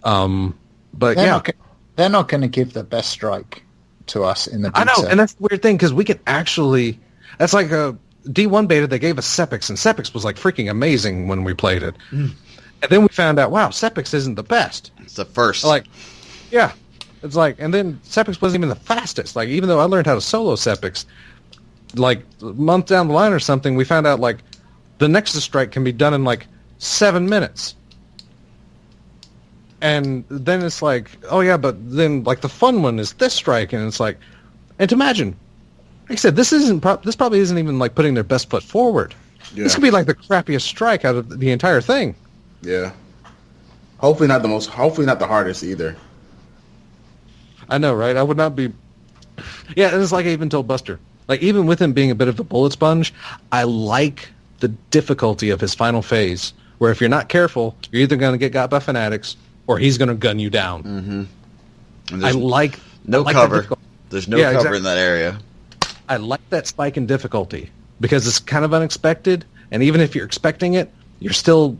But they're not going to give the best strike to us in the beta. I know, and that's the weird thing because we can actually. That's like a D1 beta. They gave us Sepix, and Sepix was freaking amazing when we played it. Mm. And then we found out, wow, Sepix isn't the best. It's the first. Yeah. It's and then Sepix wasn't even the fastest. Even though I learned how to solo Sepix, a month down the line or something, we found out, the Nexus strike can be done in, 7 minutes. And then it's oh yeah, but then, the fun one is this strike, and it's and to imagine, like I said, this probably isn't even, putting their best foot forward. Yeah. This could be, the crappiest strike out of the entire thing. Yeah. Hopefully not the hardest either. I know, right? I would not be... Yeah, and it's I even told Buster. Even with him being a bit of a bullet sponge, I like the difficulty of his final phase, where if you're not careful, you're either going to get got by fanatics, or he's going to gun you down. Mm-hmm. I like... No cover. There's no cover in that area. I like that spike in difficulty, because it's kind of unexpected, and even if you're expecting it, you're still,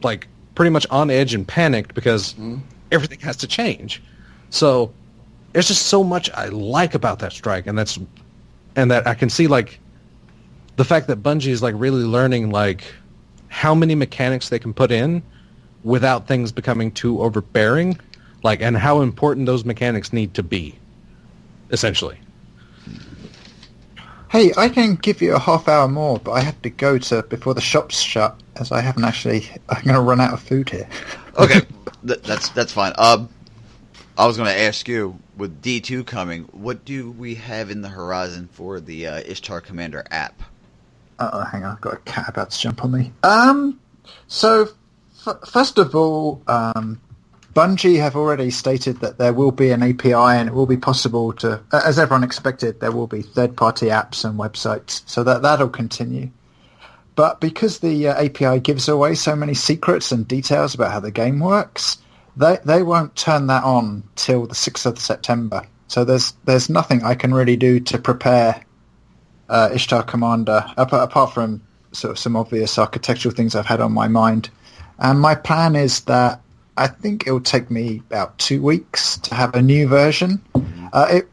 pretty much on edge and panicked, because everything has to change. So... There's just so much I like about that strike, and that I can see the fact that Bungie is really learning how many mechanics they can put in without things becoming too overbearing, and how important those mechanics need to be, essentially. Hey, I can give you a half hour more, but I have to go before the shops shut, as I haven't actually. I'm going to run out of food here. Okay, that's fine. I was going to ask you, with D2 coming, what do we have in the horizon for the Ishtar Commander app? Hang on, I've got a cat about to jump on me. So, first of all, Bungie have already stated that there will be an API, and it will be possible to, as everyone expected, there will be third-party apps and websites, so that'll continue. But because the API gives away so many secrets and details about how the game works... They won't turn that on till the 6th of September. So there's nothing I can really do to prepare Ishtar Commander, apart from sort of some obvious architectural things I've had on my mind. And my plan is that I think it'll take me about 2 weeks to have a new version.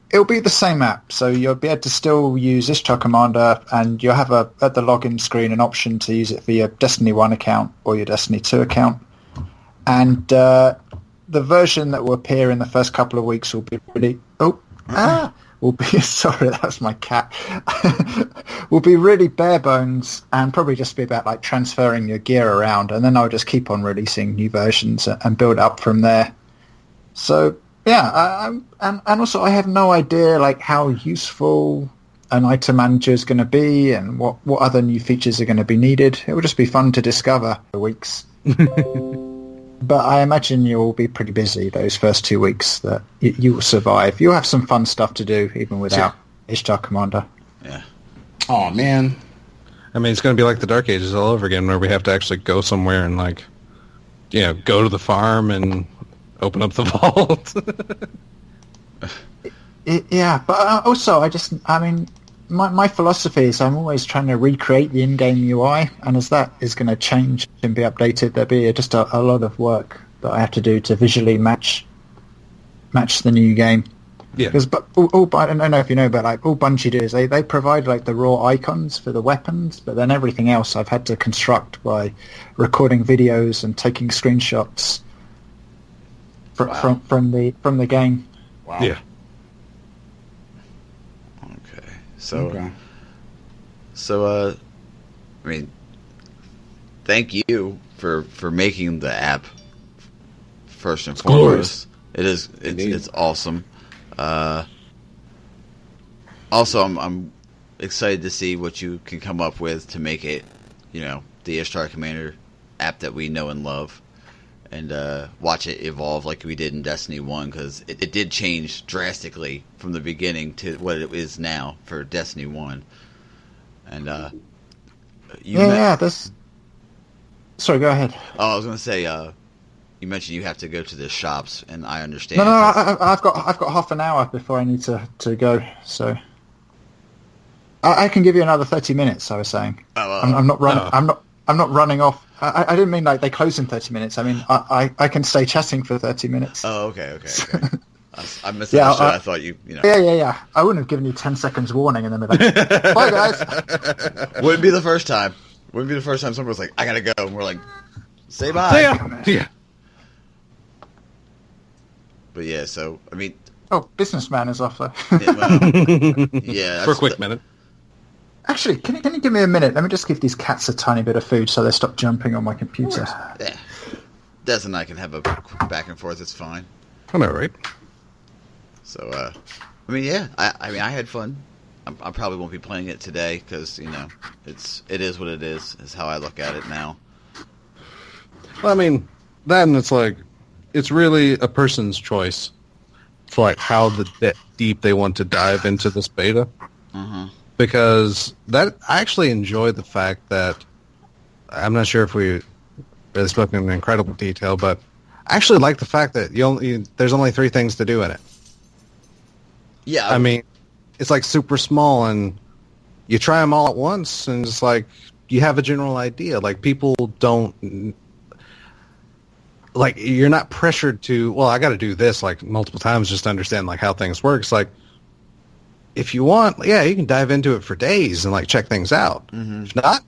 It'll be the same app, so you'll be able to still use Ishtar Commander, and you'll have at the login screen an option to use it for your Destiny 1 account or your Destiny 2 account. And the version that will appear in the first couple of weeks will be really... Sorry, that was my cat. Will be really bare bones and probably just be about transferring your gear around, and then I'll just keep on releasing new versions and build up from there. So, yeah, and also I have no idea how useful an item manager is going to be and what other new features are going to be needed. It will just be fun to discover for weeks. But I imagine you'll be pretty busy those first 2 weeks that you will survive. You'll have some fun stuff to do even without Ishtar Commander. Yeah. Oh, man. It's going to be like the Dark Ages all over again, where we have to actually go somewhere and, go to the farm and open up the vault. Yeah, but also my philosophy is I'm always trying to recreate the in-game UI, and as that is going to change and be updated, there'll be just a lot of work that I have to do to visually match the new game. Yeah. Because I don't know if you know, but like all Bungie do is they provide like the raw icons for the weapons, but then everything else I've had to construct by recording videos and taking screenshots from the game. Wow. Yeah. Okay. So, I mean, thank you for making the app first and foremost. It's awesome. Also, I'm excited to see what you can come up with to make it, the Ishtar Commander app that we know and love, and watch it evolve like we did in Destiny 1, because it did change drastically from the beginning to what it is now for Destiny 1. And Sorry, go ahead. Oh, I was going to say, you mentioned you have to go to the shops, and I understand. No, I've got half an hour before I need to go, so I can give you another 30 minutes. I was saying, I'm not running. I'm not running off. I didn't mean like they close in 30 minutes. I mean I can stay chatting for 30 minutes. Oh, okay. I misunderstood. I thought you know. Yeah. I wouldn't have given you 10 seconds warning and then be like, bye guys. Wouldn't be the first time. Someone was like, I gotta go, and we're like, say bye. Yeah. But yeah, so I mean, businessman is off there. Yeah, for a quick minute. Actually, can you give me a minute? Let me just give these cats a tiny bit of food so they stop jumping on my computer. Yeah, Des and I can have a back and forth. It's fine. I know, right? So, I mean, yeah, I had fun. I probably won't be playing it today because it is what it is. Is how I look at it now. Well, I mean, then it's like it's really a person's choice for like how deep they want to dive into this beta. Mm-hmm. Because I actually enjoy the fact that I'm not sure if we really spoke in incredible detail, but I actually like the fact that there's only 3 things to do in it. Yeah, I mean, it's like super small, and you try them all at once, and it's like you have a general idea. Like people don't like you're not pressured to. Well, I got to do this like multiple times just to understand like how things work. It's like if you want, yeah, you can dive into it for days and like check things out. Mm-hmm. If not,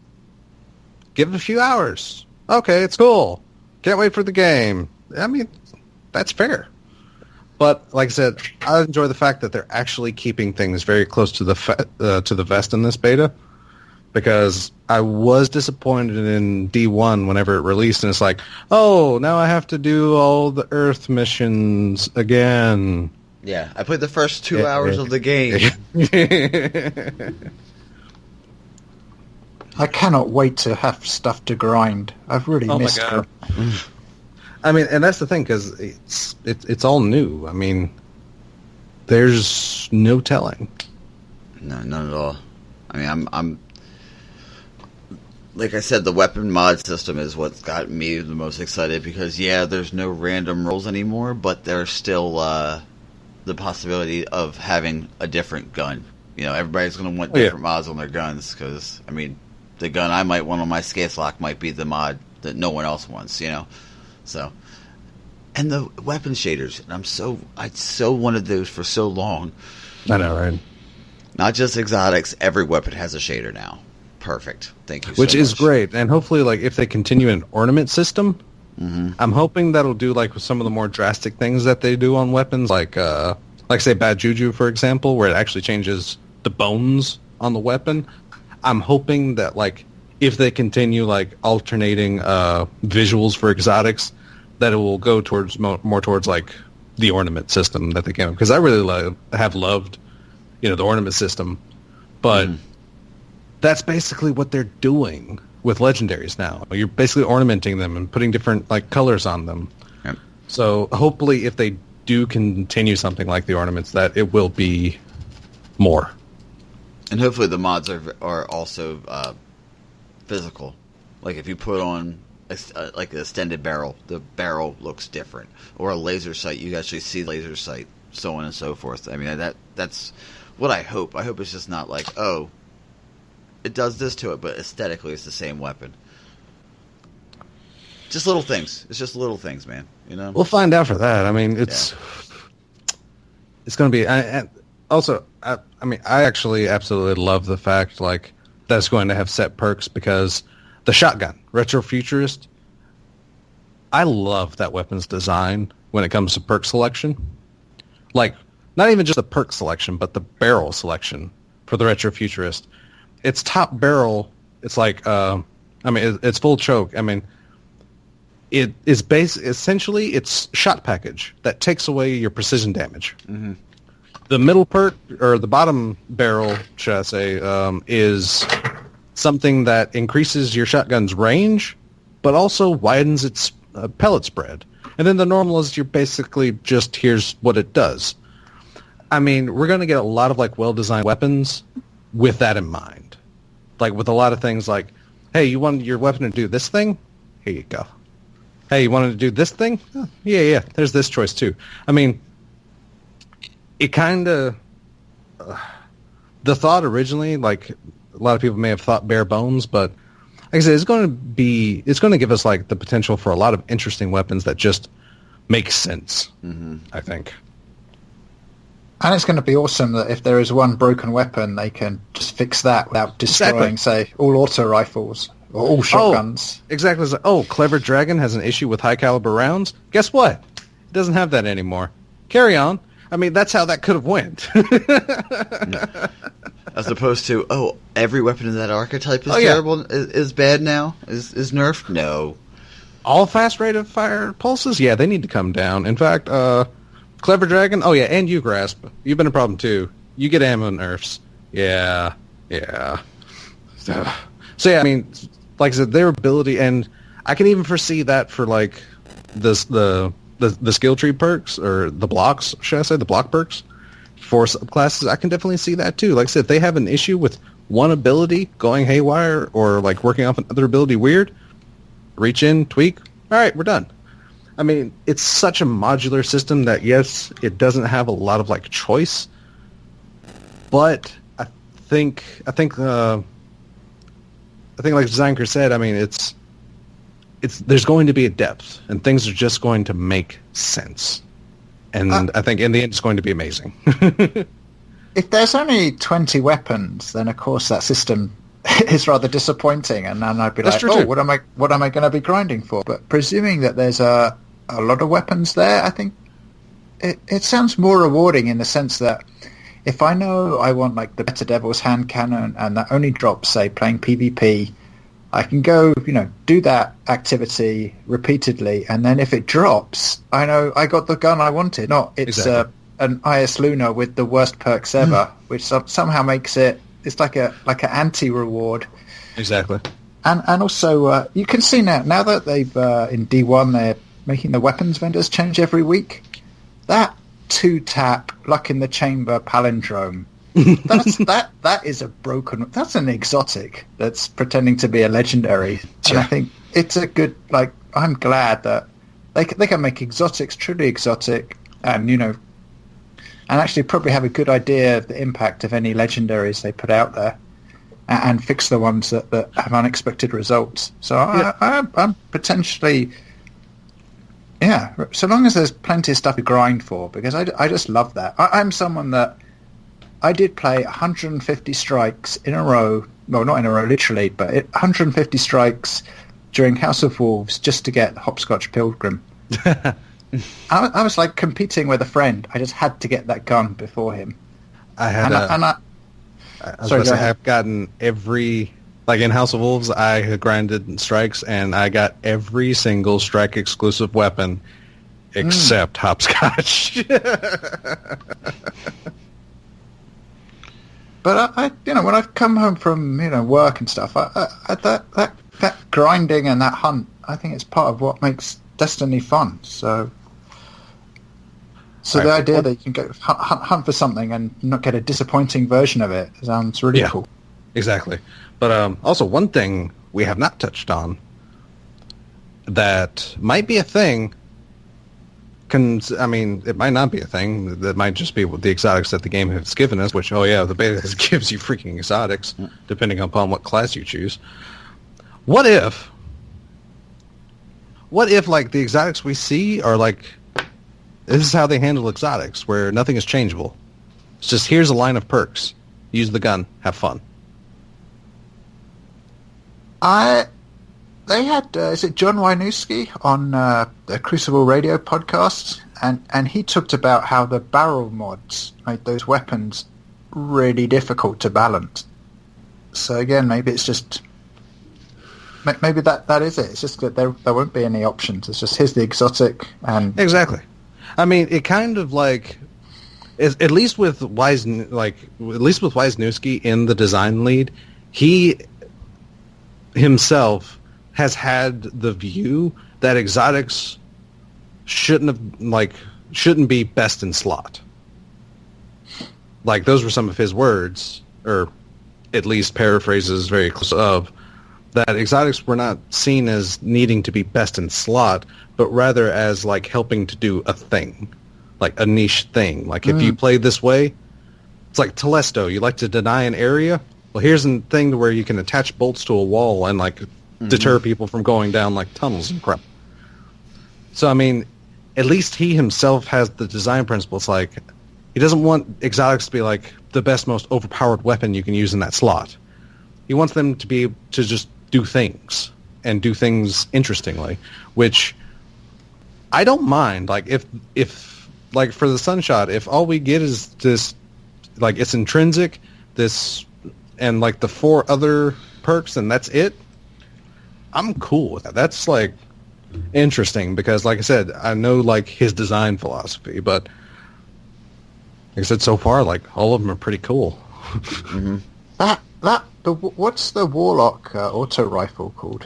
give it a few hours. Okay, it's cool. Can't wait for the game. I mean, that's fair. But like I said, I enjoy the fact that they're actually keeping things very close to the vest in this beta, because I was disappointed in D1 whenever it released, and it's like, oh, now I have to do all the Earth missions again. Yeah, I played the first 2 hours of the game. I cannot wait to have stuff to grind. I've really missed it. I mean, and that's the thing, because it's all new. I mean, there's no telling. No, none at all. I mean, I'm like I said, the weapon mod system is what's got me the most excited, because there's no random rolls anymore, but there's still the possibility of having a different gun. Everybody's going to want different mods on their guns, because I mean, the gun I might want on my Scateslock might be the mod that no one else wants. So, and the weapon shaders, I so wanted those for so long. I know, right? Not just exotics, every weapon has a shader now. Perfect. Thank you so much. Which is great. And hopefully, like, if they continue an ornament system, I'm hoping that'll do, like, with some of the more drastic things that they do on weapons, like say, Bad Juju, for example, where it actually changes the bones on the weapon. I'm hoping that, like, if they continue like alternating visuals for exotics, that it will go towards more towards like the ornament system that they came up, because I really have loved the ornament system, but that's basically what they're doing with legendaries now. You're basically ornamenting them and putting different like colors on them. Yep. So hopefully, if they do continue something like the ornaments, that it will be more. And hopefully the mods are also physical. Like if you put on like an extended barrel, the barrel looks different, or a laser sight, you actually see the laser sight, so on and so forth. I mean, that's what I hope. I hope it's just not like, oh, it does this to it, but aesthetically it's the same weapon. Just little things. It's just little things, man. You know, We'll find out for that. I mean, it's going to be. And also, I mean, I actually absolutely love the fact like that's going to have set perks because the shotgun retro futurist. I love that weapon's design when it comes to perk selection. Like, not even just the perk selection, but the barrel selection for the retro futurist. Its top barrel, it's like, it's full choke. I mean, it is essentially it's shot package that takes away your precision damage. Mm-hmm. The middle perk, or the bottom barrel, should I say, is something that increases your shotgun's range, but also widens its pellet spread. And then the normal is you're basically just, here's what it does. I mean, we're going to get a lot of like well-designed weapons with that in mind. Like with a lot of things like, hey, you want your weapon to do this thing? Here you go. Hey, you wanted to do this thing? Oh, yeah, there's this choice too. I mean, it kind of... the thought originally, like a lot of people may have thought bare bones, but like I said, it's going to give us like the potential for a lot of interesting weapons that just make sense, I think. And it's going to be awesome that if there is one broken weapon, they can just fix that without destroying, say, all auto rifles or all shotguns. Exactly. It's like, Clever Dragon has an issue with high caliber rounds. Guess what? It doesn't have that anymore. Carry on. I mean, that's how that could have went. As opposed to, every weapon in that archetype is terrible, is bad now, is nerfed? No. All fast rate of fire pulses? Yeah, they need to come down. In fact, Clever Dragon? Oh, yeah, and you, Grasp. You've been a problem, too. You get ammo nerfs. Yeah. So, yeah, I mean, like I said, their ability, and I can even foresee that for, like, the skill tree perks, or the blocks, should I say, the block perks for subclasses. I can definitely see that, too. Like I said, if they have an issue with one ability going haywire or, like, working off another ability weird, reach in, tweak, all right, we're done. I mean, it's such a modular system that, yes, it doesn't have a lot of, like, choice, but I think like Design Crew said, I mean, it's there's going to be a depth, and things are just going to make sense. And I think in the end, it's going to be amazing. If there's only 20 weapons, then of course that system is rather disappointing, and then I'd be like, what am I going to be grinding for? But presuming that there's a lot of weapons there, I think it sounds more rewarding in the sense that if I know I want like the Better Devil's hand cannon, and that only drops, say, playing PvP, I can go, do that activity repeatedly, and then if it drops, I know I got the gun I wanted. Exactly. An IS Luna with the worst perks ever, which somehow makes it's like an anti-reward. Exactly. And also, you can see now that they've in D1 they're making the weapons vendors change every week. That 2-tap luck in the chamber palindrome. That is that's an exotic that's pretending to be a legendary. And I think it's a good, like, I'm glad that they can make exotics truly exotic, and and actually probably have a good idea of the impact of any legendaries they put out there, and fix the ones that have unexpected results. So I'm potentially, so long as there's plenty of stuff to grind for, because I just love that. I'm someone that I did play 150 strikes in a row. Well, not in a row, literally, but 150 strikes during House of Wolves just to get the Hopscotch Pilgrim. I was like competing with a friend. I just had to get that gun before him. I have gotten every, like in House of Wolves, I had grinded strikes, and I got every single strike exclusive weapon except Hopscotch. But I when I've come home from work and stuff, that grinding and that hunt, I think it's part of what makes Destiny fun. So the idea that you can go hunt for something and not get a disappointing version of it sounds really cool. Exactly. But also one thing we have not touched on that might be a thing. It might not be a thing. That might just be the exotics that the game has given us, which, the beta gives you freaking exotics, depending upon what class you choose. What if what if like the exotics we see are like, this is how they handle exotics, where nothing is changeable. It's just, here's a line of perks. Use the gun. Have fun. They had, is it John Winuski on the Crucible Radio podcast? And he talked about how the barrel mods made those weapons really difficult to balance. So again, maybe it's just... Maybe that is it. It's just that there won't be any options. It's just, here's the exotic and... Exactly. I mean, it kind of like... At least with Wisniewski in the design lead, he himself has had the view that exotics shouldn't be best in slot. Like, those were some of his words, or at least paraphrases very close of, that exotics were not seen as needing to be best in slot, but rather as like helping to do a thing, like a niche thing. Like if you play this way, it's like Telesto. You like to deny an area. Well, here's a thing where you can attach bolts to a wall and like deter people from going down like tunnels and crap. So I mean, at least he himself has the design principles. Like, he doesn't want exotics to be like the best, most overpowered weapon you can use in that slot. He wants them to be able to just do things and do things interestingly, which I don't mind. Like if like for the Sunshot, if all we get is this, like it's intrinsic, this, and like the 4 other perks, and that's it, I'm cool with that. That's like interesting because, like I said, I know like his design philosophy, but like I said, so far, like all of them are pretty cool. Mm-hmm. What's the Warlock auto rifle called?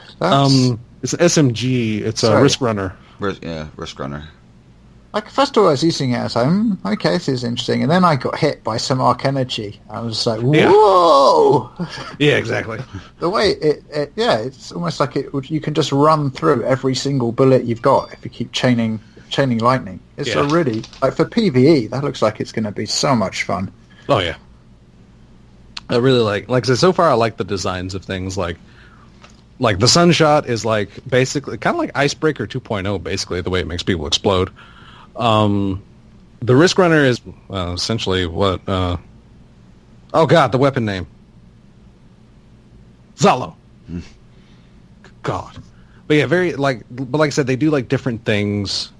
It's an SMG. It's a Risk Runner. Risk Runner. Like, first of all, I was using it, I was like, okay, this is interesting. And then I got hit by some arc energy. I was like, whoa! Yeah, exactly. The way it's almost like you can just run through every single bullet you've got if you keep chaining lightning. It's a really, like for PvE, that looks like it's going to be so much fun. Oh, yeah. I really like I said, so far I like the designs of things like the Sunshot is like basically kind of like Icebreaker 2.0, basically the way it makes people explode. The Risk Runner is essentially what the weapon name, Zalo. God. But yeah, but like I said, they do like different things,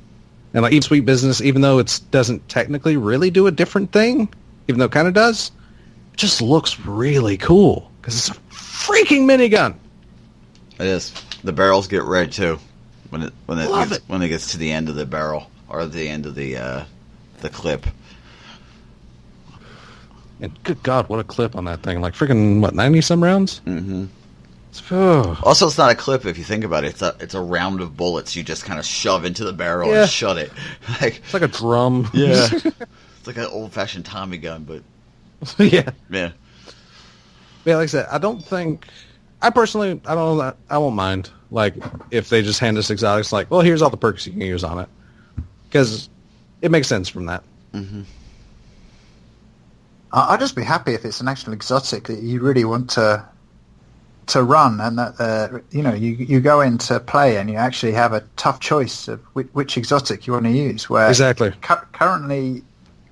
and like Eat Sweet Business, even though it doesn't technically really do a different thing, even though it kind of does, it just looks really cool because it's a freaking minigun. It is. The barrels get red too when it gets to the end of the barrel or the end of the clip. And good God, what a clip on that thing! Like freaking 90-some rounds. Mm-hmm. Also, it's not a clip if you think about it. It's a round of bullets you just kind of shove into the barrel and shut it. It's like a drum. Yeah, it's like an old-fashioned Tommy gun, but yeah. Yeah, like I said, I won't mind. Like if they just hand us exotics, like, well, here's all the perks you can use on it, because it makes sense from that. Mm-hmm. I'd just be happy if it's an actual exotic that you really want to run, and that you go into play and you actually have a tough choice of which exotic you want to use. Where exactly currently,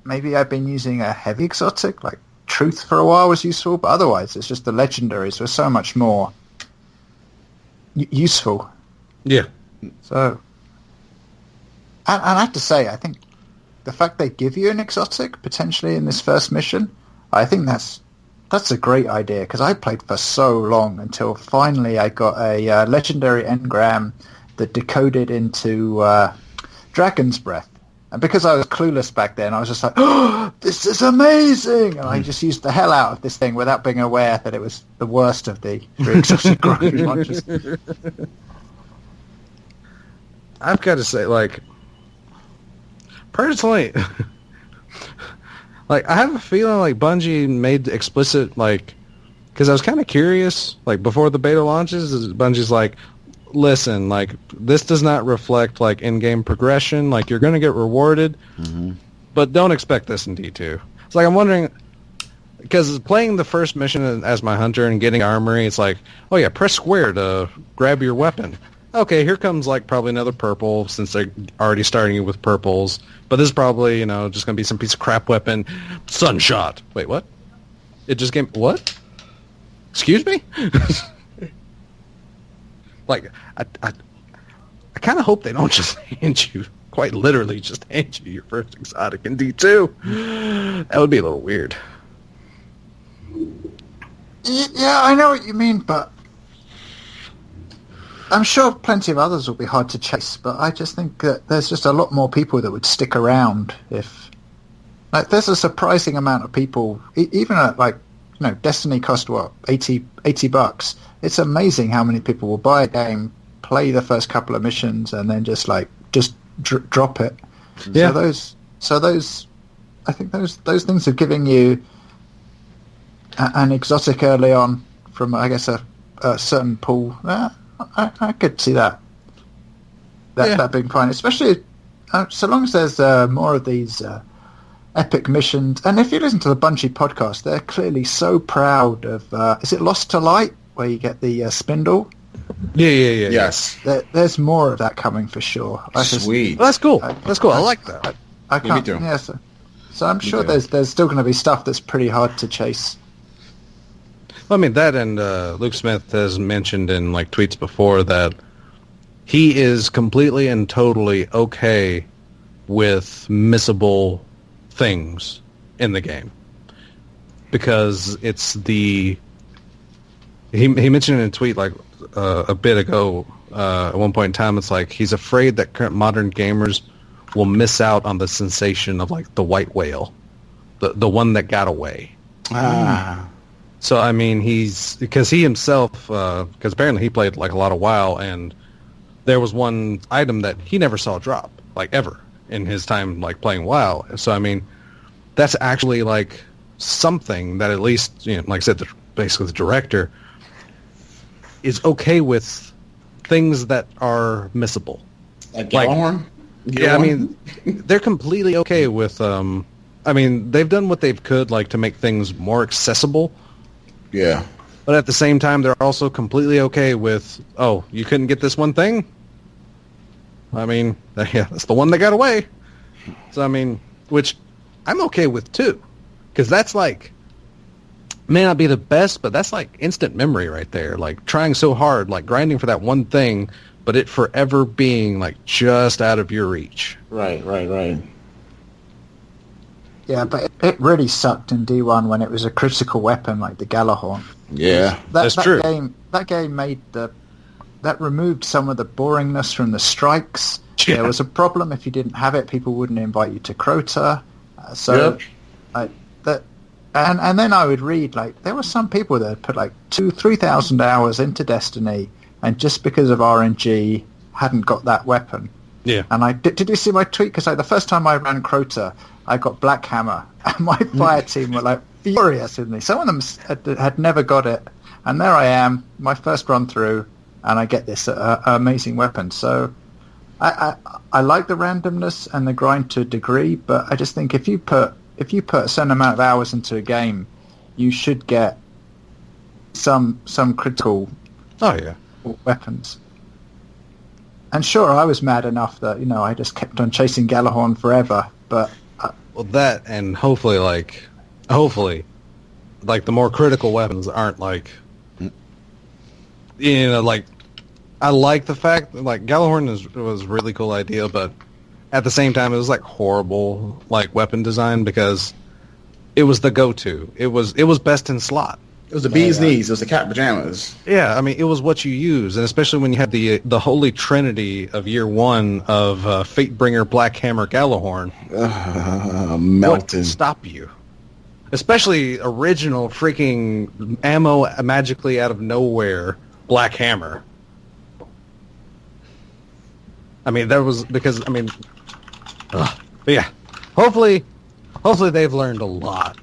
maybe I've been using a heavy exotic, like Truth for a while was useful, but otherwise it's just the legendaries were so much more useful. Yeah. So, and I have to say, I think the fact they give you an exotic potentially in this first mission, I think that's a great idea, because I played for so long until finally I got a legendary engram that decoded into Dragon's Breath. And because I was clueless back then, I was just like, oh, this is amazing! And I just used the hell out of this thing without being aware that it was the worst of the 3 exotic group launches. I've got to say, like, personally, like, I have a feeling like Bungie made explicit, like, because I was kind of curious, like, before the beta launches, Bungie's like, listen, like, this does not reflect, like, in-game progression. Like, you're going to get rewarded, but don't expect this in D2. It's like, I'm wondering, because playing the first mission as my hunter and getting armory, it's like, oh yeah, press square to grab your weapon. okay, here comes like probably another purple since they're already starting you with purples. But this is probably, just going to be some piece of crap weapon. Sunshot. Wait, what? It just came... What? Excuse me? Like, I kind of hope they don't just hand you, quite literally just hand you your first exotic in D2. That would be a little weird. Yeah, I know what you mean, but I'm sure plenty of others will be hard to chase, but I just think that there's just a lot more people that would stick around if... Like, there's a surprising amount of people, even at, like, Destiny cost, what, $80? It's amazing how many people will buy a game, play the first couple of missions, and then just drop it. Yeah. So those, I think those things are giving you an exotic early on from, I guess, a certain pool. I could see that being fine, especially so long as there's more of these epic missions. And if you listen to the Bungie podcast, they're clearly so proud of. Is it Lost to Light where you get the spindle? Yeah. Yes. There's more of that coming for sure. Sweet. Well, that's cool. That's cool. I like that. I can't. Me too. Yeah. So I'm sure there's still going to be stuff that's pretty hard to chase. Well, I mean, that and Luke Smith has mentioned in like tweets before that he is completely and totally okay with missable things in the game because it's the he mentioned in a tweet like a bit ago at one point in time, it's like he's afraid that current modern gamers will miss out on the sensation of like the white whale, the one that got away. So I mean, because he himself, because apparently he played like a lot of WoW, and there was one item that he never saw drop, like ever in his time like playing WoW. So I mean, that's actually like something that at least, like I said, basically the director is okay with things that are missable. Like Gallahorn? Yeah, I mean, they're completely okay with. I mean, they've done what they've could like to make things more accessible. Yeah. But at the same time, they're also completely okay with, oh, you couldn't get this one thing? I mean, yeah, that's the one that got away. So, I mean, which I'm okay with, too. Because that's like, may not be the best, but that's like instant memory right there. Like, trying so hard, like grinding for that one thing, but it forever being like just out of your reach. Right. Yeah, but it really sucked in D1 when it was a critical weapon like the Gallahorn. Yeah, that's true. That game made that removed some of the boringness from the strikes. Yeah. There was a problem if you didn't have it; people wouldn't invite you to Crota. And then I would read like there were some people that had put like 2,000-3,000 hours into Destiny, and just because of RNG hadn't got that weapon. Yeah. And did you see my tweet? Because the first time I ran Crota, I got Black Hammer, and my fire team were like furious with me. Some of them had never got it, and there I am, my first run through, and I get this amazing weapon. So I like the randomness and the grind to a degree, but I just think if you put a certain amount of hours into a game, you should get some critical weapons. And sure, I was mad enough that I just kept on chasing Gallahorn forever, but. Well, that and hopefully, the more critical weapons aren't like, like, I like the fact that, like, Gallahorn was a really cool idea, but at the same time, it was, like, horrible, like, weapon design because it was the go-to. It was best in slot. It was the bee's knees. It was the cat pajamas. Yeah, I mean, it was what you use, and especially when you had the holy trinity of year one of Fatebringer, Black Hammer, Gallahorn. Melted. What could stop you? Especially original freaking ammo magically out of nowhere, Black Hammer. I mean, that was because, I mean, but yeah. Hopefully they've learned a lot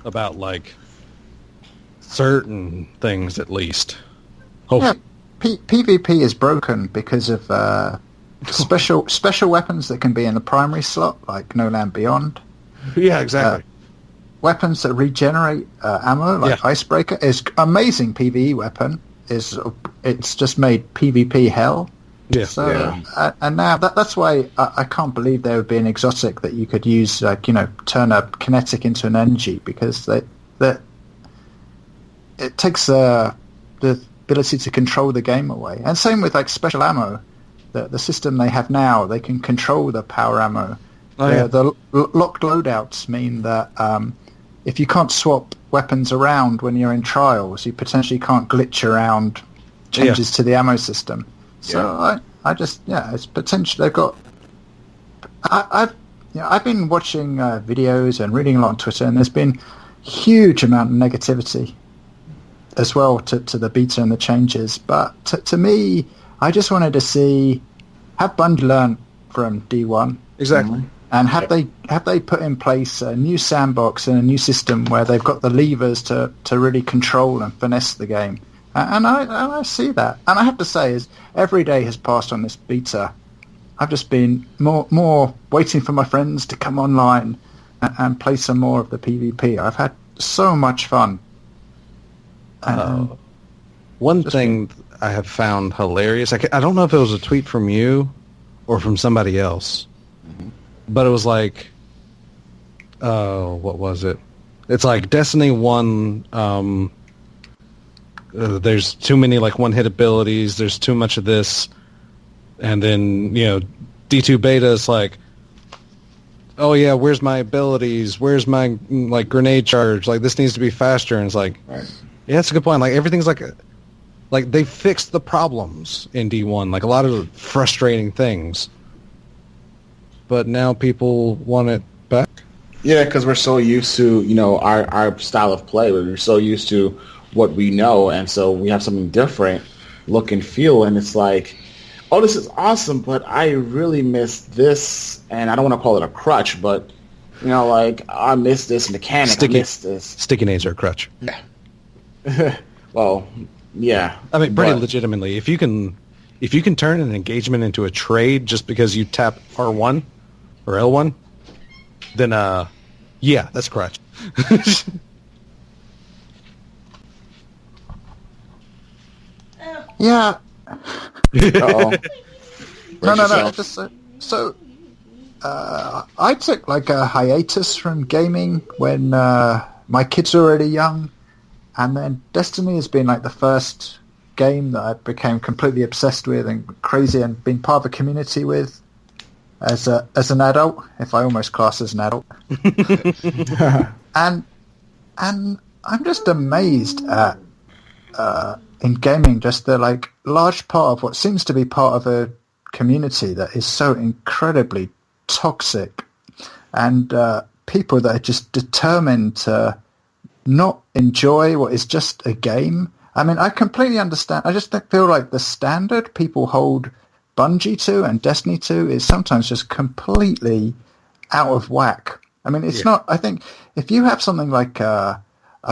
about, like, certain things at least. Hopefully. Yeah, PvP is broken because of special weapons that can be in the primary slot, like No Land Beyond. Yeah, exactly. Weapons that regenerate ammo, like Icebreaker, is amazing PvE weapon. It's just made PvP hell. Yeah. So, and now that's why I can't believe there would be an exotic that you could use, turn a kinetic into an energy, because that it takes the ability to control the game away. And same with like special ammo. The system they have now, they can control the power ammo. The locked loadouts mean that if you can't swap weapons around when you're in trials, you potentially can't glitch around changes to the ammo system. So I just it's potential. They've got. I've been watching videos and reading a lot on Twitter, and there's been huge amount of negativity as well to the beta and the changes. But to me, I just wanted to see, have Bungie learned from D1 Exactly. and have they put in place a new sandbox and a new system where they've got the levers to really control and finesse the game. And I see that. And I have to say, as every day has passed on this beta, I've just been more waiting for my friends to come online and play some more of the PvP. I've had so much fun. One thing I have found hilarious, I don't know if it was a tweet from you or from somebody else, but it was like, what was it? It's like Destiny 1... there's too many like one-hit abilities. There's too much of this, and then D2 beta is like, oh yeah, where's my abilities? Where's my like grenade charge? Like this needs to be faster. And it's like, yeah, that's a good point. Like everything's like they fixed the problems in D1, like a lot of frustrating things, but now people want it back. Yeah, because we're so used to our style of play. We're so used to what we know, and so we have something different look and feel, and it's like, oh, this is awesome, but I really miss this, and I don't want to call it a crutch, but like I miss this mechanic. I miss this. Sticky nades are a crutch. Yeah. Well, yeah. I mean, pretty legitimately, if you can turn an engagement into a trade just because you tap R1 or L1, then yeah, that's a crutch. Yeah. Uh-oh. No. Just I took like a hiatus from gaming when my kids were already young, and then Destiny has been like the first game that I became completely obsessed with and crazy and been part of a community with as an adult, if I almost class as an adult. and I'm just amazed at in gaming, just the like large part of what seems to be part of a community that is so incredibly toxic, and people that are just determined to not enjoy what is just a game. I mean, I completely understand. I just feel like the standard people hold Bungie to and Destiny to is sometimes just completely out of whack. I mean, it's not. I think if you have something like a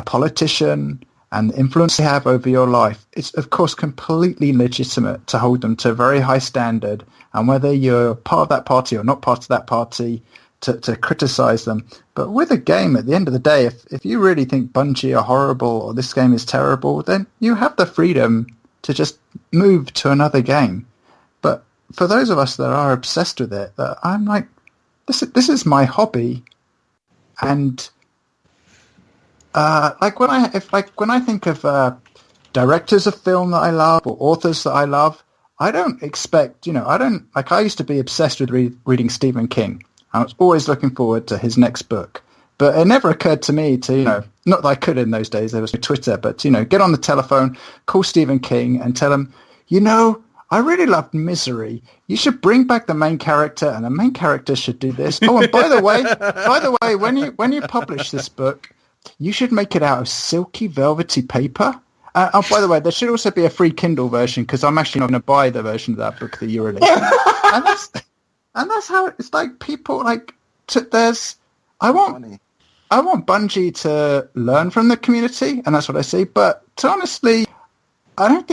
politician and the influence they have over your life, it's of course completely legitimate to hold them to a very high standard, and whether you're part of that party or not part of that party, to criticize them. But with a game, at the end of the day, if you really think Bungie are horrible or this game is terrible, then you have the freedom to just move to another game. But for those of us that are obsessed with it, that I'm like, this is my hobby, and when I think of directors of film that I love or authors that I love, I don't expect, I used to be obsessed with reading Stephen King. I was always looking forward to his next book. But it never occurred to me to, not that I could in those days, there was no Twitter, but, get on the telephone, call Stephen King and tell him, I really loved Misery. You should bring back the main character, and the main character should do this. Oh, and by the way, when you publish this book, you should make it out of silky, velvety paper. Oh, by the way, there should also be a free Kindle version, because I'm actually not going to buy the version of that book that you released. and that's how it's like. People like I want Bungie to learn from the community, and that's what I see. But honestly, I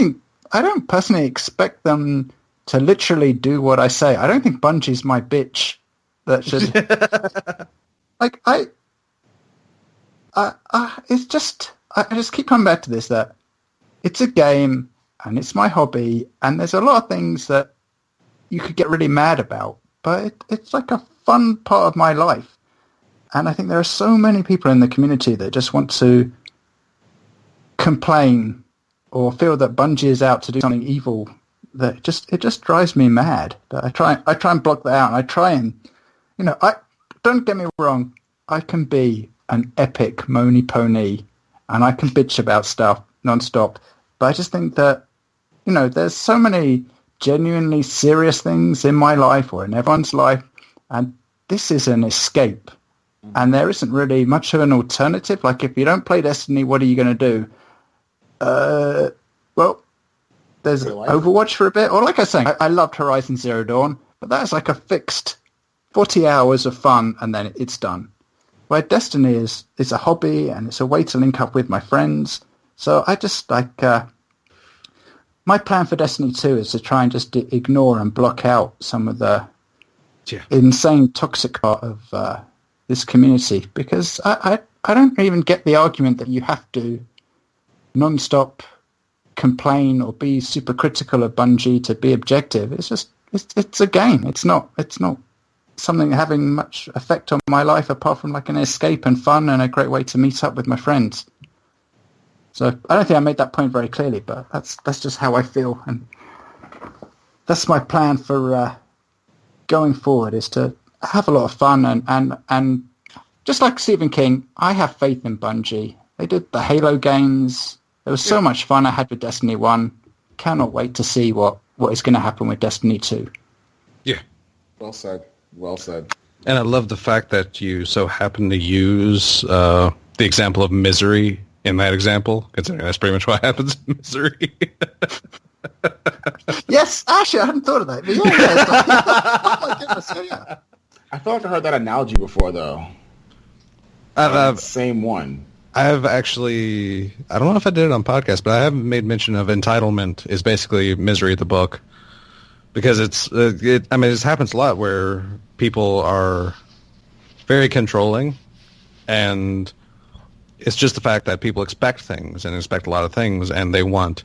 don't personally expect them to literally do what I say. I don't think Bungie's my bitch that should like it's just I just keep coming back to this, that it's a game and it's my hobby, and there's a lot of things that you could get really mad about, but it's like a fun part of my life. And I think there are so many people in the community that just want to complain or feel that Bungie is out to do something evil. That it just drives me mad. But I try and block that out. And I try and, I don't get me wrong. I can be an epic moany pony, and I can bitch about stuff nonstop. But I just think that, there's so many genuinely serious things in my life or in everyone's life, and this is an escape. And there isn't really much of an alternative. Like, if you don't play Destiny, what are you going to do? Well, there's Overwatch for a bit. Or like I was saying, I loved Horizon Zero Dawn, but that is like a fixed 40 hours of fun, and then it's done. Where Destiny is a hobby, and it's a way to link up with my friends. So I just my plan for Destiny 2 is to try and just ignore and block out some of the insane toxic part of this community, because I don't even get the argument that you have to non-stop complain or be super critical of Bungie to be objective. It's just it's a game. It's not something having much effect on my life apart from like an escape and fun and a great way to meet up with my friends. So I don't think I made that point very clearly, but that's just how I feel, and that's my plan for going forward, is to have a lot of fun and just like Stephen King, I have faith in Bungie. They did the Halo games. There was so much fun I had with Destiny 1. Cannot wait to see what is going to happen with Destiny 2. Yeah. Well said. Well said. And I love the fact that you so happen to use the example of Misery in that example, considering that's pretty much what happens in Misery. Yes, actually, I hadn't thought of that. But yeah, oh my goodness, yeah. I thought I heard that analogy before, though. Same one. I've actually, I don't know if I did it on podcast, but I have made mention of Entitlement is basically Misery, the book. Because it happens a lot where people are very controlling, and it's just the fact that people expect things and expect a lot of things, and they want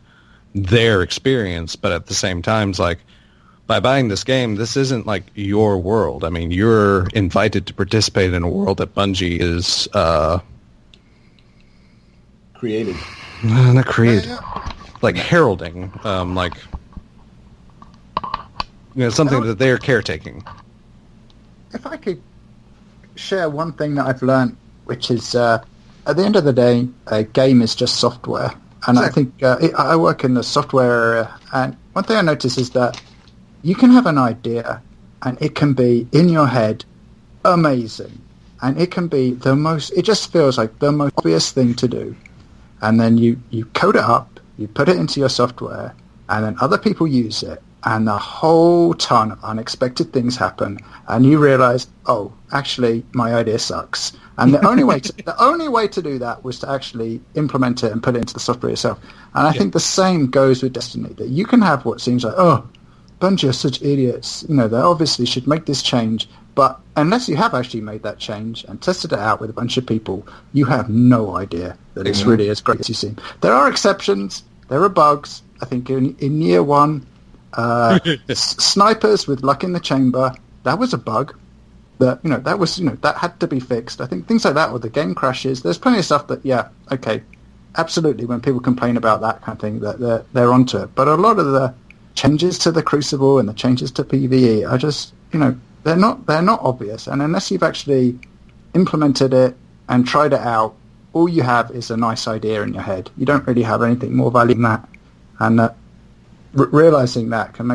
their experience. But at the same time, it's like, by buying this game, this isn't like your world. I mean, you're invited to participate in a world that Bungie is created. Not created, like heralding, something that they're caretaking. If I could share one thing that I've learned, which is at the end of the day, a game is just software. And I think I work in the software area, and one thing I notice is that you can have an idea, and it can be in your head amazing, and it can be it just feels like the most obvious thing to do. And then you code it up, you put it into your software, and then other people use it, and a whole ton of unexpected things happen, and you realize, oh, actually, my idea sucks. And the only way to do that was to actually implement it and put it into the software yourself. And I think the same goes with Destiny, that you can have what seems like, oh, Bungie are such idiots, they obviously should make this change. But unless you have actually made that change and tested it out with a bunch of people, you have no idea that it's really as great as you seem. There are exceptions. There are bugs. I think in year one, snipers with luck in the chamber, that was a bug. That had to be fixed. I think things like that, or the game crashes. There's plenty of stuff that, absolutely. When people complain about that kind of thing, that they're onto it. But a lot of the changes to the Crucible and the changes to PvE are just, they're not obvious. And unless you've actually implemented it and tried it out, all you have is a nice idea in your head. You don't really have anything more valuable than that. And realizing that can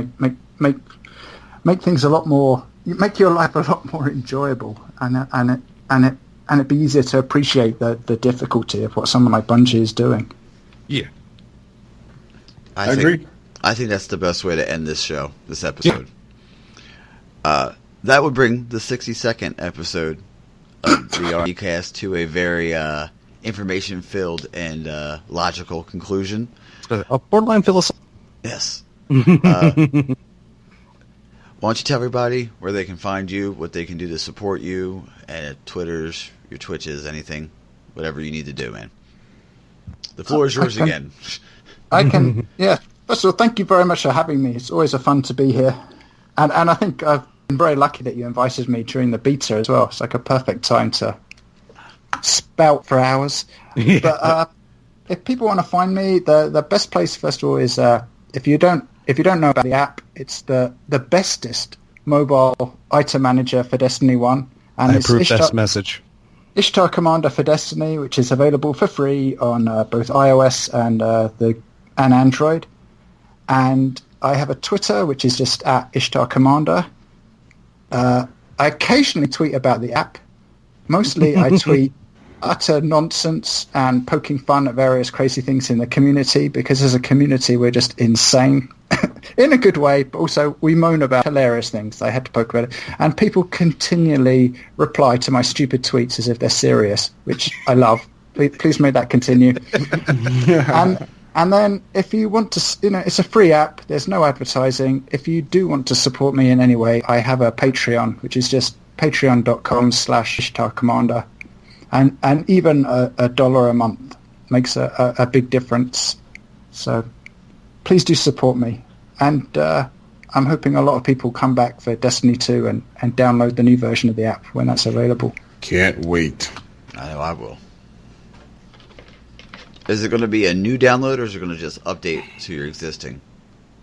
make things a lot more. Make your life a lot more enjoyable, and it'd be easier to appreciate the difficulty of what someone like Bungie is doing. Yeah, I agree. I think that's the best way to end this show, this episode. Yeah. That would bring the 62nd episode of the RngCast to a very information-filled and logical conclusion. A borderline philosophy. Yes. Why don't you tell everybody where they can find you, what they can do to support you, and Twitters, your Twitches, anything, whatever you need to do, man. The floor is yours again. I can, yeah. First of all, thank you very much for having me. It's always a fun to be here. And I think I've been very lucky that you invited me during the beta as well. It's like a perfect time to spout for hours. Yeah. But if people want to find me, the best place first of all is if you don't know about the app, it's the bestest mobile item manager for Destiny 1. And I it's approve this message. Ishtar Commander for Destiny, which is available for free on both iOS and Android. And I have a Twitter, which is just at Ishtar Commander. I occasionally tweet about the app. Mostly I tweet utter nonsense and poking fun at various crazy things in the community, because as a community we're just insane in a good way, but also we moan about hilarious things. I had to poke about it, and people continually reply to my stupid tweets as if they're serious, which I love. Please make that continue. And then if you want to, it's a free app, there's no advertising. If you do want to support me in any way, I have a Patreon, which is just patreon.com/Ishtar Commander. And even $1 a month makes a big difference. So please do support me. And I'm hoping a lot of people come back for Destiny 2 and download the new version of the app when that's available. Can't wait. I know I will. Is it going to be a new download, or is it going to just update to your existing?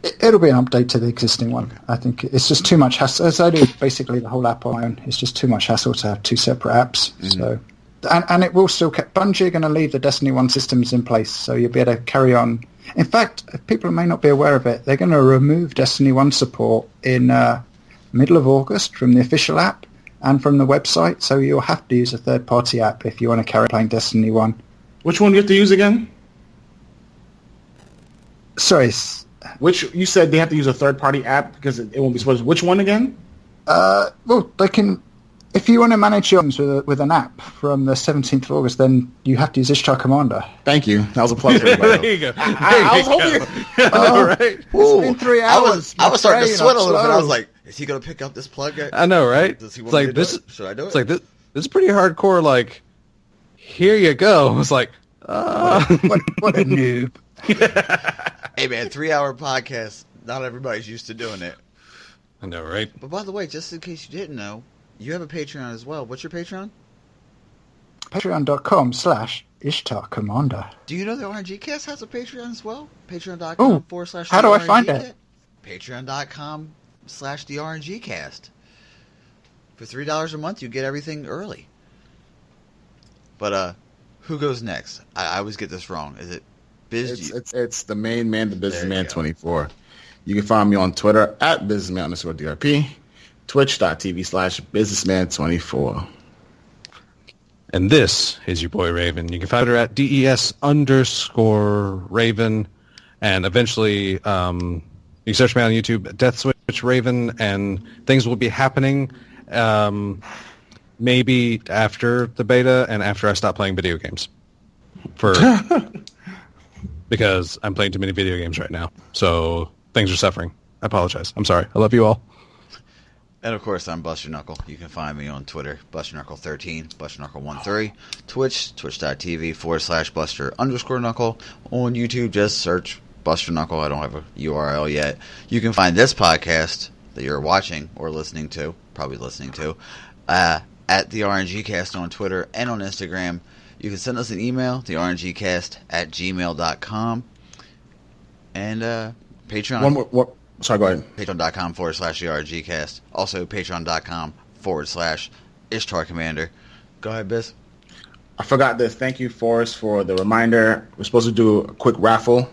It'll be an update to the existing one. I think it's just too much hassle. As I do basically the whole app on my own, it's just too much hassle to have two separate apps. Mm-hmm. So. And it will still... Bungie are going to leave the Destiny 1 systems in place, so you'll be able to carry on. In fact, people may not be aware of it, they're going to remove Destiny 1 support in middle of August from the official app and from the website, so you'll have to use a third-party app if you want to carry playing Destiny 1. Which one do you have to use again? Sorry. Which, you said they have to use a third-party app because it won't be supposed to... Which one again? Well, they can... If you want to manage your games with an app from the 17th of August, then you have to use Ishtar Commander. Thank you. That was a plug for everybody. There you go. I was hoping... I know, right? It's been 3 hours. I was starting to sweat a little bit. I was like, is he going to pick up this plug? I know, right? Does he want me to do it? Should I do it? It's like, this is pretty hardcore, like, here you go. It's like, what a noob. Hey, man, 3-hour podcast. Not everybody's used to doing it. I know, right? But by the way, just in case you didn't know, you have a Patreon as well. What's your Patreon? Patreon.com/Ishtar Commander. Do you know that RngCast has a Patreon as well? Patreon.com/. How do I find it? Patreon.com/the RngCast. For $3 a month, you get everything early. But who goes next? I always get this wrong. Is it Biz? It's the main man, the Businessman 24. You can find me on Twitter at businessman_DRP. Twitch.tv/businessman24. And this is your boy Raven. You can find her at DES_Raven. And eventually, you can search me on YouTube, Death Switch Raven, and things will be happening maybe after the beta and after I stop playing video games. Because I'm playing too many video games right now. So things are suffering. I apologize. I'm sorry. I love you all. And of course, I'm Buster Knuckle. You can find me on Twitter, BusterKnuckle13, BusterKnuckle13, Twitch, twitch.tv/Buster_Knuckle. On YouTube, just search Buster Knuckle. I don't have a URL yet. You can find this podcast that you're watching or listening to, probably listening to, at the RngCast on Twitter and on Instagram. You can send us an email, therngcast@gmail.com. And Patreon. One more. Sorry, go ahead. Patreon.com/therngcast. Also, Patreon.com/Ishtar Commander. Go ahead, Biz. I forgot this. Thank you, Forrest, for the reminder. We're supposed to do a quick raffle.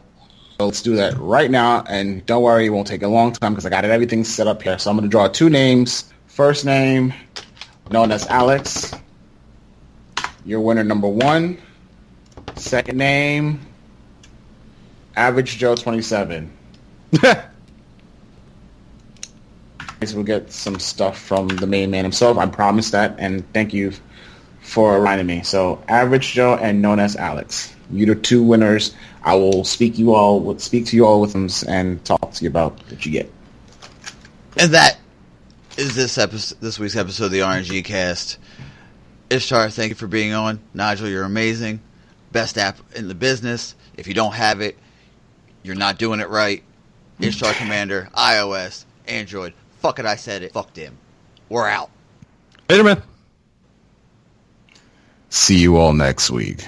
So let's do that right now. And don't worry, it won't take a long time because I got everything set up here. So I'm going to draw 2 names. First name, known as Alex. Your winner number 1. Second name, Average Joe 27. So we'll get some stuff from the main man himself. I promise that, and thank you for reminding me. So, Average Joe and known as Alex. You're the 2 winners. I will speak to you all with them and talk to you about what you get. And that is this week's episode of the RngCast. Ishtar, thank you for being on. Nigel, you're amazing. Best app in the business. If you don't have it, you're not doing it right. Ishtar Commander, iOS, Android. Fuck it, I said it. Fuck them. We're out. Later, man. See you all next week.